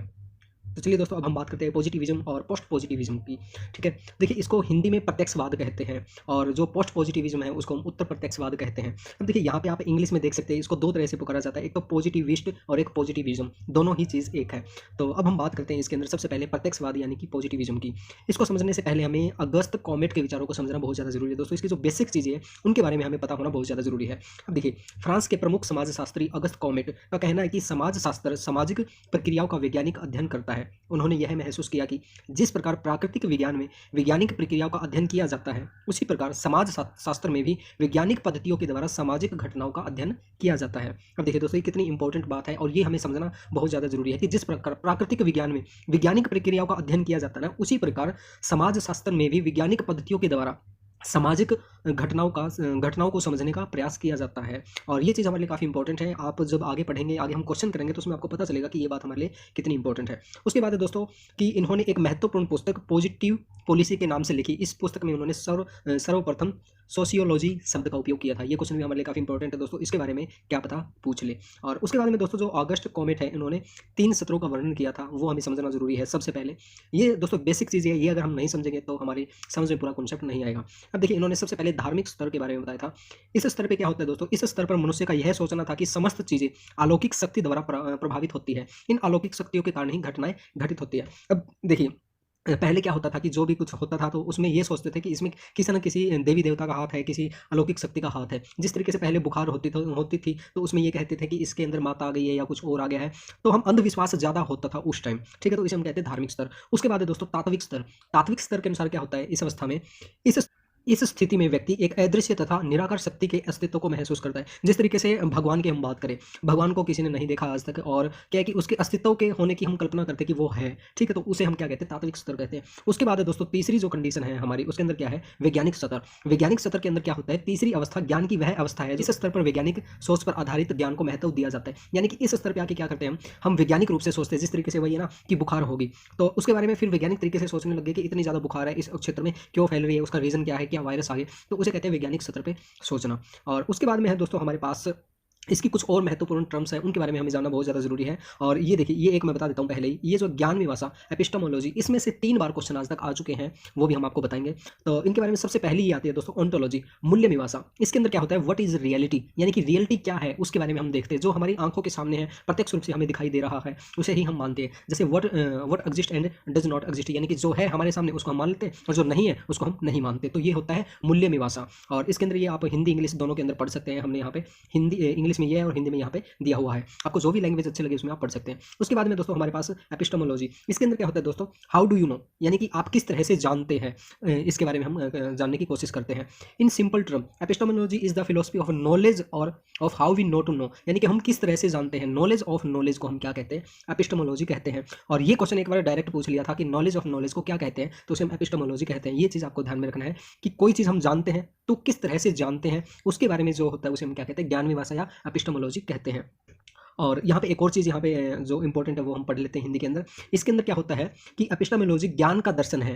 तो चलिए दोस्तों अब हम बात करते हैं पॉजिटिविज्म और पोस्ट पॉजिटिविज्म की। ठीक है, देखिए इसको हिंदी में प्रत्यक्षवाद कहते हैं, और जो पोस्ट पॉजिटिविज्म है उसको हम उत्तर प्रत्यक्षवाद कहते हैं। अब देखिए यहाँ पे आप इंग्लिश में देख सकते हैं, इसको दो तरह से पुकारा जाता है, एक तो पॉजिटिविस्ट और एक पॉजिटिविज्म, दोनों ही चीज़ एक है। तो अब हम बात करते हैं इसके अंदर सबसे पहले प्रत्यक्षवाद यानी कि पॉजिटिविज्म की। इसको समझने से पहले हमें अगस्त कॉमेट के विचारों को समझना बहुत ज़्यादा जरूरी है दोस्तों। इसकी जो बेसिक चीज़ें हैं उनके बारे में हमें पता होना बहुत ज़्यादा जरूरी है। अब देखिए फ्रांस के प्रमुख समाजशास्त्री अगस्त कॉमेट का कहना है कि समाजशास्त्र सामाजिक प्रक्रियाओं का वैज्ञानिक अध्ययन करता है। उन्होंने यह महसूस किया कि जिस प्रकार प्राकृतिक विज्ञान में वैज्ञानिक प्रक्रियाओं का अध्ययन किया जाता है उसी प्रकार समाज शास्त्र में भी वैज्ञानिक पद्धतियों के द्वारा सामाजिक घटनाओं का अध्ययन किया जाता है। अब देखिए दोस्तों ये कितनी इंपॉर्टेंट बात है, और ये हमें समझना बहुत ज़्यादा जरूरी है कि जिस प्रकार प्राकृतिक विज्ञान में वैज्ञानिक प्रक्रियाओं का अध्ययन किया जाता है ना, उसी प्रकार समाज शास्त्र में भी वैज्ञानिक पद्धतियों के द्वारा सामाजिक घटनाओं को समझने का प्रयास किया जाता है। और ये चीज़ हमारे लिए काफ़ी इंपॉर्टेंट है। आप जब आगे पढ़ेंगे, आगे हम क्वेश्चन करेंगे तो उसमें आपको पता चलेगा कि ये बात हमारे लिए कितनी इंपॉर्टेंट है। उसके बाद है दोस्तों कि इन्होंने एक महत्वपूर्ण पुस्तक पॉजिटिव पॉलिसी के नाम से लिखी। इस पुस्तक में उन्होंने सर्वप्रथम सोशियोलॉजी शब्द का उपयोग किया था। ये क्वेश्चन भी हमारे लिए काफ़ी इंपॉर्टेंट है दोस्तों, इसके बारे में क्या पता पूछ ले। और उसके बाद में दोस्तों जो ऑगस्ट कॉमेट है, इन्होंने 3 सत्रों का वर्णन किया था, वो हमें समझना जरूरी है। सबसे पहले ये दोस्तों बेसिक चीज़ है, ये अगर हम नहीं समझेंगे तो हमारी समझ में पूरा कॉन्सेप्ट नहीं आएगा। अब देखिए, इन्होंने सबसे पहले धार्मिक स्तर के बारे में बताया था। इस स्तर पर क्या होता है दोस्तों, इस स्तर पर मनुष्य का यह सोचना था कि समस्त चीज़ें अलौकिक शक्ति द्वारा प्रभावित होती है। इन अलौकिक शक्तियों के कारण ही घटनाएं घटित होती है। अब देखिए, पहले क्या होता था कि जो भी कुछ होता था तो उसमें ये सोचते थे कि इसमें किसी न किसी देवी देवता का हाथ है, किसी अलौकिक शक्ति का हाथ है। जिस तरीके से पहले बुखार होती थी तो उसमें ये कहते थे कि इसके अंदर माता आ गई है या कुछ और आ गया है, तो हम अंधविश्वास ज़्यादा होता था उस टाइम, ठीक है। तो इसे हम कहते हैं धार्मिक स्तर। उसके बाद है दोस्तों तात्विक स्तर। तात्विक स्तर के अनुसार क्या होता है इस अवस्था में, इस स्थिति में व्यक्ति एक अदृश्य तथा निराकार शक्ति के अस्तित्व को महसूस करता है। जिस तरीके से भगवान की हम बात करें, भगवान को किसी ने नहीं देखा आज तक, और क्या है कि उसके अस्तित्व के होने की हम कल्पना करते हैं कि वो है, ठीक है। तो उसे हम क्या कहते हैं, तात्विक स्तर कहते हैं। उसके बाद है दोस्तों तीसरी जो कंडीशन है हमारी, उसके अंदर क्या है, वैज्ञानिक स्तर। वैज्ञानिक स्तर के अंदर क्या होता है, तीसरी अवस्था ज्ञान की वह अवस्था है जिस स्तर पर वैज्ञानिक सोच पर आधारित ज्ञान को महत्व दिया जाता है। यानी कि इस स्तर पर आके क्या करते हैं हम वैज्ञानिक रूप से सोचते हैं। जिस तरीके से वही है ना कि बुखार होगी, तो उसके बारे में फिर वैज्ञानिक तरीके से सोचने लगे कि इतनी ज़्यादा बुखार है, इस क्षेत्र में क्यों फैल रही है, उसका रीज़न क्या है, क्या वायरस आ गए, तो उसे कहते हैं वैज्ञानिक स्तर पे सोचना। और उसके बाद में है दोस्तों हमारे पास इसकी कुछ और महत्वपूर्ण टर्म्स हैं, उनके बारे में हमें जानना बहुत ज़्यादा जरूरी है। और ये देखिए, ये एक मैं बता देता हूँ पहले ही, ये जो ज्ञान मीमांसा एपिस्टेमोलॉजी, इसमें से 3 बार क्वेश्चन आज तक आ चुके हैं, वो भी हम आपको बताएंगे। तो इनके बारे में सबसे पहले ही आती है दोस्तों ओंटोलॉजी, मूल्य मीमांसा। इसके अंदर क्या होता है, व्हाट इज रियलिटी, यानी कि रियलिटी क्या है उसके बारे में हम देखते हैं। जो हमारी आंखों के सामने है, प्रत्यक्ष रूप से हमें दिखाई दे रहा है, उसे ही हम मानते हैं। जैसे what exist and does not exist, यानी कि जो है हमारे सामने उसको हम मान लेते हैं और जो नहीं है उसको हम नहीं मानते। तो ये होता है मूल्य मीमांसा। और इसके अंदर ये आप हिंदी इंग्लिश दोनों के अंदर पढ़ सकते हैं। हमने यहाँ पे हिंदी इंग्लिश में ये है और हिंदी में यहाँ पे दिया हुआ है, आपको जो भी लैंग्वेज अच्छी लगे उसमें आप पढ़ सकते हैं। उसके बाद में दोस्तों हमारे पास एपिस्टेमोलॉजी, इसके अंदर क्या होता है दोस्तों, हाउ डू यू नो, यानी कि आप किस तरह से जानते हैं, इसके बारे में हम जानने की कोशिश करते हैं। In simple term epistemology is the philosophy of knowledge or of how we know to know, यानी कि हम किस तरह से जानते हैं। नॉलेज ऑफ नॉलेज को हम क्या कहते हैं, एपिस्टेमोलॉजी कहते हैं। और ये क्वेश्चन एक बार डायरेक्ट पूछ लिया था कि नॉलेज ऑफ नॉलेज को क्या कहते हैं, तो उसे हम एपिस्टेमोलॉजी कहते हैं। ये चीज़ आपको ध्यान में रखना है कि कोई चीज़ हम जानते हैं तो किस तरह से जानते हैं, उसके बारे में जो होता है उसे हम क्या कहते हैं, ज्ञान मीमांसा या एपिस्टेमोलॉजी कहते हैं। और यहाँ पे एक और चीज़ यहाँ पे जो इंपॉर्टेंट है वो हम पढ़ लेते हैं हिंदी के अंदर। इसके अंदर क्या होता है कि एपिस्टेमोलॉजी ज्ञान का दर्शन है।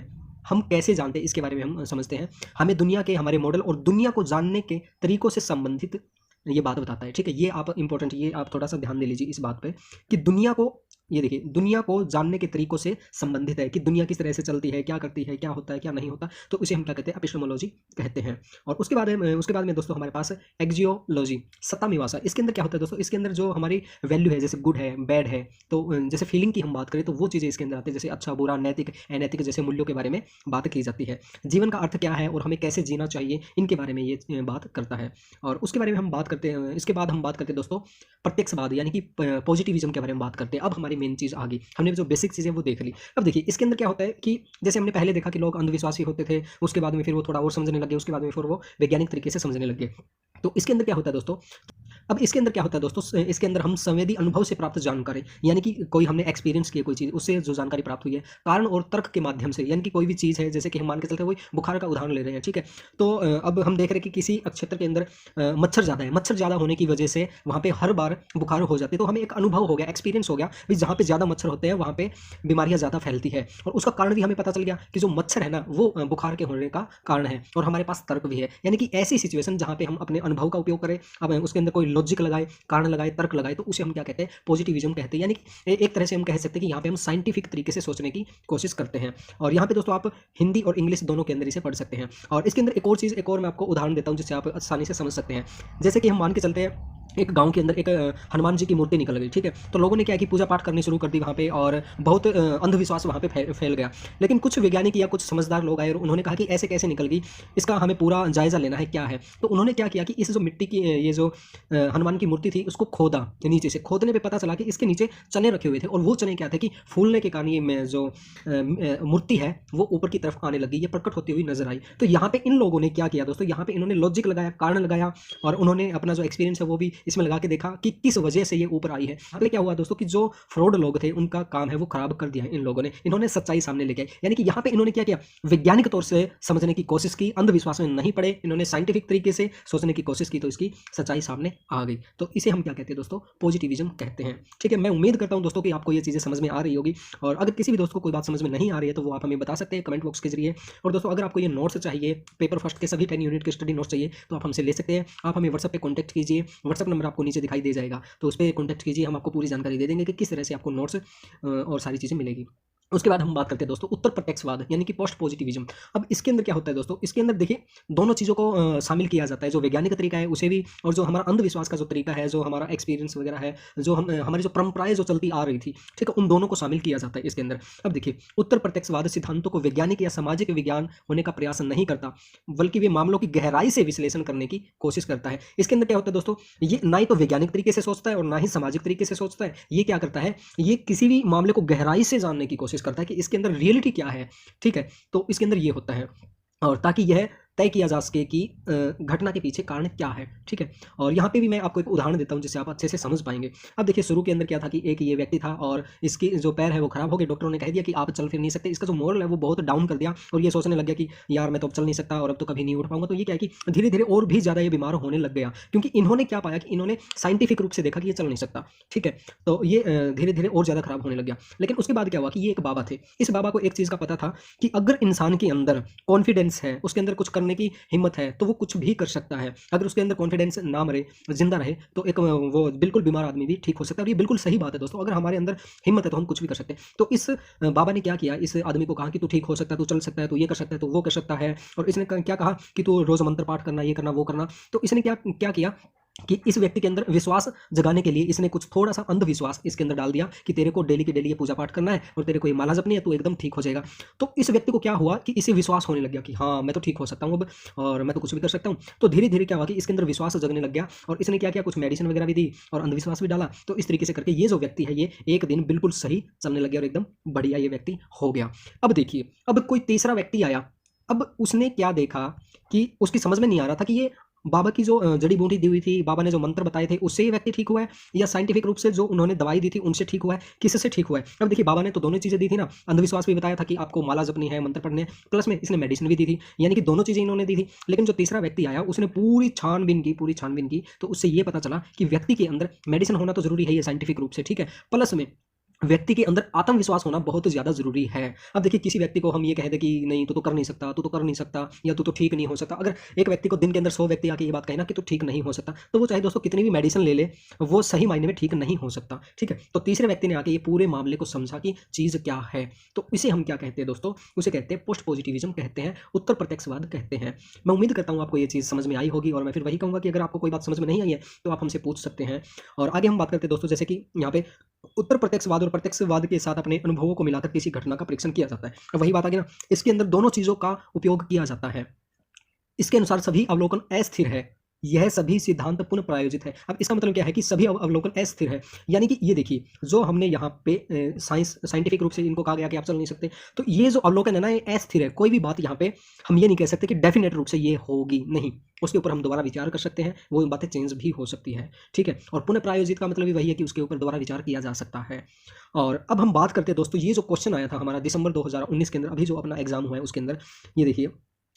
हम कैसे जानते हैं इसके बारे में हम समझते हैं। हमें दुनिया के हमारे मॉडल और दुनिया को जानने के तरीकों से संबंधित ये बात बताता है, ठीक है। ये आप इंपॉर्टेंट, ये आप थोड़ा सा ध्यान दे लीजिए इस बात पे कि दुनिया को, ये देखिए, दुनिया को जानने के तरीकों से संबंधित है कि दुनिया किस तरह से चलती है, क्या करती है, क्या होता है, क्या नहीं होता, तो उसे हम क्या कहते हैं, एपिस्टेमोलॉजी कहते हैं। और उसके बाद में दोस्तों हमारे पास एक्जियोलॉजी, सत्ता मीमांसा। इसके अंदर क्या होता है दोस्तों, इसके अंदर जो हमारी वैल्यू है, जैसे गुड है, बैड है, तो जैसे फीलिंग की हम बात करें तो वो चीज़ें इसके अंदर आती है, जैसे अच्छा बुरा, नैतिक अनैतिक, जैसे मूल्यों के बारे में बात की जाती है। जीवन का अर्थ क्या है और हमें कैसे जीना चाहिए, इनके बारे में ये बात करता है। और उसके बारे में हम बात करते हैं। इसके बाद हम बात करते हैं दोस्तों प्रत्यक्षवाद, यानी कि पॉजिटिविज्म के बारे में बात करते हैं। अब हमारी मेन चीज़ आ गई, हमने जो बेसिक चीज़ें वो देख ली। अब देखिए, इसके अंदर क्या होता है कि जैसे हमने पहले देखा कि लोग अंधविश्वासी होते थे, उसके बाद में फिर वो थोड़ा और समझने लगे, उसके बाद में फिर वो वैज्ञानिक तरीके से समझने लगे। तो इसके अंदर क्या होता है दोस्तों, अब इसके अंदर क्या होता है दोस्तों, इसके अंदर हम संवेदी अनुभव से प्राप्त जानकारी, यानी कि कोई हमने एक्सपीरियंस किया कोई चीज़, उससे जो जानकारी प्राप्त हुई है, कारण और तर्क के माध्यम से, यानी कि कोई भी चीज़ है, जैसे कि हम मान के चलते हैं वही बुखार का उदाहरण ले रहे हैं, ठीक है। तो अब हम देख रहे हैं कि किसी क्षेत्र के अंदर मच्छर ज़्यादा है, मच्छर ज़्यादा होने की वजह से वहाँ पे हर बार बुखार हो जाती है। तो हमें एक अनुभव हो गया, एक्सपीरियंस हो गया भाई, जहाँ पे ज़्यादा मच्छर होते हैं वहाँ पे बीमारियाँ ज़्यादा फैलती है। और उसका कारण भी हमें पता चल गया कि जो मच्छर है ना वो बुखार के होने का कारण है। और हमारे पास तर्क भी है, यानी कि ऐसी सिचुएशन जहाँ पे हम अपने अनुभव का उपयोग करें, अब उसके अंदर कोई लॉजिक लगाए, कारण लगाए, तर्क लगाए, तो उसे हम क्या कहते हैं, पॉजिटिविज्म कहते हैं। यानी कि एक तरह से हम कह सकते हैं कि यहाँ पे हम साइंटिफिक तरीके से सोचने की कोशिश करते हैं। और यहाँ पे दोस्तों आप हिंदी और इंग्लिश दोनों के अंदर इसे पढ़ सकते हैं। और इसके अंदर एक और चीज़, एक और मैं आपको उदाहरण देता हूँ जिससे आप आसानी से समझ सकते हैं। जैसे कि हम मान के चलते हैं एक गांव के अंदर एक हनुमान जी की मूर्ति निकल गई, ठीक है। तो लोगों ने क्या कि पूजा पाठ करनी शुरू कर दी वहाँ पे, और बहुत अंधविश्वास वहाँ पे फैल गया। लेकिन कुछ वैज्ञानिक या कुछ समझदार लोग आए और उन्होंने कहा कि ऐसे कैसे निकल गई, इसका हमें पूरा जायजा लेना है, क्या है। तो उन्होंने क्या किया कि इस जो मिट्टी की ये जो हनुमान की मूर्ति थी उसको खोदा, नीचे से खोदने पर पता चला कि इसके नीचे चने रखे हुए थे। और वो चने क्या थे कि फूलने के कारण ये जो मूर्ति है वो ऊपर की तरफ आने लगी, ये प्रकट होती हुई नजर आई। तो यहाँ पे इन लोगों ने क्या किया दोस्तों, यहाँ पे इन्होंने लॉजिक लगाया, कारण लगाया, और उन्होंने अपना जो एक्सपीरियंस है वो भी इसमें लगा के देखा कि किस वजह से ये ऊपर आई है। अगले क्या हुआ दोस्तों कि जो फ्रॉड लोग थे उनका काम है वो खराब कर दिया है इन लोगों ने, इन्होंने सच्चाई सामने लेके आई। यानी कि यहाँ पे इन्होंने क्या किया, वैज्ञानिक तौर से समझने की कोशिश की, अंधविश्वास में नहीं पड़े, इन्होंने साइंटिफिक तरीके से सोचने की कोशिश की, तो इसकी सच्चाई सामने आ गई। तो इसे हम क्या कहते हैं दोस्तों, पॉजिटिविज्म कहते हैं। ठीक है, मैं उम्मीद करता हूँ दोस्तों कि आपको ये चीज़ें समझ में आ रही होगी, और अगर किसी भी दोस्त को कोई बात समझ में नहीं आ रही है तो वो आप हमें बता सकते हैं कमेंट बॉक्स के जरिए। और दोस्तों अगर आपको ये नोट्स चाहिए, पेपर फर्स्ट के सभी 10 यूनिट के स्टडी नोट्स चाहिए, तो आप हमसे ले सकते हैं। आप हमें व्हाट्सएप पे कॉन्टैक्ट कीजिए, व्हाट्सएप नंबर आपको नीचे दिखाई दे जाएगा, तो उस पर कॉन्टैक्ट कीजिए, हम आपको पूरी जानकारी दे देंगे कि किस तरह से आपको नोट्स और सारी चीज़ें मिलेगी। उसके बाद हम बात करते हैं दोस्तों उत्तर प्रत्यक्षवाद यानी कि पोस्ट पॉजिटिविज्म। अब इसके अंदर क्या होता है दोस्तों, इसके अंदर देखिए दोनों चीज़ों को शामिल किया जाता है, जो वैज्ञानिक तरीका है उसे भी, और जो हमारा अंधविश्वास का जो तरीका है, जो हमारा एक्सपीरियंस वगैरह है, जो हम हमारी जो परंपराएं जो चलती आ रही थी, ठीक है, उन दोनों को शामिल किया जाता है इसके अंदर। अब देखिए उत्तर प्रत्यक्षवाद सिद्धांतों को वैज्ञानिक या सामाजिक विज्ञान होने का प्रयास नहीं करता, बल्कि वे मामलों की गहराई से विश्लेषण करने की कोशिश करता है। इसके अंदर क्या होता है दोस्तों, ये ना ही तो वैज्ञानिक तरीके से सोचता है और ना ही सामाजिक तरीके से सोचता है। ये क्या करता है, ये किसी भी मामले को गहराई से जानने की कोशिश करता है कि इसके अंदर रियलिटी क्या है। ठीक है, तो इसके अंदर ये होता है, और ताकि यह तय किया जा सके कि घटना के पीछे कारण क्या है। ठीक है, और यहाँ पे भी मैं आपको एक उदाहरण देता हूँ जिससे आप अच्छे से समझ पाएंगे। अब देखिए शुरू के अंदर क्या था कि एक ये व्यक्ति था और इसकी जो पैर है वो खराब हो गए, डॉक्टरों ने कह दिया कि आप चल फिर नहीं सकते, इसका जो मोरल है वो बहुत डाउन कर दिया, और ये सोचने लग गया कि यार मैं तो अब चल नहीं सकता और अब तो कभी नहीं उठ पाऊंगा। तो ये क्या है कि धीरे धीरे और भी ज़्यादा ये बीमार होने लग गया, क्योंकि इन्होंने क्या पाया कि इन्होंने साइंटिफिक रूप से देखा कि ये चल नहीं सकता। ठीक है, तो ये धीरे धीरे और ज़्यादा खराब होने लग गया। लेकिन उसके बाद क्या हुआ कि ये एक बाबा थे, इस बाबा को एक चीज़ का पता था कि अगर इंसान के अंदर कॉन्फिडेंस है, उसके अंदर कुछ करने की हिम्मत है, तो वो कुछ भी कर सकता है। अगर उसके अंदर कॉन्फिडेंस ना मरे, जिंदा रहे, तो एक वो बिल्कुल बीमार आदमी भी ठीक हो सकता है। और ये बिल्कुल सही बात है दोस्तों, अगर हमारे अंदर हिम्मत है तो हम कुछ भी कर सकते हैं। तो इस बाबा ने क्या किया, इस आदमी को कहा कि तू ठीक हो सकता है, तू चल सकता है, तू ये कर सकता है, तू वो कर सकता है। और इसने क्या कहा कि तू रोज मंत्र पाठ करना, ये करना, वो करना। तो इसने क्या क्या किया कि इस व्यक्ति के अंदर विश्वास जगाने के लिए इसने कुछ थोड़ा सा अंधविश्वास इसके अंदर डाल दिया कि तेरे को डेली की डेली ये पूजा पाठ करना है और तेरे को ये माला जपनी है, तो एकदम ठीक हो जाएगा। तो इस व्यक्ति को क्या हुआ कि इसे विश्वास होने लग गया कि हाँ मैं तो ठीक हो सकता हूँ अब, और मैं तो कुछ भी कर सकता हूँ। तो धीरे धीरे क्या हुआ कि इसके अंदर विश्वास जगने लग गया, और इसने क्या किया, कुछ मेडिसिन वगैरह भी दी और अंधविश्वास भी डाला। तो इस तरीके से करके ये जो व्यक्ति है ये एक दिन बिल्कुल सही चलने लग गया और एकदम बढ़िया ये व्यक्ति हो गया। अब देखिए, अब कोई तीसरा व्यक्ति आया, अब उसने क्या देखा कि उसकी समझ में नहीं आ रहा था कि ये बाबा की जो जड़ी बूटी दी हुई थी, बाबा ने जो मंत्र बताए थे उससे ये व्यक्ति ठीक हुआ है, या साइंटिफिक रूप से जो उन्होंने दवाई दी थी उनसे ठीक हुआ है, किससे ठीक हुआ है। अब देखिए बाबा ने तो दोनों चीजें दी थी ना, अंधविश्वास भी बताया था कि आपको माला जपनी है, मंत्र पढ़ने, प्लस में इसने मेडिसिन भी दी थी, यानी कि दोनों चीजें इन्होंने दी थी। लेकिन जो तीसरा व्यक्ति आया उसने पूरी छानबीन की, तो उससे ये पता चला कि व्यक्ति के अंदर मेडिसिन होना तो जरूरी है ये साइंटिफिक रूप से, ठीक है, प्लस में व्यक्ति के अंदर आत्मविश्वास होना बहुत ज़्यादा जरूरी है। अब देखिए किसी व्यक्ति को हम ये कह दें कि नहीं तू तो कर नहीं सकता, तू तो कर नहीं सकता, या तू तो ठीक नहीं हो सकता। अगर एक व्यक्ति को दिन के अंदर 100 व्यक्ति आके ये बात कहे ना कि तू ठीक नहीं हो सकता, तो वो चाहे दोस्तों कितनी भी मेडिसिन ले ले, वो सही मायने में ठीक नहीं हो सकता। ठीक है, तो तीसरे व्यक्ति ने आके ये पूरे मामले को समझा कि चीज़ क्या है, तो इसे हम क्या कहते हैं दोस्तों, उसे कहते हैं पोस्ट पॉजिटिविज्म कहते हैं, उत्तर प्रत्यक्षवाद कहते हैं। मैं उम्मीद करता हूँ आपको ये चीज़ समझ में आई होगी, और मैं फिर वही कहूँगा कि अगर आपको कोई बात समझ में नहीं आई है तो आप हमसे पूछ सकते हैं। और आगे हम बात करते हैं दोस्तों, जैसे कि यहाँ पे उत्तर प्रत्यक्षवाद और प्रत्यक्षवाद के साथ अपने अनुभवों को मिलाकर किसी घटना का परीक्षण किया जाता है। अब वही बात आ गई ना, इसके अंदर दोनों चीजों का उपयोग किया जाता है। इसके अनुसार सभी अवलोकन अस्थिर है, यह सभी सिद्धांत पुनः प्रायोजित है। अब इसका मतलब क्या है कि सभी अवलोकन अस्थिर है, यानी कि ये देखिए जो हमने यहाँ पे साइंटिफिक रूप से इनको कहा गया कि आप चल नहीं सकते, तो ये जो अवलोकन है ना ये अस्थिर है। कोई भी बात यहाँ पे हम ये नहीं कह सकते कि डेफिनेट रूप से ये होगी, नहीं, उसके ऊपर हम दोबारा विचार कर सकते हैं, वो बातें चेंज भी हो सकती है। ठीक है, और पुनः प्रायोजित का मतलब भी वही है कि उसके ऊपर दोबारा विचार किया जा सकता है। और अब हम बात करते हैं दोस्तों, ये जो क्वेश्चन आया था हमारा दिसंबर 2019 के अंदर, अभी जो अपना एग्जाम हुआ है उसके अंदर, ये देखिए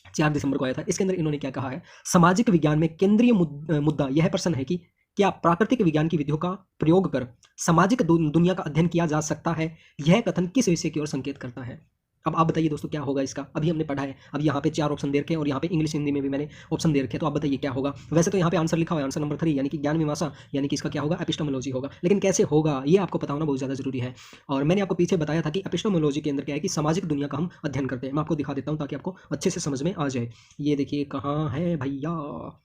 4 दिसंबर को आया था। इसके अंदर इन्होंने क्या कहा है, सामाजिक विज्ञान में केंद्रीय मुद्दा यह प्रश्न है कि क्या प्राकृतिक विज्ञान की विधियों का प्रयोग कर सामाजिक दुनिया का अध्ययन किया जा सकता है। यह कथन किस विषय की ओर संकेत करता है। अब आप बताइए दोस्तों क्या होगा इसका, अभी हमने पढ़ा है, अब यहाँ पे 4 ऑप्शन दे रखे हैं और यहाँ पे इंग्लिश हिंदी में भी मैंने ऑप्शन दे रखे हैं, तो आप बताइए क्या होगा। वैसे तो यहाँ पे आंसर लिखा हुआ है, आंसर नंबर 3 यानी कि ज्ञान मीमांसा, यानी कि इसका क्या होगा, एपिस्टेमोलॉजी होगा। लेकिन कैसे होगा ये आपको पता होना बहुत ज़्यादा जरूरी है। और मैंने आपको पीछे बताया था कि एपिस्टेमोलॉजी के अंदर क्या है कि सामाजिक दुनिया का हम अध्ययन करते हैं। मैं आपको दिखा देता हूँ ताकि आपको अच्छे से समझ में आ जाए। ये देखिए कहाँ है भैया,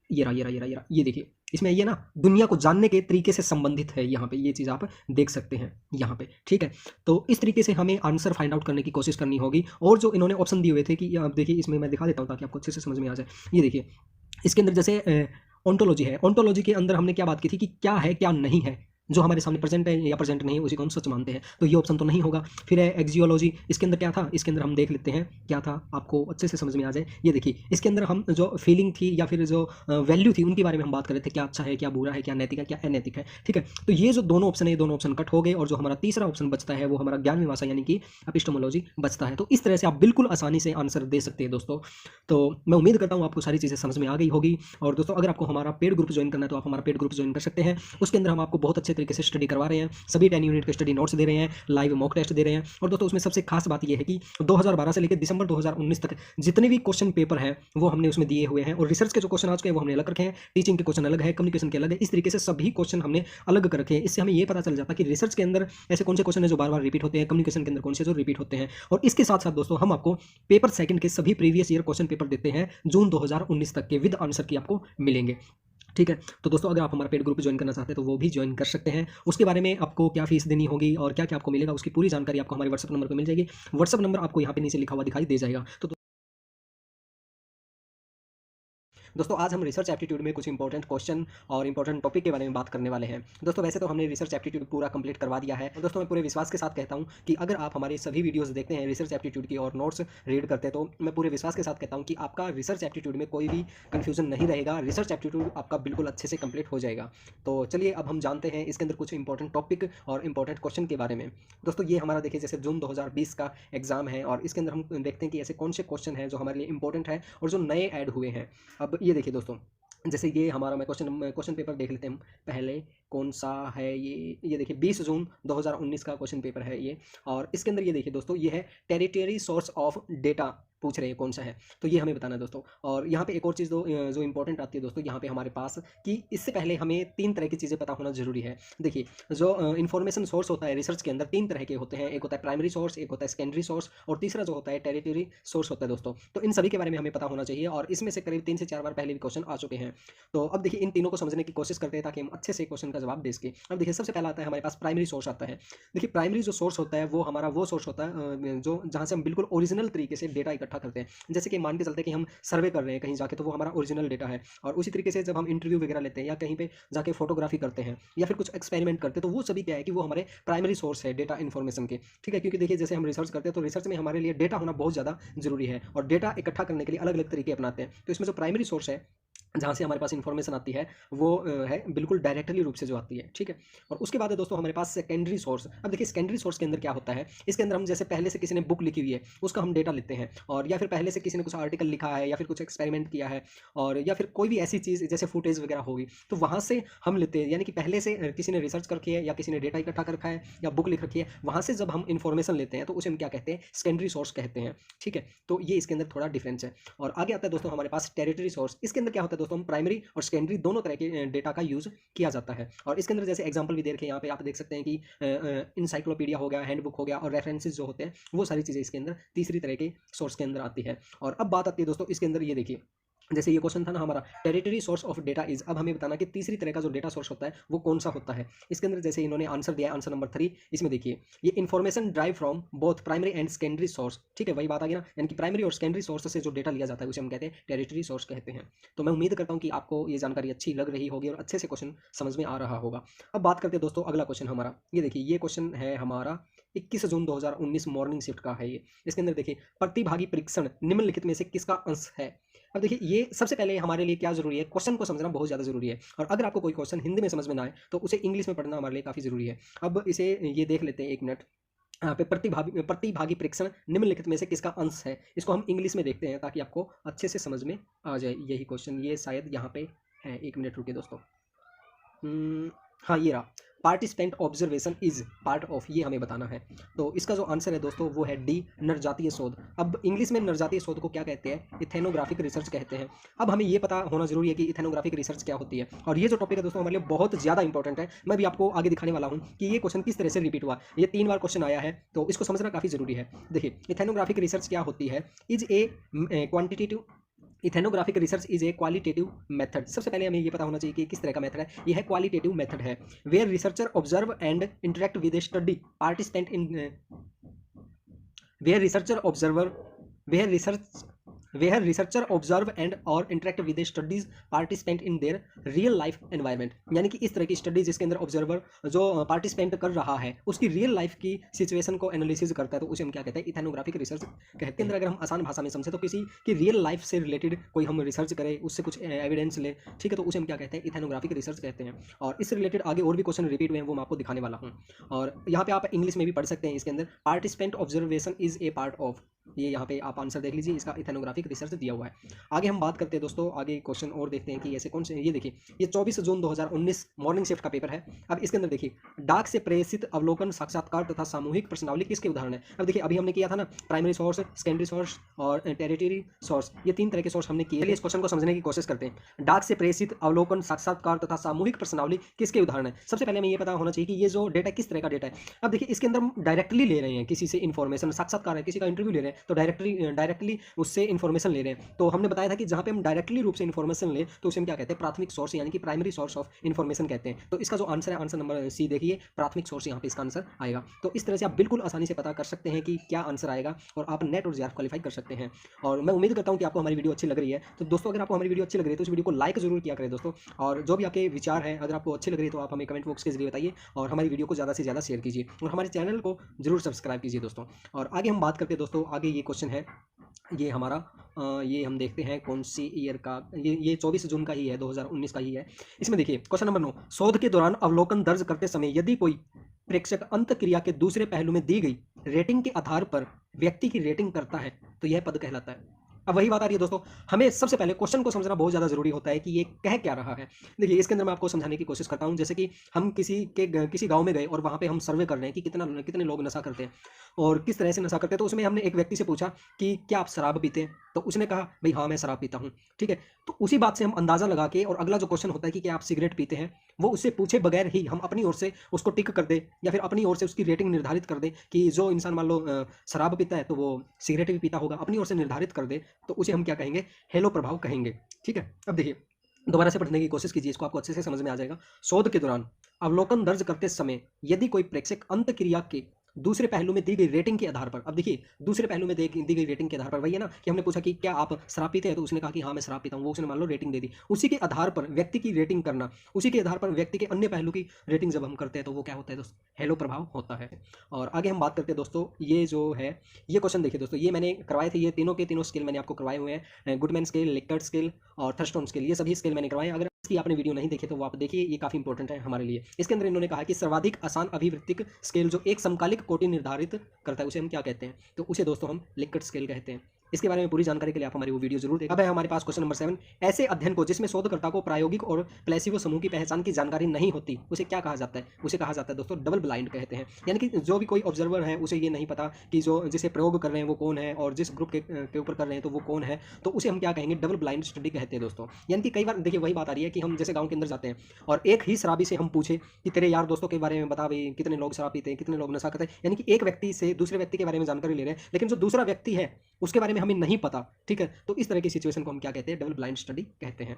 ये रहा, ये देखिए इसमें ये ना दुनिया को जानने के तरीके से संबंधित है, यहाँ पे ये चीज़ आप देख सकते हैं यहाँ पे। ठीक है, तो इस तरीके से हमें आंसर फाइंड आउट करने की कोशिश करनी होगी। और जो इन्होंने ऑप्शन दिए हुए थे कि आप देखिए, इसमें मैं दिखा देता हूँ ताकि आपको अच्छे से समझ में आ जाए। ये देखिए इसके अंदर जैसे ओंटोलॉजी है, ओंटोलॉजी के अंदर हमने क्या बात की थी कि क्या है क्या नहीं है, जो हमारे सामने प्रेजेंट है या प्रेजेंट नहीं है उसी को हम सच मानते हैं, तो ये ऑप्शन तो नहीं होगा। फिर है एक्जियोलॉजी, इसके अंदर क्या था, इसके अंदर हम देख लेते हैं क्या था, आपको अच्छे से समझ में आ जाए। ये देखिए इसके अंदर हम जो फीलिंग थी या फिर जो वैल्यू थी उनके बारे में हम बात कर रहे थे, क्या अच्छा है, क्या बुरा है, क्या नैतिक है, क्या अनैतिक है, ठीक है। तो ये जो दोनों ऑप्शन है, ये दोनों ऑप्शन कट हो गए और जो हमारा तीसरा ऑप्शन बचता है वो हमारा ज्ञान मीमांसा यानी कि एपिस्टेमोलॉजी बचता है। तो इस तरह से आप बिल्कुल आसानी से आंसर दे सकते हैं दोस्तों। तो मैं उम्मीद करता हूँ आपको सारी चीज़ें समझ में आ गई होगी। और दोस्तों अगर आपको हमारा पेड ग्रुप ज्वाइन करना है तो आप हमारा पेड ग्रुप ज्वाइन कर सकते हैं। उसके अंदर हम आपको बहुत अच्छे तरीके से स्टडी करवा रहे हैं, सभी 10 यूनिट के स्टडी नोट्स दे रहे हैं, लाइव मॉक टेस्ट दे रहे हैं। और दोस्तों उसमें सबसे खास बात यह है कि 2012 से लेकर दिसंबर 2019 तक जितने भी क्वेश्चन पेपर हैं वो हमने उसमें दिए हुए हैं। और रिसर्च के जो क्वेश्चन आ चुके हैं वो हमने अलग रखे हैं, टीचिंग के क्वेश्चन अलग है, कम्युनिकेशन के अलग है, इस तरीके से सभी क्वेश्चन हमने अलग कर रखे हैं। इससे हमें ये पता चल जाता है कि रिसर्च के अंदर ऐसे कौन से क्वेश्चन है जो बार बार रिपीट होते हैं, कम्युनिकेशन के अंदर कौन से जो रिपीट होते हैं। और इसके साथ साथ दोस्तों हम आपको पेपर सेकंड के सभी प्रीवियस ईयर क्वेश्चन पेपर देते हैं जून 2019 तक के विद आंसर की आपको मिलेंगे, ठीक है। तो दोस्तों अगर आप हमारा पेड ग्रुप ज्वाइन करना चाहते हैं तो वो भी ज्वाइन कर सकते हैं। उसके बारे में आपको क्या फीस देनी होगी और क्या क्या आपको मिलेगा उसकी पूरी जानकारी आपको हमारे व्हाट्सअप नंबर पर मिल जाएगी। व्हाट्सअप नंबर आपको यहाँ पे नीचे लिखा हुआ दिखाई दे जाएगा। तो दोस्तों आज हम रिसर्च एप्टीट्यूड में कुछ इंपॉर्टेंट क्वेश्चन और इंपॉर्टेंट टॉपिक के बारे में बात करने वाले हैं। दोस्तों वैसे तो हमने रिसर्च एप्टीट्यूड पूरा कंप्लीट करवा दिया है। दोस्तों मैं पूरे विश्वास के साथ कहता हूं कि अगर आप हमारी सभी वीडियोस देखते हैं रिसर्च एप्टीट्यूड की और नोट्स रीड करते हैं तो मैं पूरे विश्वास के साथ कहता हूं कि आपका रिसर्च एप्टीट्यूड में कोई भी कन्फ्यूजन नहीं रहेगा, रिसर्च एप्टीट्यूड आपका बिल्कुल अच्छे से कंप्लीट हो जाएगा। तो चलिए अब हम जानते हैं इसके अंदर कुछ इंपॉर्टेंट टॉपिक और इंपॉर्टेंट क्वेश्चन के बारे में। दोस्तों ये हमारा देखिए जैसे जून 2020 का एग्जाम है और इसके अंदर हम देखते हैं कि ऐसे कौन से क्वेश्चन हैं जो हमारे लिए इंपॉर्टेंट है और जो नए ऐड हुए हैं। अब ये देखिए दोस्तों जैसे ये हमारा मैं क्वेश्चन पेपर देख लेते हैं हम पहले कौन सा है। ये देखिए 20 जून 2019 का क्वेश्चन पेपर है ये। और इसके अंदर ये देखिए दोस्तों ये है टेरिटरी सोर्स ऑफ डेटा पूछ रहे हैं कौन सा है, तो ये हमें बताना है दोस्तों। और यहाँ पे एक और चीज़ जो इंपॉर्टेंट आती है दोस्तों यहाँ पे हमारे पास कि इससे पहले हमें 3 तरह की चीज़ें पता होना जरूरी है। देखिए जो इन्फॉर्मेशन सोर्स होता है रिसर्च के अंदर 3 तरह के होते हैं, एक होता है प्राइमरी सोर्स, एक होता है सेकेंडरी सोर्स और तीसरा जो होता है टेरिटरी सोर्स होता है दोस्तों। तो इन सभी के बारे में हमें पता होना चाहिए और इसमें से करीब 3 से 4 बार पहले भी क्वेश्चन आ चुके हैं। तो अब देखिए इन तीनों को समझने की कोशिश करते हैं ताकि हम अच्छे से क्वेश्चन का जवाब दे सकें। अब देखिए सबसे पहला आता है हमारे पास प्राइमरी सोर्स आता है। देखिए प्राइमरी जो सोर्स होता है वो हमारा वो सोर्स होता है जो जहाँ से हम बिल्कुल ओरिजिनल तरीके से डेटा इकट्ठा करते हैं। जैसे कि मान के चलते हैं कि हम सर्वे कर रहे हैं कहीं जाके तो वो हमारा ओरिजिनल डेटा है। और उसी तरीके से जब हम इंटरव्यू वगैरह लेते हैं या कहीं पे जाके फोटोग्राफी करते हैं या फिर कुछ एक्सपेरिमेंट करते हैं तो वो सभी क्या है कि वो हमारे प्राइमरी सोर्स है डेटा इन्फॉर्मेशन के, ठीक है। क्योंकि देखिए जैसे हम रिसर्च करते हैं तो रिसर्च में हमारे लिए डेटा होना बहुत ज़्यादा जरूरी है और डेटा इकट्ठा करने के लिए अलग अलग तरीके अपनाते हैं। तो इसमें जो प्राइमरी सोर्स है जहाँ से हमारे पास इन्फॉर्मेशन आती है वो है बिल्कुल डायरेक्टली रूप से जो आती है, ठीक है। और उसके बाद है दोस्तों हमारे पास सेकेंडरी सोर्स। अब देखिए सेकेंडरी सोर्स के अंदर क्या होता है, इसके अंदर हम जैसे पहले से किसी ने बुक लिखी हुई है उसका हम डेटा लेते हैं, और या फिर पहले से किसी ने कुछ आर्टिकल लिखा है या फिर कुछ एक्सपेरिमेंट किया है और या फिर कोई भी ऐसी चीज़ जैसे फुटेज वगैरह होगी तो वहाँ से हम लेते हैं। यानी कि पहले से किसी ने रिसर्च करके है या किसी ने डेटा इकट्ठा कर रखा है या बुक लिख रखी है, वहाँ से जब हम इन्फॉर्मेशन लेते हैं तो उसे हम क्या कहते हैं, सेकेंडरी सोर्स कहते हैं, ठीक है। तो ये इसके अंदर थोड़ा डिफरेंस है। और आगे आता है दोस्तों हमारे पास टेरिटरी सोर्स। इसके अंदर क्या होता है दोस्तों, हम प्राइमरी और सेकेंडरी दोनों तरह के डेटा का यूज़ किया जाता है। और इसके अंदर जैसे एग्जांपल भी दे रखे हैं यहाँ पे आप देख सकते हैं कि इंसाइक्लोपीडिया हो गया, हैंडबुक हो गया और रेफरेंसेस जो होते हैं वो सारी चीज़ें इसके अंदर तीसरी तरह के सोर्स के अंदर आती है। और अब बात आती है दोस्तों इसके अंदर ये देखिए जैसे ये क्वेश्चन था ना हमारा territory source of data is, अब हमें बताना कि तीसरी तरह का जो डेटा सोर्स होता है वो कौन सा होता है। इसके अंदर जैसे इन्होंने आंसर दिया है आंसर नंबर 3, इसमें देखिए ये information drive from both primary and secondary source, ठीक है वही बात आ गई ना। यानी कि प्राइमरी और सेकेंडरी सोर्स से जो डेटा लिया जाता है उसे हम कहते हैं टेरिटरी सोर्स कहते हैं। तो मैं उम्मीद करता हूँ कि आपको ये जानकारी अच्छी लग रही होगी और अच्छे से क्वेश्चन समझ में आ रहा होगा। अब बात करते हैं दोस्तों अगला क्वेश्चन हमारा, ये देखिए ये क्वेश्चन है हमारा 21 जून 2019 मॉर्निंग शिफ्ट का है ये। इसके अंदर देखिए प्रतिभागी परीक्षण निम्नलिखित में से किसका अंश है। अब देखिए ये सबसे पहले हमारे लिए क्या जरूरी है, क्वेश्चन को समझना बहुत ज़्यादा जरूरी है। और अगर आपको कोई क्वेश्चन हिंदी में समझ में ना आए तो उसे इंग्लिश में पढ़ना हमारे लिए काफ़ी जरूरी है। अब इसे ये देख लेते हैं एक मिनट। यहाँ पे प्रतिभागी परीक्षण निम्नलिखित में से किसका अंश है, इसको हम इंग्लिश में देखते हैं ताकि आपको अच्छे से समझ में आ जाए यही क्वेश्चन। ये शायद यहाँ पे है, एक मिनट रुकिए दोस्तों। हाँ ये रहा, participant observation is part of, ये हमें बताना है। तो इसका जो आंसर है दोस्तों वो है डी, नरजातीय शोध। अब इंग्लिश में नरजातीय शोध को क्या कहते हैं, इथेनोग्राफिक रिसर्च कहते हैं। अब हमें ये पता होना जरूरी है कि इथेनोग्राफिक रिसर्च क्या होती है। और ये जो टॉपिक है दोस्तों हमारे लिए बहुत ज़्यादा इंपॉर्टेंट है। मैं भी आपको आगे दिखाने वाला हूँ कि ये क्वेश्चन किस तरह से रिपीट हुआ, ये 3 बार क्वेश्चन आया है तो इसको समझना काफ़ी जरूरी है। देखिए इथेनोग्राफिक रिसर्च क्या होती है, is a quantitative ethnographic research is a qualitative method. सबसे पहले हमें ये पता होना चाहिए कि किस तरह का मेथड है, यह है क्वालिटेटिव मेथड है। Where researcher observe and interact with a study participant in where researcher observer where where researcher observe and or interact with studies participant in their real life environment, यानी कि इस तरह की स्टडी जिसके अंदर ऑब्जर्वर जो पार्टिसिपेंट कर रहा है उसकी रियल लाइफ की सिचुएशन को एनालिसिस करता है, तो उसे हम क्या कहते हैं, इथेनोग्राफिक रिसर्च कहते हैं। अंदर अगर हम आसान भाषा में समझे तो किसी की रियल लाइफ से रिलेटेड कोई हम रिसर्च करें, उससे कुछ एविडेंस ले, ठीक है, तो उसे हम क्या कहते हैं, इथेनोग्राफिक रिसर्च कहते हैं। और इससे रिलेटेड आगे और भी क्वेश्चन रिपीट हुए हैं, वो मैं आपको दिखाने वाला हूँ। और यहाँ पे आप इंग्लिश में भी पढ़ सकते हैं, इसके अंदर participant observation is a part of, ये यहाँ पे आप आंसर देख लीजिए, इसका इथेनोग्राफिक रिसर्च दिया हुआ है। आगे हम बात करते हैं दोस्तों, आगे क्वेश्चन और देखते हैं कि ऐसे कौन से, ये देखिए ये 24 जून 2019 मॉर्निंग शिफ्ट का पेपर है। अब इसके अंदर देखिए डाक से प्रेषित अवलोकन, साक्षात्कार तथा सामूहिक प्रश्नावली किसके उदाहरण है। अब देखिए अभी हमने किया था ना, प्राइमरी सोर्स, सेकेंडरी सोर्स और टेरिटरी सोर्स, ये 3 तरह के सोर्स हमने किए। इस क्वेश्चन को समझने की कोशिश करते हैं। डाक से प्रेषित अवलोकन, साक्षात्कार तथा सामूहिक प्रश्नावली किसके उदाहरण है। सबसे पहले हमें ये पता होना चाहिए कि ये जो डेटा किस तरह का डेटा है। अब देखिए इसके अंदर हम डायरेक्टली ले रहे हैं किसी से इन्फॉर्मेशन, साक्षात्कार है, किसी का इंटरव्यू ले रहे हैं तो डायरेक्टली उससे इन्फॉर्मेशन ले रहे हैं। तो हमने बताया था कि जहाँ पे हम डायरेक्टली रूप से इन्फॉर्मेशन ले तो उसे हम क्या कहते हैं, प्राथमिक सोर्स यानी कि प्राइमरी सोर्स ऑफ इन्फॉर्मेशन कहते हैं। तो इसका जो आंसर है, आंसर नंबर सी देखिए, प्राथमिक सोर्स यहाँ पे इसका आंसर आएगा। तो इस तरह से आप बिल्कुल आसानी से पता कर सकते हैं कि क्या आंसर आएगा और आप नेट और जेआरएफ क्वालिफाई कर सकते हैं। और मैं उम्मीद करता हूँ कि आपको हमारी वीडियो अच्छी लग रही है। तो दोस्तों अगर आपको हमारी वीडियो अच्छी लग रही है तो इस वीडियो को लाइक जरूर किया करें दोस्तों, और जो भी आपके विचार हैं अगर आपको अच्छी लग रही है तो आप हमें कमेंट बॉक्स के जरिए बताइए और हमारी वीडियो को ज़्यादा से ज़्यादा शेयर कीजिए और हमारे चैनल को जरूर सब्सक्राइब कीजिए दोस्तों। और आगे हम बात करते हैं दोस्तों, आगे ये क्वेश्चन है, ये हमारा ये हम देखते हैं कौन सी ईयर का, ये 24 जून का ही है, 2019 का ही है। इसमें देखिए क्वेश्चन नंबर 9, शोध के दौरान अवलोकन दर्ज करते समय यदि कोई प्रेक्षक अंत क्रिया के दूसरे पहलू में दी गई रेटिंग के आधार पर व्यक्ति की रेटिंग करता है तो यह पद कहलाता है। अब वही बात आ रही है दोस्तों, हमें सबसे पहले क्वेश्चन को समझना बहुत ज़्यादा जरूरी होता है कि ये कह क्या रहा है। देखिए इसके अंदर मैं आपको समझाने की कोशिश करता हूँ, जैसे कि हम किसी गांव में गए और वहाँ पे हम सर्वे कर रहे हैं कि कितने लोग नशा करते हैं और किस तरह से नशा करते हैं। तो उसमें हमने एक व्यक्ति से पूछा कि क्या आप शराब पीते हैं, तो उसने कहा भाई हाँ मैं शराब पीता हूँ, ठीक है। तो उसी बात से हम अंदाज़ा लगा के, और अगला जो क्वेश्चन होता है कि क्या आप सिगरेट पीते हैं, वो उससे पूछे बगैर ही हम अपनी ओर से उसको टिक कर दे या फिर अपनी ओर से उसकी रेटिंग निर्धारित कर दे कि जो इंसान मान लो शराब पीता है तो वो सिगरेट भी पीता होगा, अपनी ओर से निर्धारित कर दे, तो उसे हम क्या कहेंगे, हेलो प्रभाव कहेंगे, ठीक है। अब देखिए दोबारा से पढ़ने की कोशिश कीजिए, इसको आपको अच्छे से समझ में आ जाएगा। शोध के दौरान अवलोकन दर्ज करते समय यदि कोई प्रेक्षक अंत क्रिया के दूसरे पहलू में दी गई रेटिंग के आधार पर, अब देखिए दूसरे पहलू में दी गई रेटिंग के आधार पर, वही है ना कि हमने पूछा कि क्या आप शराब पीते हैं, तो उसने कहा कि हाँ मैं शराब पीता हूँ, वो उसने मान लो रेटिंग दे दी। उसी के आधार पर व्यक्ति की रेटिंग करना, उसी के आधार पर व्यक्ति के अन्य पहलू की रेटिंग जब हम करते हैं तो वो क्या होता है दोस्तों, हेलो प्रभाव होता है। और आगे हम बात करते हैं दोस्तों, ये जो है ये क्वेश्चन देखिए दोस्तों, ये मैंने करवाए थे, ये तीनों के तीनों स्केल मैंने आपको करवाए हुए हैं, गुडमैन स्केल, लिकर्ट स्केल और थर्स्टोन स्केल, ये सभी स्केल मैंने करवाए। अगर इसकी आपने वीडियो नहीं देखे तो वो आप देखिए, ये काफी इंपॉर्टेंट है हमारे लिए। इसके अंदर इन्होंने कहा कि सर्वाधिक आसान अभिवृत्तिक स्केल जो एक समकालिक कोटि निर्धारित करता है उसे हम क्या कहते हैं, तो उसे दोस्तों हम लिकर्ट स्केल कहते हैं। इसके बारे में पूरी जानकारी के लिए आप हमारी वो वीडियो जरूर देखें। अब है हमारे पास क्वेश्चन नंबर 7, ऐसे अध्ययन को जिसमें शोधकर्ता को प्रायोगिक और प्लेसिबो समूह की पहचान की जानकारी नहीं होती उसे क्या कहा जाता है, उसे कहा जाता है दोस्तों डबल ब्लाइंड कहते हैं। यानी कि जो भी कोई ऑब्जर्वर है उसे ये नहीं पता कि जो जिसे प्रयोग कर रहे हैं वो कौन है और जिस ग्रुप के ऊपर कर रहे हैं तो वो कौन है, तो उसे हम क्या कहेंगे, डबल ब्लाइंड स्टडी कहते हैं दोस्तों। यानी कि कई बार देखिए वही बात आ रही है कि हम जैसे गाँव के अंदर जाते हैं और एक ही शराबी से हम पूछे कि तेरे यार दोस्तों के बारे में बता भाई, कितने लोग शराब पीते हैं, कितने लोग नशा करते हैं, यानी कि एक व्यक्ति से दूसरे व्यक्ति के बारे में जानकारी ले रहे हैं, लेकिन जो दूसरा व्यक्ति है उसके बारे में हमें नहीं पता, ठीक है। तो इस तरह की सिचुएशन को हम क्या कहते हैं, डबल ब्लाइंड स्टडी कहते हैं।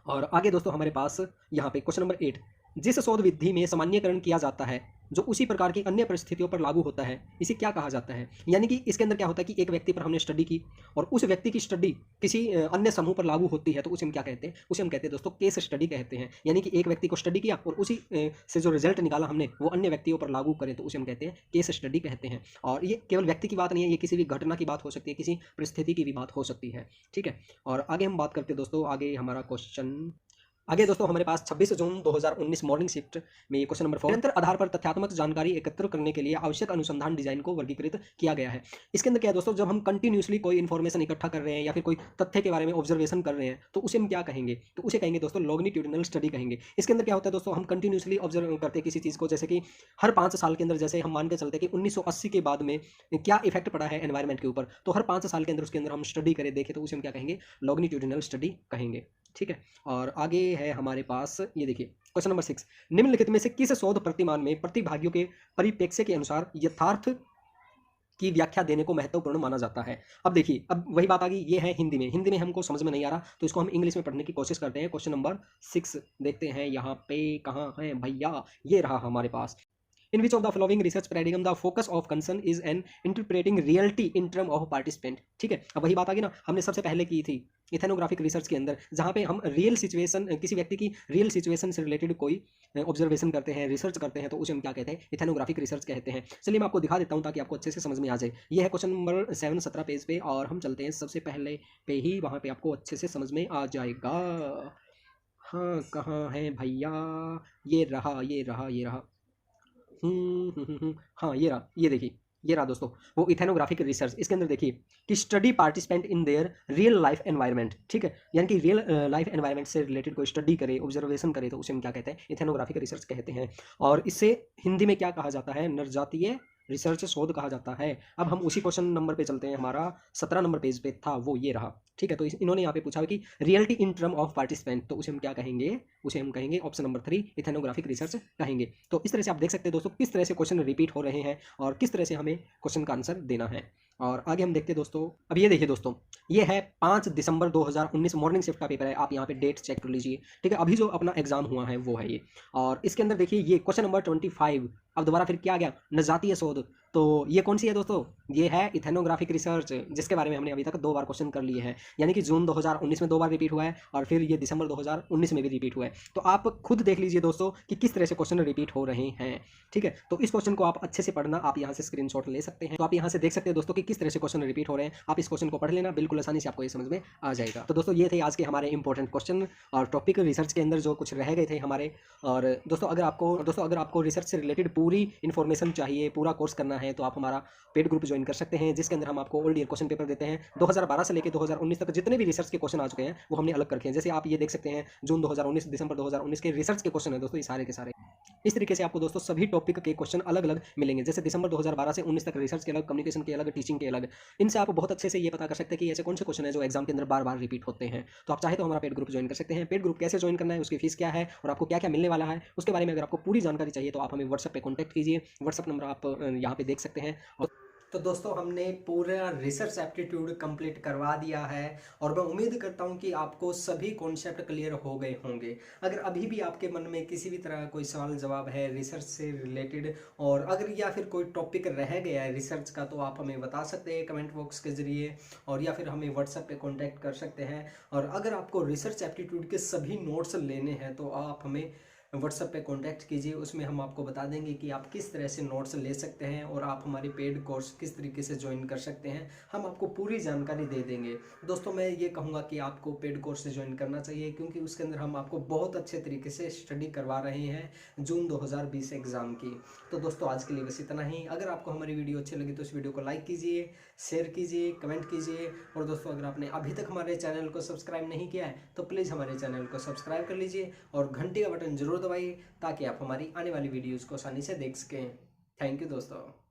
और आगे दोस्तों हमारे पास यहाँ पे क्वेश्चन नंबर 8, जिस शोध विधि में सामान्यकरण किया जाता है जो उसी प्रकार की अन्य परिस्थितियों पर लागू होता है इसे क्या कहा जाता है। यानी कि इसके अंदर क्या होता है कि एक व्यक्ति पर हमने स्टडी की और उस व्यक्ति की स्टडी किसी अन्य समूह पर लागू होती है तो उसे हम क्या कहते हैं, उसे हम कहते हैं दोस्तों केस स्टडी कहते हैं। यानी कि एक व्यक्ति को स्टडी किया और उसी से जो रिजल्ट निकाला हमने वो अन्य व्यक्तियों पर लागू करें तो उसे हम कहते हैं केस स्टडी कहते हैं। और ये केवल व्यक्ति की बात नहीं है, ये किसी भी घटना की बात हो सकती है, किसी परिस्थिति की भी बात हो सकती है, ठीक है। और आगे हम बात करते हैं दोस्तों, आगे हमारा क्वेश्चन, आगे दोस्तों हमारे पास 26 जून 2019 मॉर्निंग शिफ्ट में ये क्वेश्चन नंबर 4, निरंतर आधार पर तथ्यात्मक जानकारी एकत्र करने के लिए आवश्यक अनुसंधान डिजाइन को वर्गीकृत किया गया है। इसके अंदर क्या है दोस्तों, जब हम कंटिन्यूसली कोई इन्फॉर्मेशन इकट्ठा कर रहे हैं या फिर कोई तथ्य के बारे में ऑब्जर्वेशन कर रहे हैं तो उसे हम क्या कहेंगे, तो उसे कहेंगे दोस्तों लॉन्गिट्यूडिनल स्टडी कहेंगे। इसके अंदर क्या होता है दोस्तों, हम कंटिन्यूसली ऑब्जर्व करते हैं किसी चीज़ को, जैसे कि हर 5 साल के अंदर, जैसे हम मान के चलते हैं कि 1980 के बाद में क्या इफेक्ट पड़ा है एनवायरमेंट के ऊपर, तो हर 5 साल के अंदर उसके अंदर हम स्टडी करें, देखें, तो उसे हम क्या कहेंगे, लॉन्गिट्यूडिनल स्टडी कहेंगे, ठीक है। और आगे है हमारे पास, ये देखिए क्वेश्चन नंबर 6, निम्नलिखित में से किस शोध प्रतिमान में प्रतिभागियों के परिप्रेक्ष्य के अनुसार यथार्थ की व्याख्या देने को महत्वपूर्ण माना जाता है। अब देखिए, अब वही बात आ गई, ये है हिंदी में, हिंदी में हमको समझ में नहीं आ रहा तो इसको हम इंग्लिश में पढ़ने की कोशिश करते हैं। क्वेश्चन नंबर 6 देखते हैं यहाँ पे, कहाँ है भैया, ये रहा हमारे पास। In which of the following research paradigm the focus of concern is an interpreting reality in term of participant. ठीक है, अब वही बात आ गई ना, हमने सबसे पहले की थी इथेनोग्राफिक रिसर्च के अंदर, जहाँ पे हम रियल सिचुएशन, किसी व्यक्ति की रियल सिचुएशन से रिलेटेड कोई ऑब्जर्वेशन करते हैं, रिसर्च करते हैं, तो उसे हम क्या कहते हैं, इथेनोग्राफिक रिसर्च कहते हैं। चलिए मैं आपको दिखा देता हूँ ताकि आपको अच्छे से समझ में आ जाए। ये है क्वेश्चन नंबर 7 17 पेज पे, और हम चलते हैं सबसे पहले पे ही, वहाँ पे आपको अच्छे से समझ में आ जाएगा। हाँ कहाँ है भैया, ये रहा ये रहा ये रहा, हाँ ये रहा, ये देखिए, ये रहा दोस्तों वो इथेनोग्राफिक रिसर्च। इसके अंदर देखिए कि study participant in their real life environment. ठीक है, यानी कि रियल लाइफ एनवायरनमेंट से रिलेटेड कोई स्टडी करे, ऑब्जर्वेशन करे, तो उसे हम क्या कहते हैं, इथेनोग्राफिक रिसर्च कहते हैं। और इसे हिंदी में क्या कहा जाता है, नरजातीय रिसर्च शोध कहा जाता है। अब हम उसी क्वेश्चन नंबर पे चलते हैं, हमारा 17 नंबर पेज पे था वो, ये रहा। ठीक है, तो इन्होंने यहाँ पे पूछा कि reality in term of participant, तो उसे हम क्या कहेंगे, उसे हम कहेंगे ऑप्शन नंबर 3 इथेनोग्राफिक रिसर्च कहेंगे। तो इस तरह से आप देख सकते हैं दोस्तों किस तरह से क्वेश्चन रिपीट हो रहे हैं और किस तरह से हमें क्वेश्चन का आंसर देना है। और आगे हम देखते हैं दोस्तों, अब ये देखिए दोस्तों, ये है 5 दिसंबर 2019 मॉर्निंग शिफ्ट का पेपर है, आप यहाँ पे डेट चेक कर लीजिए। ठीक है, अभी जो अपना एग्जाम हुआ है वो है ये। और इसके अंदर देखिए ये क्वेश्चन नंबर 25, अब दोबारा फिर क्या गया, नजातीय शोध। तो ये कौन सी है दोस्तों, ये है इथेनोग्राफिक रिसर्च, जिसके बारे में हमने अभी तक 2 बार क्वेश्चन कर लिए हैं, यानी कि जून 2019 में 2 बार रिपीट हुआ है और फिर ये दिसंबर 2019 में भी रिपीट हुआ है। तो आप खुद देख लीजिए दोस्तों कि किस तरह से क्वेश्चन रिपीट हो रहे हैं। ठीक है, तो इस क्वेश्चन को आप अच्छे से पढ़ना, आप यहाँ से स्क्रीनशॉट ले सकते हैं। तो आप यहाँ से देख सकते हैं दोस्तों कि किस तरह से क्वेश्चन रिपीट हो रहे हैं, आप इस क्वेश्चन को पढ़ लेना, बिल्कुल आसानी से आपको ये समझ में आ जाएगा। तो दोस्तों ये थे आज के हमारे इंपॉर्टेंट क्वेश्चन और टॉपिक रिसर्च के अंदर जो कुछ रह गए थे हमारे। और दोस्तों अगर आपको रिसर्च से रिलेटेड पूरी इन्फॉर्मेशन चाहिए, पूरा कोर्स करना है, तो आप हमारा पेड ग्रुप ज्वाइन कर सकते हैं, जिसके अंदर हम आपको ओल्ड ईयर क्वेश्चन पेपर देते हैं। 2012 से लेकर 2019 तक जितने भी रिसर्च के क्वेश्चन आ चुके हैं वो हमने अलग कर रखे हैं। जैसे आप ये देख सकते हैं जून 2019 दिसंबर 2019 के रिसर्च के क्वेश्चन है दोस्तों, ये सारे के सारे। इस तरीके से आपको दोस्तों सभी टॉपिक के क्वेश्चन अलग अलग मिलेंगे। जैसे दिसंबर 2012 से 19 तक रिसर्च के अलग, कम्युनिकेशन के अलग, टीचिंग के अलग। इनसे आप बहुत अच्छे से ये पता कर सकते हैं कि ऐसे कौन से क्वेश्चन है जो एग्जाम के अंदर बार बार रिपीट होते हैं। तो आप चाहे तो हमारा पेड ग्रुप ज्वाइन कर सकते हैं। पेड ग्रुप कैसे ज्वाइन करना है, उसकी फीस क्या है और आपको क्या क्या मिलने वाला है, उसके बारे में अगर आपको पूरी जानकारी चाहिए तो आप हमें व्हाट्सएप पे कॉन्टैक्ट कीजिए। व्हाट्सएप नंबर आप यहाँ पे देख सकते हैं। तो दोस्तों हमने पूरा रिसर्च एप्टीट्यूड कंप्लीट करवा दिया है और मैं उम्मीद करता हूं कि आपको सभी कॉन्सेप्ट क्लियर हो गए होंगे। अगर अभी भी आपके मन में किसी भी तरह कोई सवाल जवाब है रिसर्च से रिलेटेड, और अगर या फिर कोई टॉपिक रह गया है रिसर्च का, तो आप हमें बता सकते हैं कमेंट बॉक्स के जरिए, और या फिर हमें व्हाट्सएप पे कॉन्टैक्ट कर सकते हैं। और अगर आपको रिसर्च एप्टीट्यूड के सभी नोट्स लेने हैं तो आप हमें व्हाट्सएप पे कांटेक्ट कीजिए, उसमें हम आपको बता देंगे कि आप किस तरह से नोट्स ले सकते हैं और आप हमारी पेड कोर्स किस तरीके से ज्वाइन कर सकते हैं, हम आपको पूरी जानकारी दे देंगे। दोस्तों मैं ये कहूँगा कि आपको पेड कोर्स से ज्वाइन करना चाहिए, क्योंकि उसके अंदर हम आपको बहुत अच्छे तरीके से स्टडी करवा रहे हैं जून 2020 एग्ज़ाम की। तो दोस्तों आज के लिए बस इतना ही। अगर आपको हमारी वीडियो अच्छी लगी तो इस वीडियो को लाइक कीजिए, शेयर कीजिए, कमेंट कीजिए। और दोस्तों अगर आपने अभी तक हमारे चैनल को सब्सक्राइब नहीं किया है तो प्लीज़ हमारे चैनल को सब्सक्राइब कर लीजिए और घंटी का बटन जरूर दबाइए ताकि आप हमारी आने वाली वीडियोज़ को आसानी से देख सकें। थैंक यू दोस्तों।